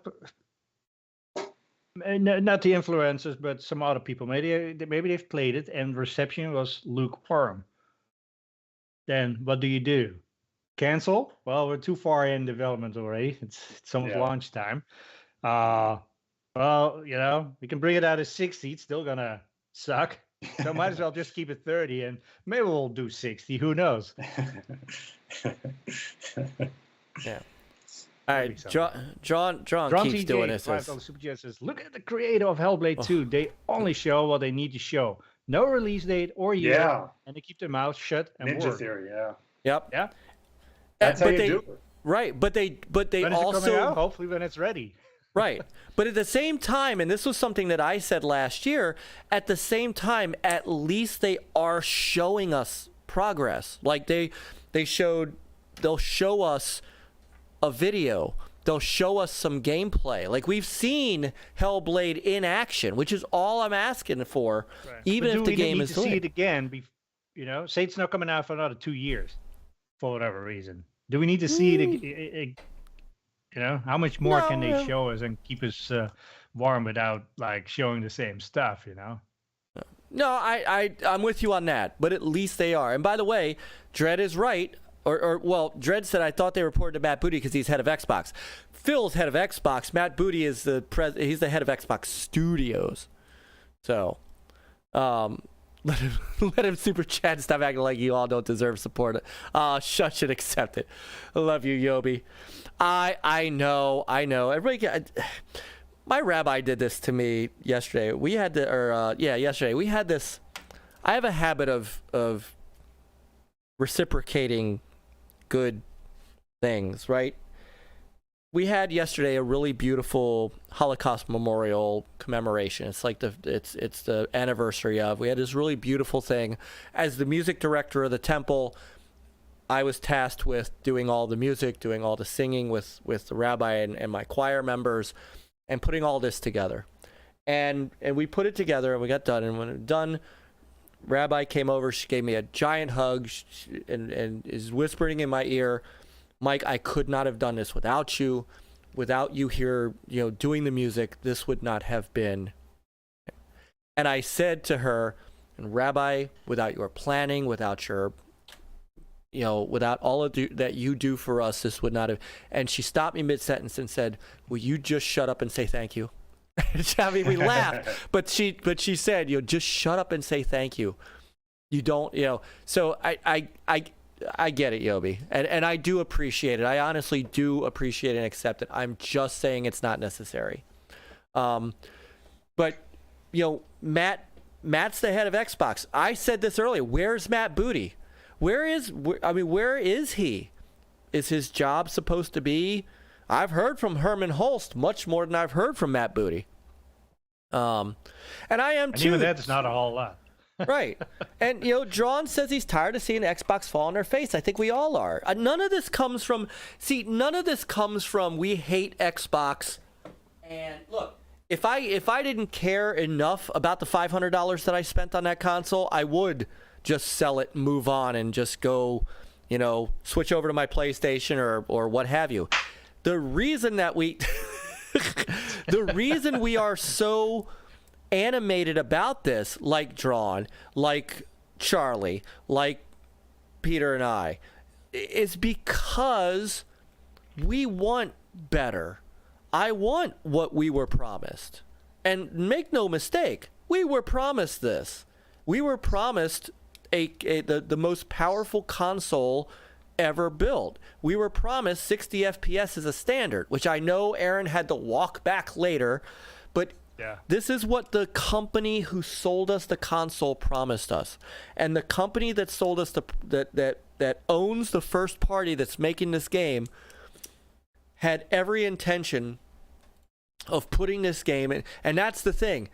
not the influencers, but some other people. Maybe they've played it and reception was lukewarm. Then what do? Cancel? Well, we're too far in development already. It's almost launch time. Well, we can bring it out at 60. It's still gonna suck. So might as well just keep it 30, and maybe we'll do 60. Who knows? Yeah. All right, John keeps doing this. Super Chat says, look at the creator of Hellblade 2. They only show what they need to show. No release date or year, and they keep their mouth shut and Ninja work. Theory, yeah. Yep. Yeah. That's how you do it. Right, but they when also is it coming out? Hopefully when it's ready. Right. But at the same time, and this was something that I said last year, at the same time, at least they are showing us progress. Like they'll show us a video. They'll show us some gameplay. Like we've seen Hellblade in action, which is all I'm asking for, even if the game is do we need to see it again? Say it's not coming out for another 2 years for whatever reason. Do we need to see it You know, how much more can they show us and keep us warm without like showing the same stuff? You know. No, I'm with you on that, but at least they are. And by the way, Dredd is right. Well, Dredd said I thought they reported to Matt Booty because he's head of Xbox. Phil's head of Xbox. Matt Booty is he's the head of Xbox Studios. So, let him super chat and stop acting like you all don't deserve support. Shush and accept it. I love you, Yobi. I know. Everybody. My rabbi did this to me yesterday. Yesterday we had this. I have a habit of reciprocating good things, right? We had yesterday a really beautiful Holocaust memorial commemoration. It's like it's the anniversary of. We had this really beautiful thing. As the music director of the temple, I was tasked with doing all the music, doing all the singing with the rabbi and my choir members, and putting all this together. And we put it together and we got done. And when it was done, Rabbi came over. She gave me a giant hug and is whispering in my ear, Myke, I could not have done this without you. Without you here, doing the music, this would not have been. And I said to her, Rabbi, without your planning, without your, without all of that you do for us, this would not have. And she stopped me mid-sentence and said, will you just shut up and say thank you? I mean, we laughed, but she said, just shut up and say thank you. You don't, so I get it, Yobi, and I do appreciate it. I honestly do appreciate and accept it. I'm just saying it's not necessary. But Matt's the head of Xbox. I said this earlier. Where's Matt Booty? Where is he? Is his job supposed to be? I've heard from Herman Holst much more than I've heard from Matt Booty. And I am too. Even that's not a whole lot. Right. And, Drawn says he's tired of seeing Xbox fall on their face. I think we all are. None of this comes from we hate Xbox. And look, if I didn't care enough about the $500 that I spent on that console, I would just sell it and move on and just go, switch over to my PlayStation or what have you. The reason that we are so animated about this, like Drawn, like Charlie, like Peter and I, is because we want better. I want what we were promised. And make no mistake, we were promised this. We were promised the most powerful console ever built. We were promised 60 FPS as a standard, which I know Aaron had to walk back later, but this is what the company who sold us the console promised us. And the company that sold us that owns the first party that's making this game had every intention of putting this game in, and that's the thing.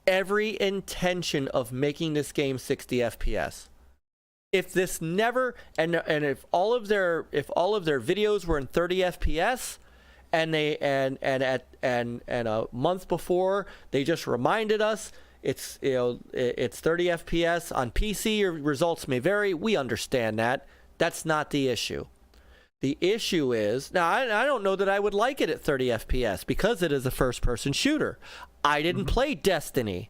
Every intention of making this game 60 FPS. If this never and if all of their videos were in 30 FPS and a month before they just reminded us it's 30 FPS on PC, your results may vary. We understand that. That's not the issue. The issue is, now I don't know that I would like it at 30 FPS because it is a first-person shooter. I didn't play Destiny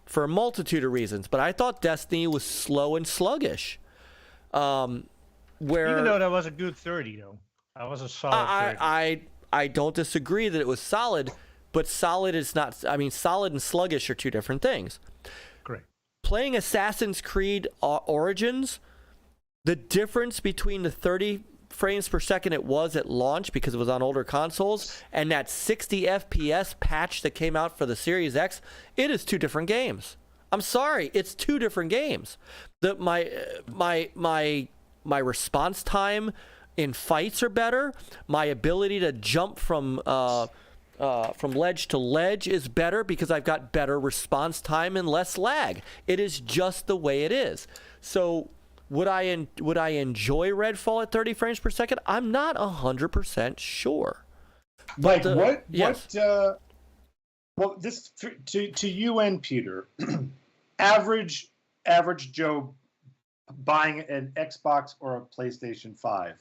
for a multitude of reasons, but I thought Destiny was slow and sluggish. Even though that was a good 30, though. That was a solid 30. I don't disagree that it was solid, but solid is not, solid and sluggish are two different things. Great. Playing Assassin's Creed Origins, the difference between the 30 frames per second it was at launch because it was on older consoles and that 60 FPS patch that came out for the Series X, it is two different games. I'm sorry, it's two different games. My response time in fights are better. My ability to jump from ledge to ledge is better because I've got better response time and less lag. It is just the way it is. So would I enjoy Redfall at 30 frames per second? I'm not 100% sure. Like well, this to you and Peter, average Joe buying an Xbox or a PlayStation 5.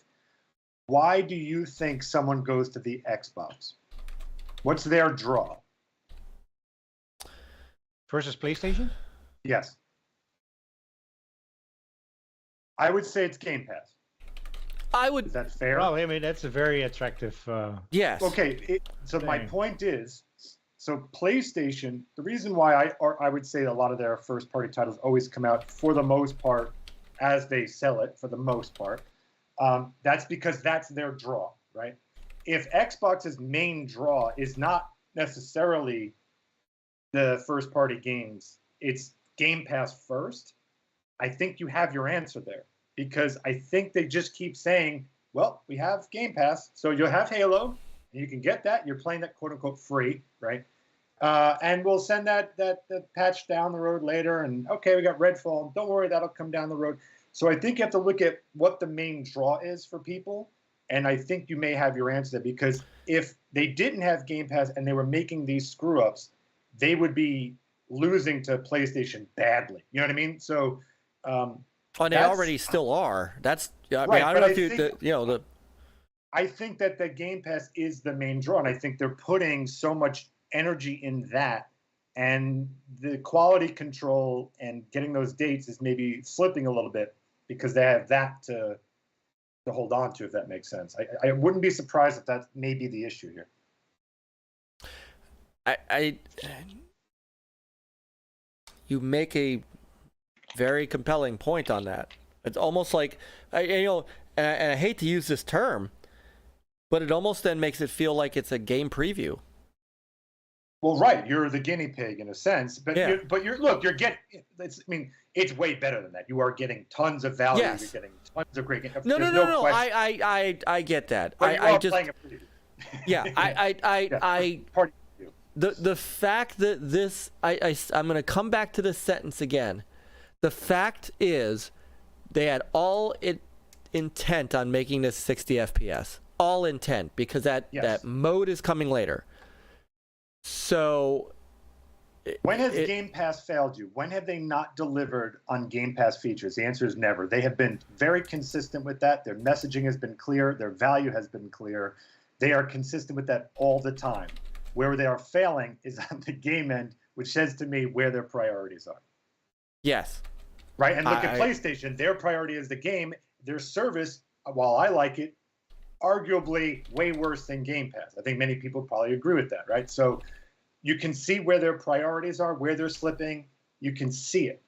why do you think someone goes to the Xbox? What's their draw? Versus PlayStation? Yes. I would say it's Game Pass. Is that fair? Well, I mean, that's a very attractive. Yes. Okay. So my point is, so PlayStation, the reason why I would say a lot of their first-party titles always come out for the most part as they sell it, for the most part, that's because that's their draw, right? If Xbox's main draw is not necessarily the first-party games, it's Game Pass first, I think you have your answer there. Because I think they just keep saying, well, we have Game Pass, so you'll have Halo, and you can get that. You're playing that quote-unquote free, right? And we'll send that patch down the road later. And, okay, we got Redfall. Don't worry, that'll come down the road. So I think you have to look at what the main draw is for people. And I think you may have your answer there. Because if they didn't have Game Pass and they were making these screw-ups, they would be losing to PlayStation badly. You know what I mean? So... they already still are. That's I right, mean, I don't know if I think that the Game Pass is the main draw, and I think they're putting so much energy in that, and the quality control and getting those dates is maybe slipping a little bit because they have that to hold on to, if that makes sense. I wouldn't be surprised if that may be the issue here. You make a very compelling point on that. It's almost like, and I hate to use this term, but it almost then makes it feel like it's a game preview. Well, right, you're the guinea pig in a sense, but yeah. you're getting. It's way better than that. You are getting tons of value. Yes. You're getting tons of great games. No. I get that. But I just playing a preview. yeah. The fact that this, I'm going to come back to this sentence again. The fact is, they had all intent on making this 60 FPS. All intent, because that mode is coming later. So... When has Game Pass failed you? When have they not delivered on Game Pass features? The answer is never. They have been very consistent with that. Their messaging has been clear. Their value has been clear. They are consistent with that all the time. Where they are failing is on the game end, which says to me where their priorities are. Yes. Right, and look at PlayStation. Their priority is the game. Their service, while I like it, arguably way worse than Game Pass. I think many people probably agree with that, right? So you can see where their priorities are, where they're slipping. You can see it.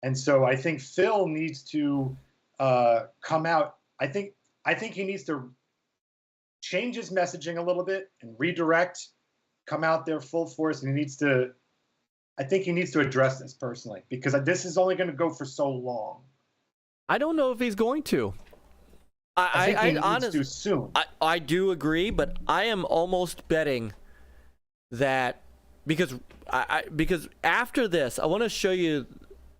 And so I think Phil needs to come out. I think he needs to change his messaging a little bit and redirect, come out there full force, and I think he needs to address this personally, because this is only going to go for so long. I don't know if he's going to. I think he needs to soon. I do agree, but I am almost betting that because after this, I want to show you.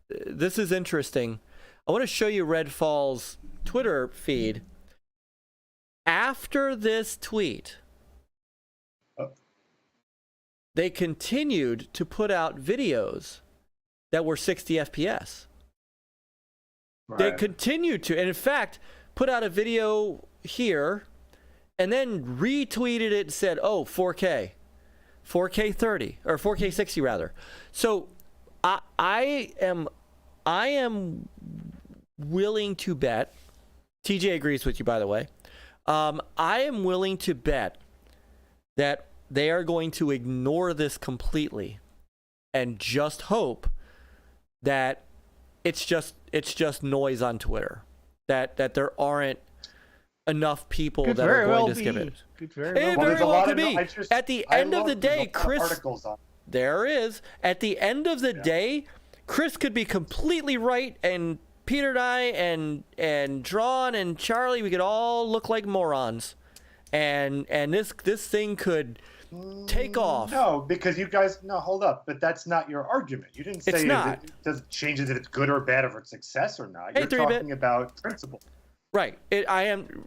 This is interesting. I want to show you Redfall's Twitter feed. After this tweet, they continued to put out videos that were 60 FPS. Right. They continued to, and in fact, put out a video here and then retweeted it and said, oh, 4K 30, or 4K 60 rather. So I am willing to bet, TJ agrees with you, by the way. I am willing to bet that they are going to ignore this completely and just hope that it's just noise on Twitter. That there aren't enough people that are going to skip it. Could very well could be. At the end of the day, Chris, there is. At the end of the day, Chris could be completely right, and Peter and I and Drawn and Charlie, we could all look like morons, and this thing could take off. No, because you guys, hold up, but that's not your argument. You didn't say it doesn't change if it's good or bad, or it's success or not. You're talking about principle. Right.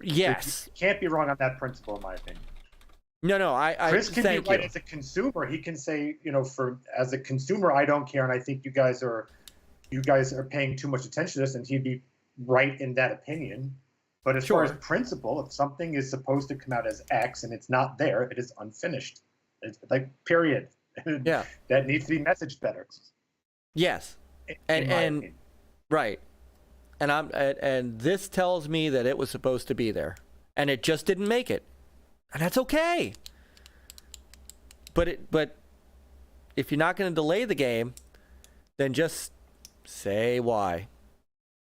Yes. You can't be wrong on that principle, in my opinion. No. Chris can be right as a consumer. He can say, as a consumer, I don't care, and I think you guys are paying too much attention to this, and he'd be right in that opinion. But as far as principle, if something is supposed to come out as X and it's not there, it is unfinished. It's like, period. Yeah. That needs to be messaged better. Yes. And right. And this tells me that it was supposed to be there, and it just didn't make it, and that's okay. But if you're not going to delay the game, then just say why.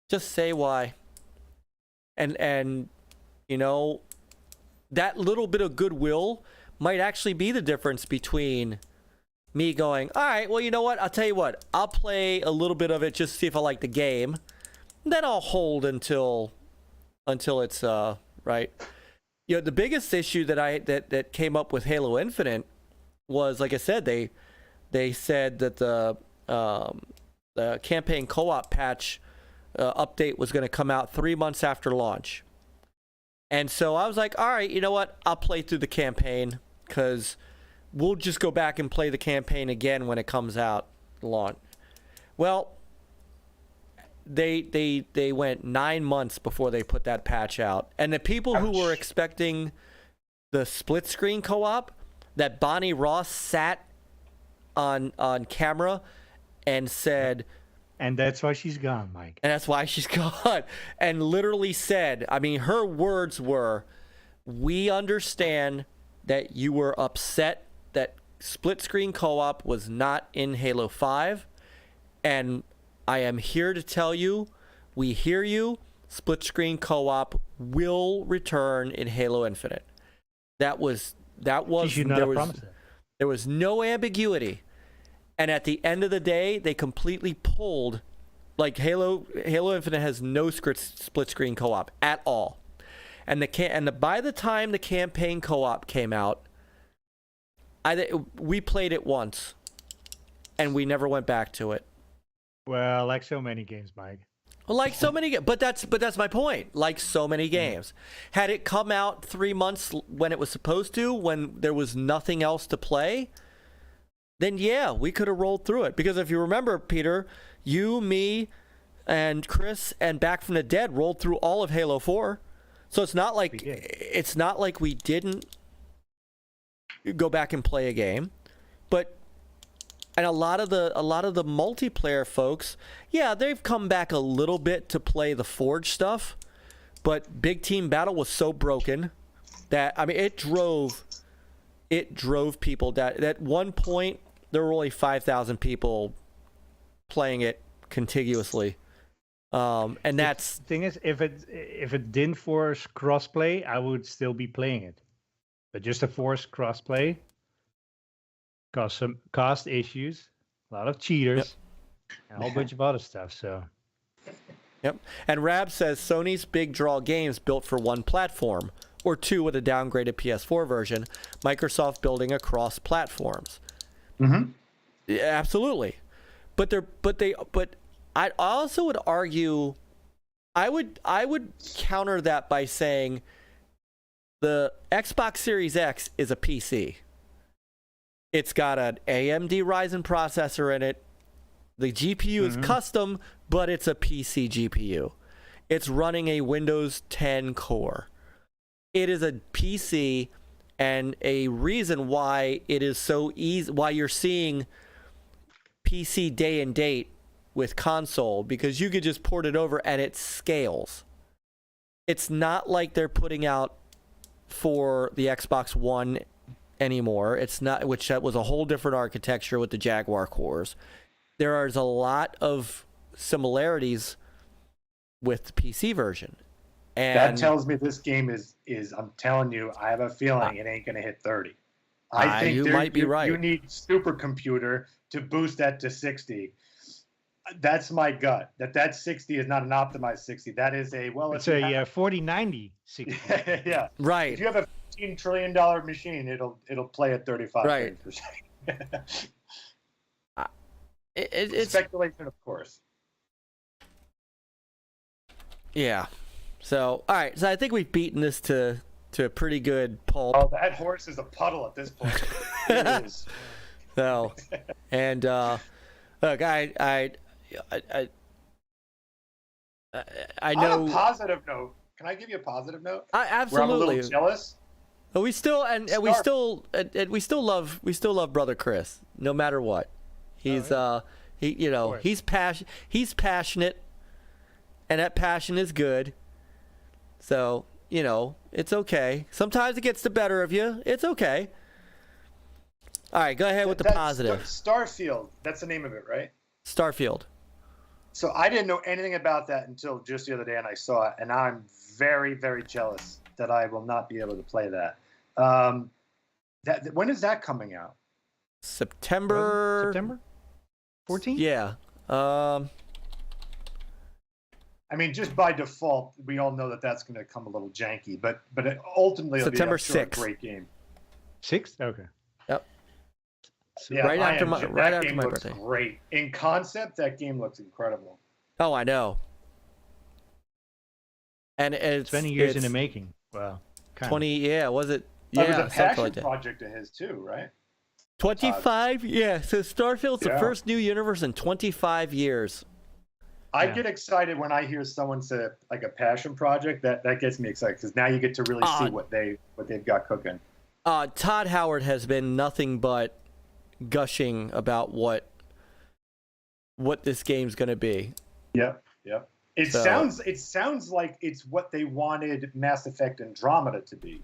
Just say why. And you know, that little bit of goodwill might actually be the difference between me going, all right, well, you know what? I'll tell you what. I'll play a little bit of it just to see if I like the game. Then I'll hold until it's right. You know, the biggest issue that came up with Halo Infinite was, like I said, they said that the campaign co-op patch update was going to come out 3 months after launch. And so I was like, all right, you know what? I'll play through the campaign because we'll just go back and play the campaign again when it comes out launch. Well, they went 9 months before they put that patch out. And the people who were expecting the split screen co-op, that Bonnie Ross sat on camera and said, and that's why she's gone, Myke. And that's why she's gone. And literally said, I mean, her words were, we understand that you were upset that split screen co-op was not in Halo 5. And I am here to tell you, we hear you. Split screen co-op will return in Halo Infinite. That was there was no ambiguity. And at the end of the day, they completely pulled, like Halo Infinite has no split screen co-op at all. And by the time the campaign co-op came out, we played it once, and we never went back to it. Well, like so many games, Myke. Like so many, but that's my point. Like so many games, had it come out 3 months when it was supposed to, when there was nothing else to play, then yeah, we could have rolled through it. Because if you remember, Peter, you, me, and Chris, and Back from the Dead rolled through all of Halo 4. So it's not like we didn't go back and play a game, and a lot of the multiplayer folks, yeah, they've come back a little bit to play the Forge stuff, but Big Team Battle was so broken that, I mean, it drove people that at one point there were only 5,000 people playing it contiguously. And that's the thing is, if it didn't force crossplay, I would still be playing it. But just to force crossplay caused some cost issues, a lot of cheaters, and a whole bunch of other stuff. So, yep. And Rab says Sony's big draw games built for one platform or two with a downgraded PS4 version. Microsoft building across platforms. Mm-hmm. Yeah, absolutely. But I also would argue, I would counter that by saying the Xbox Series X is a PC. It's got an AMD Ryzen processor in it. The GPU is custom, but it's a PC GPU. It's running a Windows 10 core. It is a PC, and a reason why it is so easy, why you're seeing PC day and date with console, because you could just port it over and it scales. It's not like they're putting out for the Xbox One anymore. It's not, which that was a whole different architecture with the Jaguar cores. There is a lot of similarities with the PC version. And that tells me this game is I'm telling you, I have a feeling it ain't going to hit 30. I think you might be right. You need supercomputer to boost that to 60. That's my gut. That 60 is not an optimized 60. That is it's a 4090 60. Yeah. Right. If you have a $15 trillion machine, it'll play at 35 right. frames per second. It's speculation, of course. Yeah. So, all right. So I think we've beaten this to a pretty good pulp. Oh, that horse is a puddle at this point. It is. So, and look, I know. On a positive note, Can I give you a positive note? Absolutely. Where I'm a little jealous. We still we still love brother Chris no matter what. He's he's passionate, and that passion is good. So it's okay. Sometimes it gets the better of you. It's okay. All right, go ahead with the positive. Starfield. That's the name of it, right? Starfield. So I didn't know anything about that until just the other day, and I saw it, and I'm very, very jealous that I will not be able to play that. When is that coming out? September 14th? Yeah. I mean, just by default, we all know that that's going to come a little janky, but ultimately it'll September be, I'm sure, 6th. a great game. 6th? Okay. Yep. Yeah, right after my looks birthday. Great in concept. That game looks incredible. Oh, I know. And it's 20 years in the making. Wow. 20. Yeah. Was it? Yeah. It was a passion like project of his too, right? 25. Yeah. So Starfield's the first new universe in 25 years. I get excited when I hear someone say like a passion project. That gets me excited because now you get to really see what they've got cooking. Todd Howard has been nothing but gushing about what this game's going to be. Yep. It sounds like it's what they wanted Mass Effect Andromeda to be.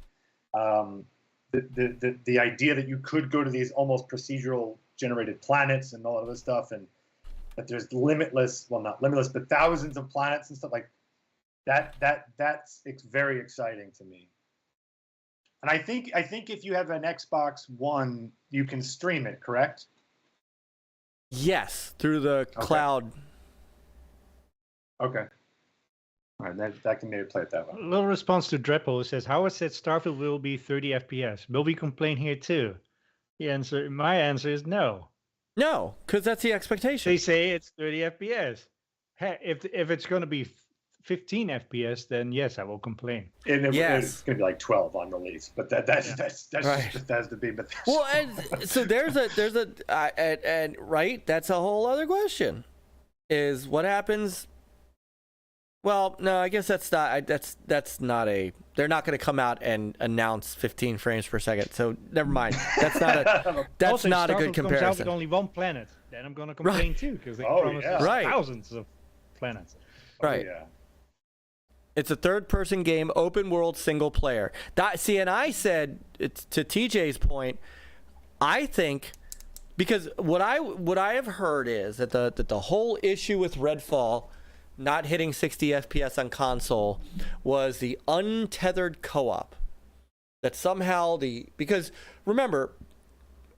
The idea that you could go to these almost procedural generated planets and all of this stuff, and that there's not limitless, but thousands of planets and stuff like that. That's very exciting to me. And I think if you have an Xbox One, you can stream it, correct? Yes, through the cloud. Okay. All right, that can maybe play it that way. A little response to Drepo says, Howard said Starfield will be 30 FPS. Will we complain here too? My answer is no. No, because that's the expectation. They say it's 30 FPS. If it's going to be 15 FPS, then yes, I will complain. And it's going to be like 12 on release, but that's right. Just has to be. But well, and so there's a right. That's a whole other question. Is what happens? Well, no, I guess that's not a. They're not going to come out and announce 15 frames per second. So never mind. That's not a. That's also, not a good comes comparison. out with only one planet. Then I'm going to complain too because they promised us thousands of planets. Right. Yeah. It's a third-person game, open world, single player. And I said to TJ's point, I think because what I have heard is that the whole issue with Redfall not hitting 60 FPS on console was the untethered co-op. That somehow because remember,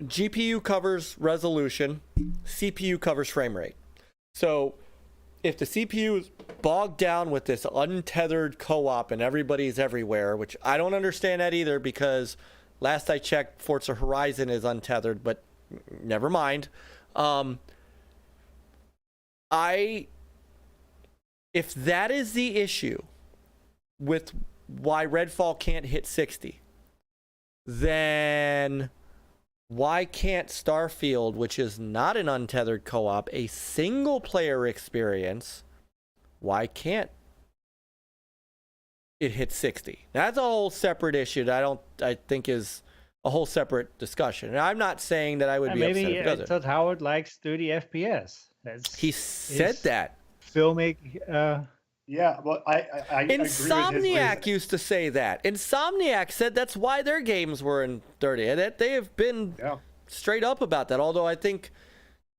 GPU covers resolution, CPU covers frame rate. So if the CPU is bogged down with this untethered co-op and everybody's everywhere, which I don't understand that either because last I checked, Forza Horizon is untethered, but never mind. If that is the issue with why Redfall can't hit 60, then why can't Starfield, which is not an untethered co-op, a single player experience, why can't it hit 60? That's a whole separate issue that I think is a whole separate discussion. And I'm not saying that I would be upset if it doesn't. Maybe Todd Howard likes 30 FPS. He said that. Filmic. Yeah, well, I Insomniac used to say that. Insomniac said that's why their games were in 30. That they have been straight up about that. Although I think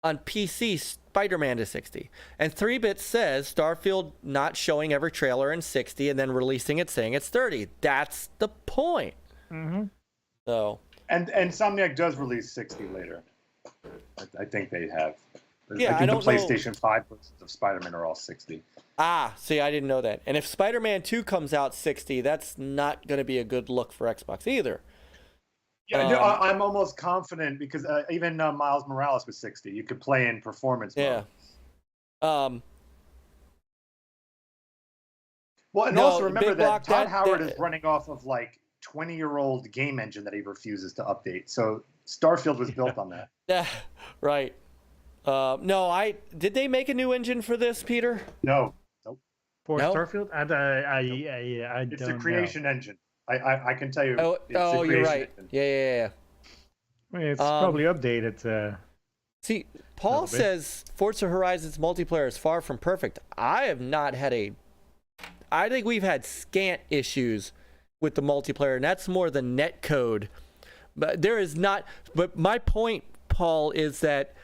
on PC, Spider-Man is 60. And 3-Bit says Starfield not showing every trailer in 60 and then releasing it saying it's 30. That's the point. Mm-hmm. So. And Insomniac does release 60 later. I think they have. Yeah, I think the PlayStation 5 versions of Spider-Man are all 60. See, I didn't know that. And if Spider-Man 2 comes out 60, that's not going to be a good look for Xbox either. Yeah, no, I'm almost confident because even Miles Morales was 60. You could play in performance mode. Yeah. Well, and also remember that Todd Howard is running off of like 20-year-old game engine that he refuses to update. So Starfield was built on that. Yeah, right. No, did they make a new engine for this, Peter? No. Nope. For No? Starfield? I It's don't the creation engine. I can tell you. Oh, it's the you're creation right. engine. Yeah. know. It's probably updated. See, Paul little bit. says Forza Horizon's multiplayer is far from perfect. I have not had I think we've had scant issues with the multiplayer, and that's more the net code. But there is not. But my point, Paul, is that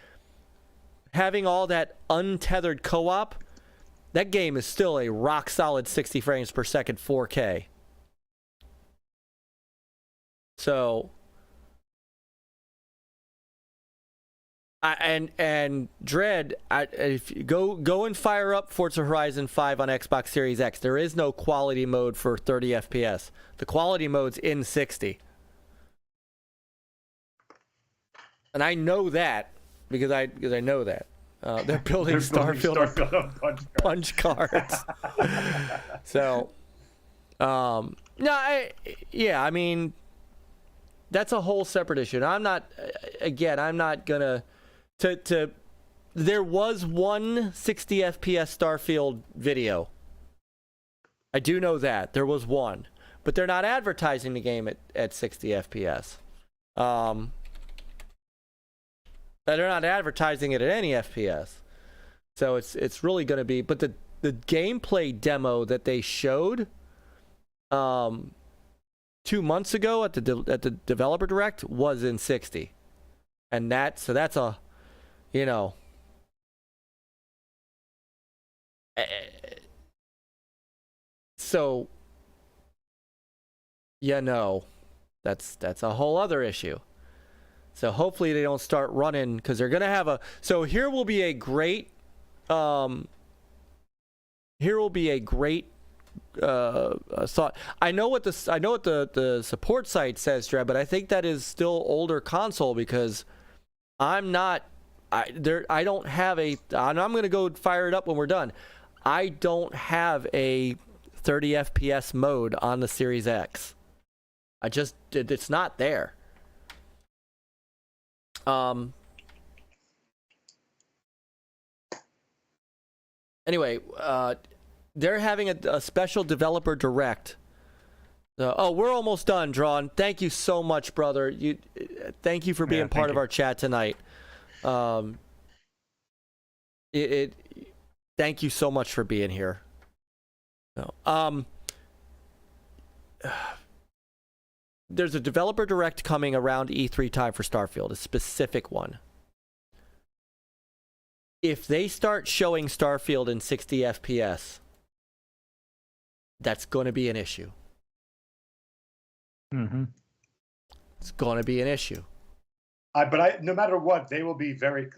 having all that untethered co-op, that game is still a rock solid 60 frames per second 4K. So, and Dread, if you go and fire up Forza Horizon 5 on Xbox Series X, there is no quality mode for 30 FPS. The quality mode's in 60. And I know that because I know that. They're building Starfield on punch cards. So, I mean, that's a whole separate issue. And I'm not gonna there was one 60 FPS Starfield video. I do know that there was one, but they're not advertising the game at 60 FPS. They're not advertising it at any FPS. So it's really going to be, but the gameplay demo that they showed 2 months ago at the developer direct was in 60. And that's a, you know, so that's a whole other issue. So hopefully they don't start running, because they're gonna have so here will be a great thought. I know what the support site says, Dre, but I think that is still older console, because I don't have and I'm gonna go fire it up when we're done. I don't have a 30 FPS mode on the Series X. It's not there. Anyway, they're having a special developer direct. We're almost done, Drawn. Thank you so much, brother. Thank you for being part of our chat tonight. Thank you so much for being here. There's a developer direct coming around E3 time for Starfield, a specific one. If they start showing Starfield in 60 FPS, that's going to be an issue. Mm-hmm. It's going to be an issue. But no matter what, Todd will be very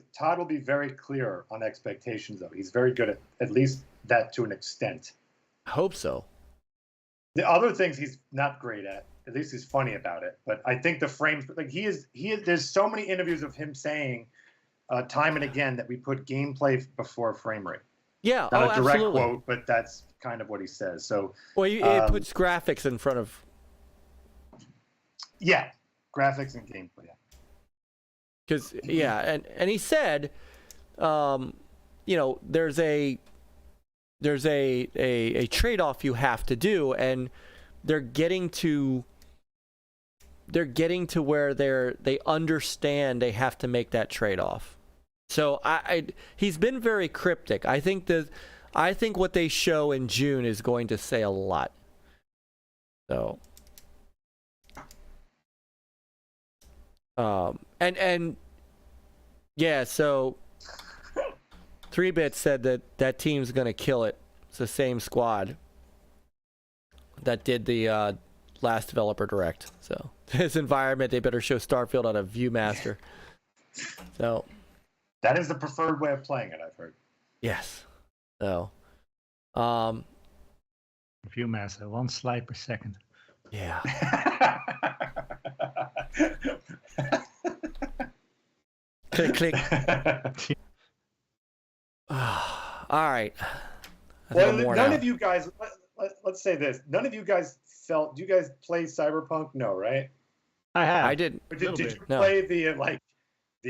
clear on expectations, though. He's very good at least that to an extent. I hope so. The other things he's not great at least he's funny about it. But I think the frames, like he is, there's so many interviews of him saying time and again that we put gameplay before frame rate. Yeah, not a direct absolutely. quote, but that's kind of what he says. So, well, it puts graphics in front of. Yeah, graphics and gameplay. Because and he said, there's a trade-off you have to do, and they're getting to where they understand they have to make that trade-off. So he's been very cryptic. I think what they show in June is going to say a lot. So so 3-Bit said that team's gonna kill it. It's the same squad that did the last developer direct. So this environment, they better show Starfield on a Viewmaster. So that is the preferred way of playing it, I've heard. Yes. So Viewmaster, 1 slide per second. Yeah. click. All right. Well, none of you guys. Let's say this. None of you guys felt. Do you guys play Cyberpunk? No, right? I have. I did. Did you play the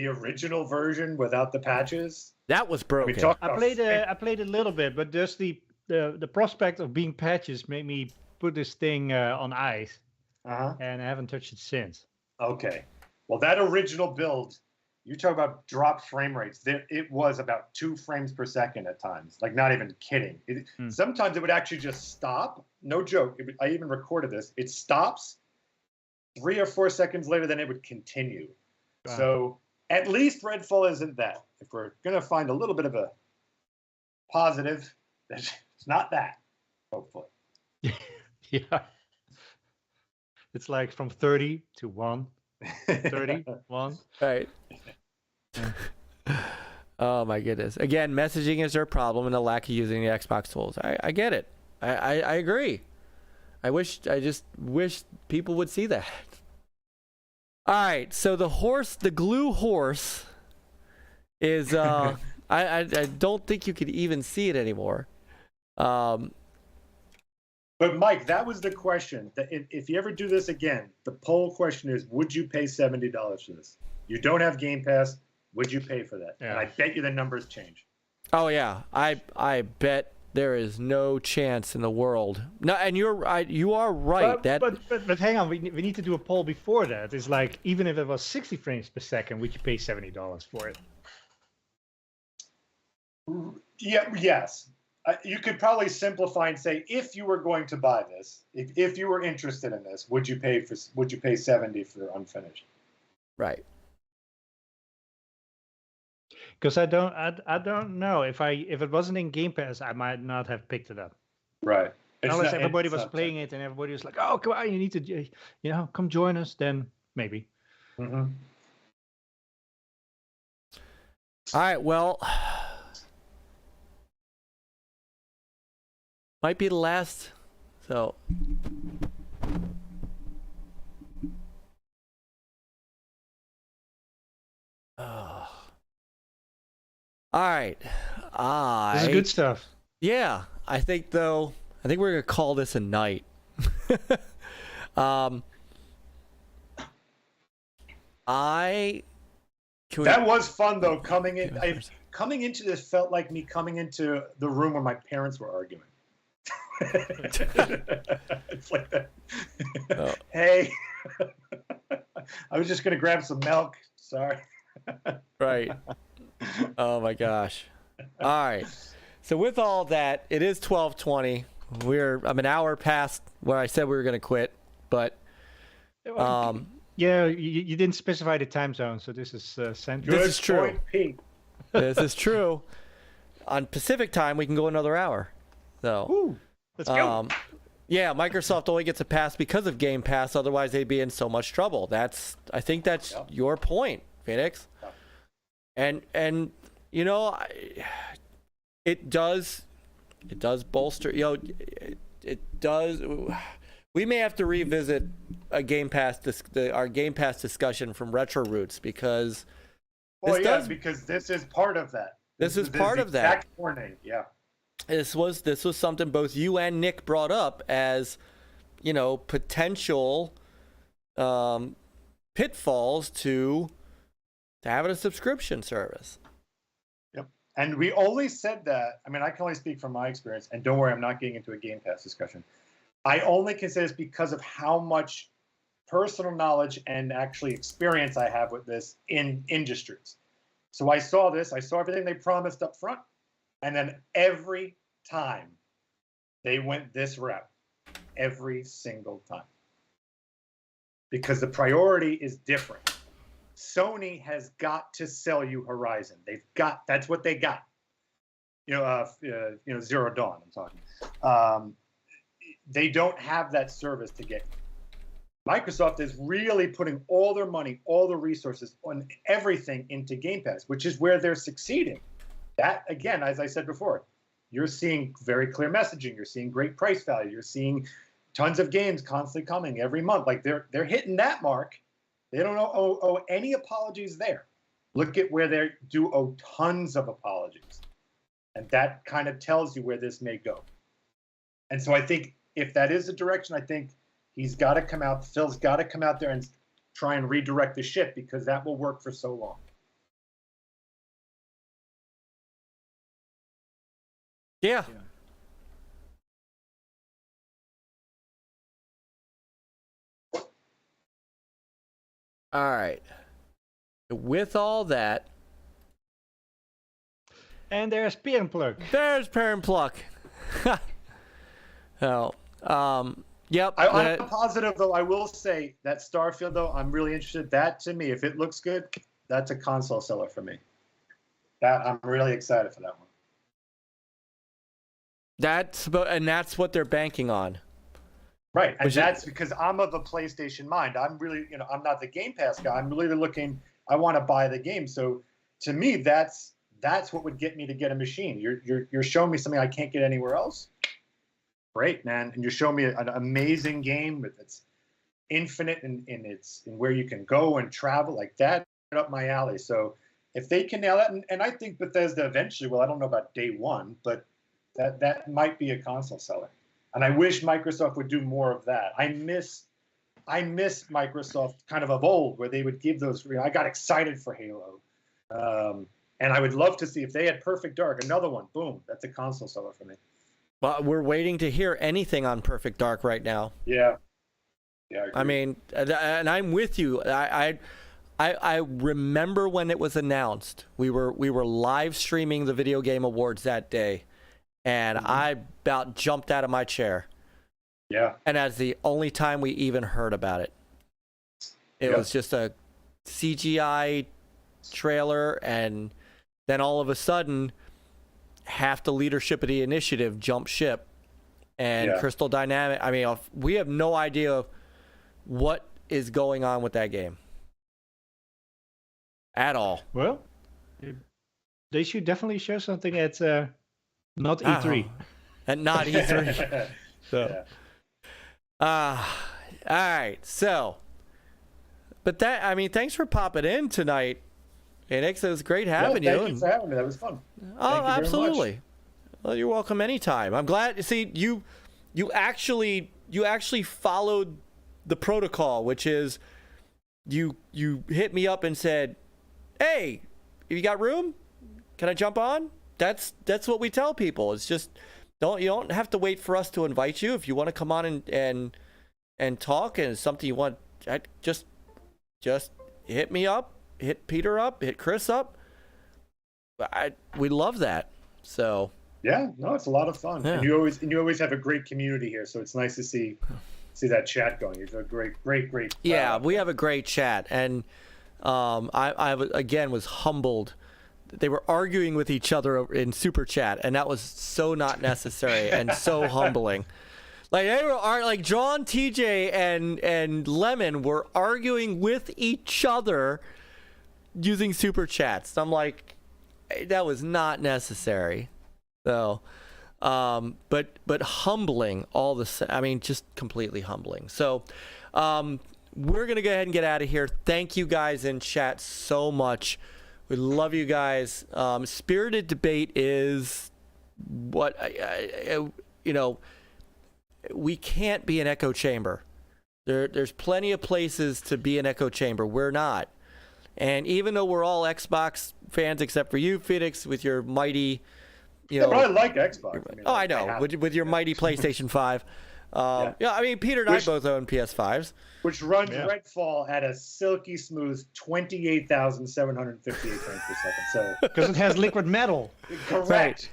original version without the patches? That was broken. I played a little bit, but just the the prospect of being patches made me put this thing on ice, Uh-huh. and I haven't touched it since. Okay. Well, that original build, you talk about drop frame rates. It was about 2 frames per second at times. Like, not even kidding. Sometimes it would actually just stop. No joke. I even recorded this. It stops 3 or 4 seconds later, then it would continue. Wow. So at least Redfall isn't that. If we're going to find a little bit of a positive, it's not that, hopefully. Yeah. It's like from 30 to 1. 30, 1. Right. Oh my goodness. Again, messaging is their problem and the lack of using the Xbox tools. I get it. I agree. I just wish people would see that. All right, so the glue horse is I don't think you could even see it anymore. But Mike, that was the question. That if you ever do this again, the poll question is: would you pay $70 for this? You don't have Game Pass. Would you pay for that? Yeah. And I bet you the numbers change. Oh yeah, I bet there is no chance in the world. No, and you are right. But hang on, we need to do a poll before that. It's like, even if it was 60 frames per second, would you pay $70 for it? Yeah. Yes. You could probably simplify and say, if you were going to buy this, if you were interested in this, would you pay 70 for unfinished? Right. Because I don't know if it wasn't in Game Pass, I might not have picked it up. Right. Unless everybody was playing it and everybody was like, "Oh, come on, you need to, come join us." Then maybe. Mm-hmm. All right. Well. Might be the last, so. All right. This is good stuff. Yeah, I think we're gonna call this a night. That was fun though. Coming into this felt like me coming into the room where my parents were arguing. It's like that. Oh. Hey, I was just gonna grab some milk. Sorry. Right. Oh my gosh. All right. So with all that, it is 12:20. I'm an hour past where I said we were gonna quit, but yeah, you didn't specify the time zone, so this is central. This is true. This is true. On Pacific time, we can go another hour. So. Woo. Let's go. Yeah, Microsoft only gets a pass because of Game Pass. Otherwise, they'd be in so much trouble. I think that's your point, Phoenix. And it does bolster. It does. We may have to revisit our Game Pass discussion from Retro Roots because. Because this is part of that. This is part of that. Exact warning. Yeah. This was something both you and Nick brought up as, potential pitfalls to having a subscription service. Yep. And we only said that. I mean, I can only speak from my experience, and don't worry, I'm not getting into a Game Pass discussion. I only can say this because of how much personal knowledge and actually experience I have with this in industries. So I saw everything they promised up front. And then every time they went this route, every single time. Because the priority is different. Sony has got to sell you Horizon. That's what they got. Zero Dawn, I'm talking. They don't have that service to get. Microsoft is really putting all their money, all the resources on everything into Game Pass, which is where they're succeeding. That, again, as I said before, you're seeing very clear messaging. You're seeing great price value. You're seeing tons of games constantly coming every month. Like they're hitting that mark. They don't owe any apologies there. Look at where they do owe tons of apologies. And that kind of tells you where this may go. And so I think if that is the direction, I think he's got to come out, Phil's got to come out there and try and redirect the ship because that will work for so long. Yeah. All right. With all that, And there's Parent Plug. there's Parent Pluck. Oh, yep. I'm positive, though. I will say that Starfield, though, I'm really interested. That, to me, if it looks good, that's a console seller for me. That I'm really excited for that one. That's what they're banking on. Right, and that's because I'm of a PlayStation mind. I'm really, I'm not the Game Pass guy. I'm really looking. I want to buy the game. So, to me, that's what would get me to get a machine. You're showing me something I can't get anywhere else. Great, man, and you're showing me an amazing game with its infinite in where you can go and travel like that. Up my alley. So, if they can nail that, and I think Bethesda eventually. Well, I don't know about day one, but that might be a console seller. And I wish Microsoft would do more of that. I miss Microsoft kind of old, where they would give those. I got excited for Halo, and I would love to see if they had Perfect Dark, another one. Boom, that's a console seller for me. Well, we're waiting to hear anything on Perfect Dark right now. Yeah. I mean, and I'm with you. I remember when it was announced. We were live streaming the Video Game Awards that day. And I about jumped out of my chair. Yeah. And that's the only time we even heard about it. It was just a CGI trailer, and then all of a sudden, half the leadership of the initiative jumped ship. And Crystal Dynamics, I mean, we have no idea what is going on with that game. At all. Well, they should definitely show something at... Not E3. And not E3. So. All right. So. But thanks for popping in tonight. Enix, it was great having you. Thank you for having me. That was fun. Oh, absolutely. Well, you're welcome anytime. I'm glad to see you actually followed the protocol, which is you hit me up and said, "Hey, you got room? Can I jump on?" That's what we tell people. It's just you don't have to wait for us to invite you. If you want to come on and talk, and it's something you want, just hit me up, hit Peter up, hit Chris up. We love that. So yeah, no, it's a lot of fun. Yeah. And you always have a great community here, so it's nice to see that chat going. It's a great. Yeah, we have a great chat, and I again was humbled. They were arguing with each other in Super Chat, and that was so not necessary and so humbling. Like they were like John, TJ, and Lemon were arguing with each other using Super Chats. I'm like, that was not necessary. So, but humbling all the. I mean, just completely humbling. So, we're gonna go ahead and get out of here. Thank you guys in chat so much. We love you guys. Spirited Debate is what, we can't be an echo chamber. There's plenty of places to be an echo chamber. We're not. And even though we're all Xbox fans, except for you, Phoenix, with your mighty, but I like Xbox. I know, with your mighty PlayStation 5. I mean, Peter and I both own PS5s. Which runs Redfall at a silky smooth 28,758 frames per second. So because it has liquid metal. Correct. Right.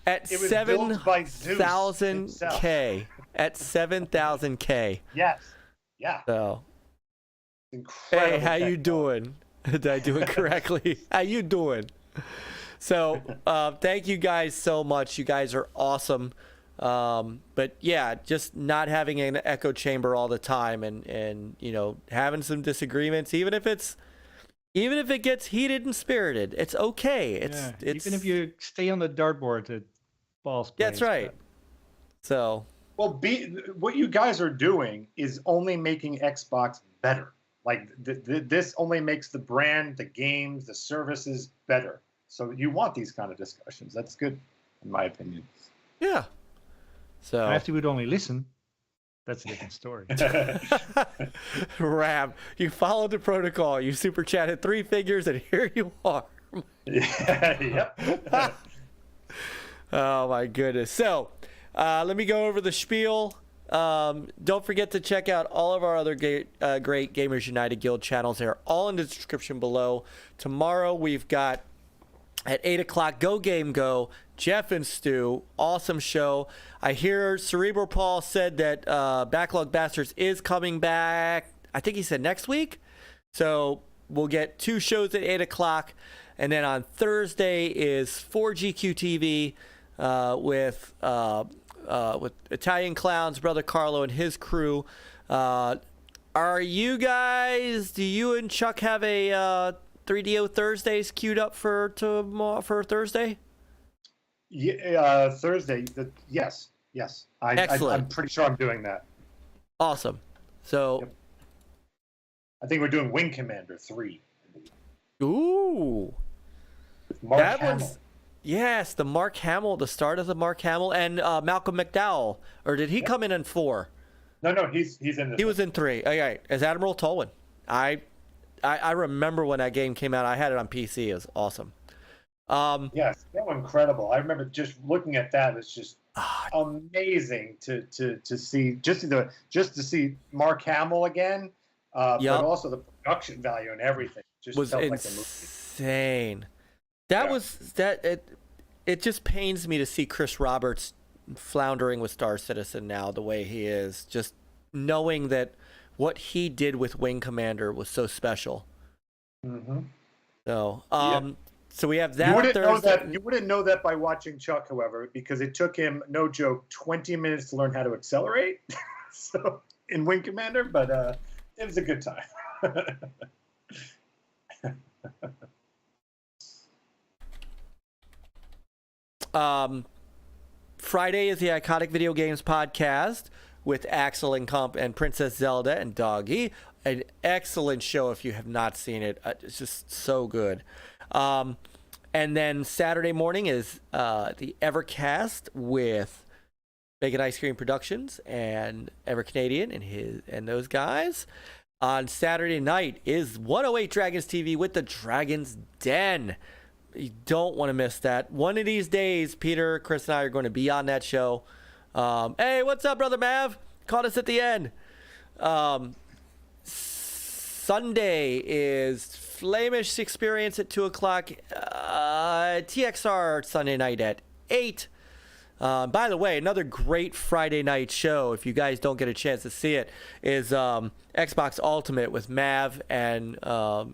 At 7,000K. At 7,000K. Yes. Yeah. So. Incredible. Hey, how you doing? Did I do it correctly? How you doing? So, thank you guys so much. You guys are awesome. But yeah, just not having an echo chamber all the time, and having some disagreements, even if it gets heated and spirited, it's okay. It's even if you stay on the dartboard, it falls. That's right. So what you guys are doing is only making Xbox better. Like this only makes the brand, the games, the services better. So you want these kind of discussions. That's good, in my opinion. Yeah. So after we'd only listen, that's a different story. Rab, you followed the protocol. You super chatted 3 figures, and here you are. Yep. Oh my goodness. So let me go over the spiel. Don't forget to check out all of our other great Gamers United Guild channels. They're all in the description below. Tomorrow we've got at 8 o'clock Go Game Go, Jeff and Stu. Awesome show. I hear Cerebral Paul said that Backlog Bastards is coming back. I think he said next week. So we'll get 2 shows at 8 o'clock. And then on Thursday is 4GQ TV with Italian Clowns, Brother Carlo and his crew. Are you guys, do you and Chuck have a 3DO Thursdays queued up for Thursday? Yeah, Thursday. Yes. Excellent. I'm pretty sure I'm doing that. Awesome. So, yep. I think we're doing Wing Commander 3. Ooh. With Mark Hamill. Yes, the Mark Hamill, the start of the Mark Hamill, and Malcolm McDowell. Or did he come in 4? No, he's in this. He was in 3. Okay, as Admiral Tolwyn. I remember when that game came out. I had it on PC. It was awesome. Yes, so incredible. I remember just looking at that. It's just amazing to see to see Mark Hamill again. But also the production value and everything just was felt insane. Like a movie. It just pains me to see Chris Roberts floundering with Star Citizen now the way he is. Just knowing that what he did with Wing Commander was so special. Mm-hmm. So, so we have that. You wouldn't know that by watching Chuck, however, because it took him, no joke, 20 minutes to learn how to accelerate. So in Wing Commander, but it was a good time. Friday is the Iconic Video Games Podcast with Axel and and Princess Zelda and Doggy. An excellent show if you have not seen it. It's just so good. And then Saturday morning is the Evercast with Bacon Ice Cream Productions and EverCanadian and those guys. On Saturday night is 108 Dragons TV with the Dragon's Den. You don't want to miss that. One of these days, Peter, Chris, and I are going to be on that show. Hey, what's up, Brother Mav? Caught us at the end. Sunday is Flamish Experience at 2 o'clock. TXR Sunday night at 8. By the way, another great Friday night show, if you guys don't get a chance to see it, is Xbox Ultimate with Mav and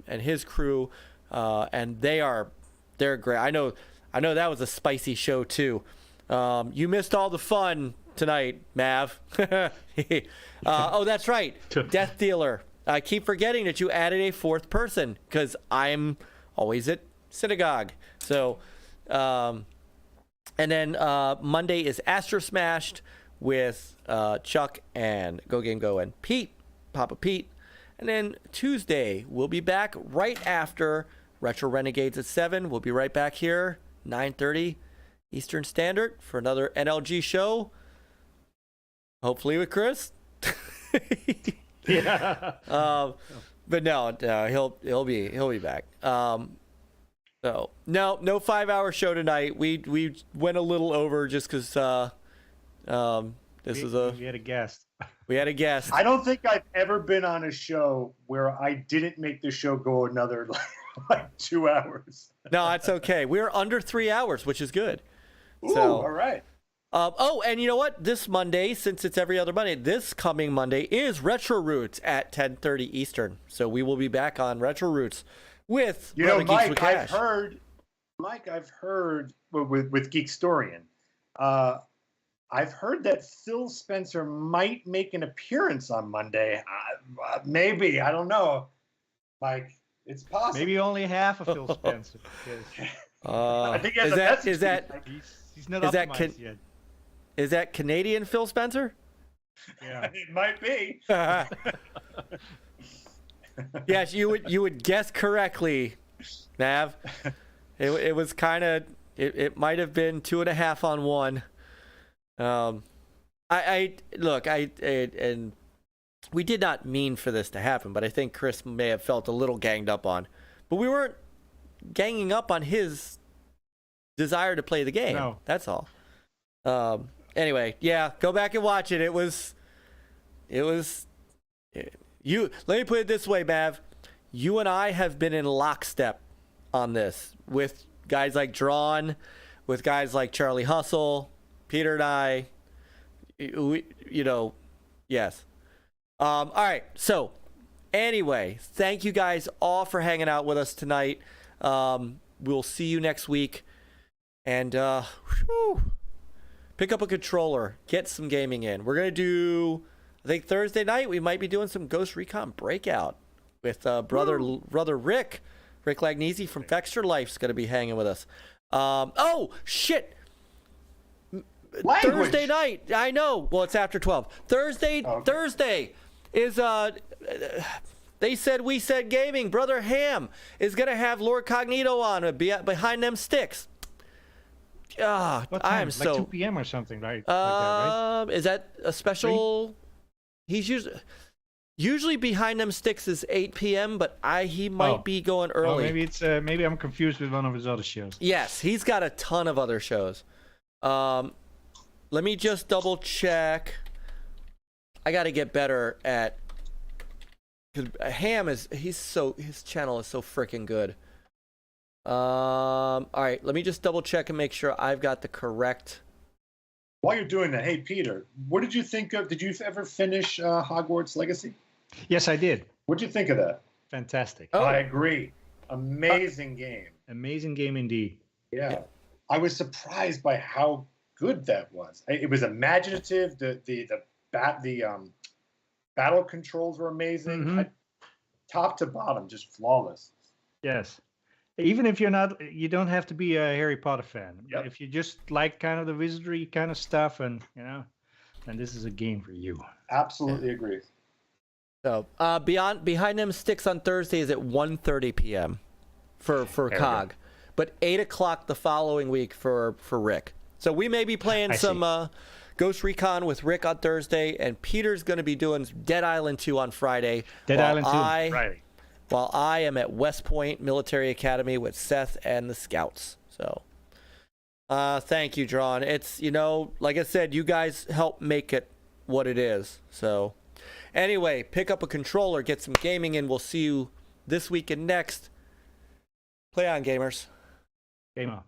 his crew. And they're great. I know that was a spicy show too. You missed all the fun tonight, Mav. Oh, that's right. Death Dealer. I keep forgetting that you added a 4th person because I'm always at synagogue. So, and then Monday is Astro Smashed with Chuck and Go Game Go and Papa Pete. And then Tuesday, we'll be back right after Retro Renegades at 7. We'll be right back here, 9:30 Eastern Standard for another NLG show. Hopefully with Chris. Yeah. But no, he'll be back. So no 5-hour show tonight. We went a little over just because we had a guest. We had a guest. I don't think I've ever been on a show where I didn't make the show go another like 2 hours. No, that's okay. We're under 3 hours, which is good. Ooh, all right. And you know what? This Monday, since it's every other Monday, this coming Monday is Retro Roots at 10:30 Eastern. So we will be back on Retro Roots with Brother Geeks with Cash. I've heard with Geekstorian, I've heard that Phil Spencer might make an appearance on Monday. Maybe, I don't know. Mike, it's possible. Maybe only half of Phil Spencer. I think he's not optimized yet. Is that Canadian Phil Spencer? Yeah, it might be. Yes, you would guess correctly, Nav. It was kind of it might have been 2.5 on 1. And we did not mean for this to happen, but I think Chris may have felt a little ganged up on. But we weren't ganging up on his desire to play the game. No. That's all. Anyway, yeah, go back and watch it. It was You let me put it this way, Mav. You and I have been in lockstep on this with guys like Drawn, with guys like Charlie Hustle, Peter and I. Yes. All right. So, anyway, thank you guys all for hanging out with us tonight. We'll see you next week. And pick up a controller, get some gaming in. We're gonna do, I think Thursday night we might be doing some Ghost Recon Breakout with brother Rick Lagnese from Fexture Life's gonna be hanging with us. Oh shit! Language. Thursday night. I know. Well, it's after 12. Thursday is they said we said gaming. Brother Ham is gonna have Lord Cognito on behind them sticks. What time? I am like so 2 p.m. or something, right? Like that, right? Is that a special? He's usually behind them sticks is 8 p.m. But he might be going early. Maybe it's maybe I'm confused with one of his other shows. Yes, he's got a ton of other shows. Let me just double check. I got to get better at. Cause Ham his channel is so freaking good. All right, let me just double check and make sure I've got the correct. While you're doing that, hey Peter, what did you think of? Did you ever finish Hogwarts Legacy? Yes, I did. What did you think of that? Fantastic. Oh. I agree. Amazing game. Amazing game indeed. Yeah. I was surprised by how good that was. It was imaginative. The battle controls were amazing. Mm-hmm. Top to bottom, just flawless. Yes. Even if you don't have to be a Harry Potter fan. Yep. If you just like kind of the wizardry kind of stuff, and then this is a game for you. Absolutely agree. So behind them sticks on Thursday is at 1:30 p.m. for COG, but 8 o'clock the following week for Rick. So we may be playing some Ghost Recon with Rick on Thursday, and Peter's going to be doing Dead Island 2 on Friday. Dead Island 2 Friday. While I am at West Point Military Academy with Seth and the Scouts. So, thank you, Drawn. It's, like I said, you guys help make it what it is. So, anyway, pick up a controller, get some gaming in. We'll see you this week and next. Play on, gamers. Game on.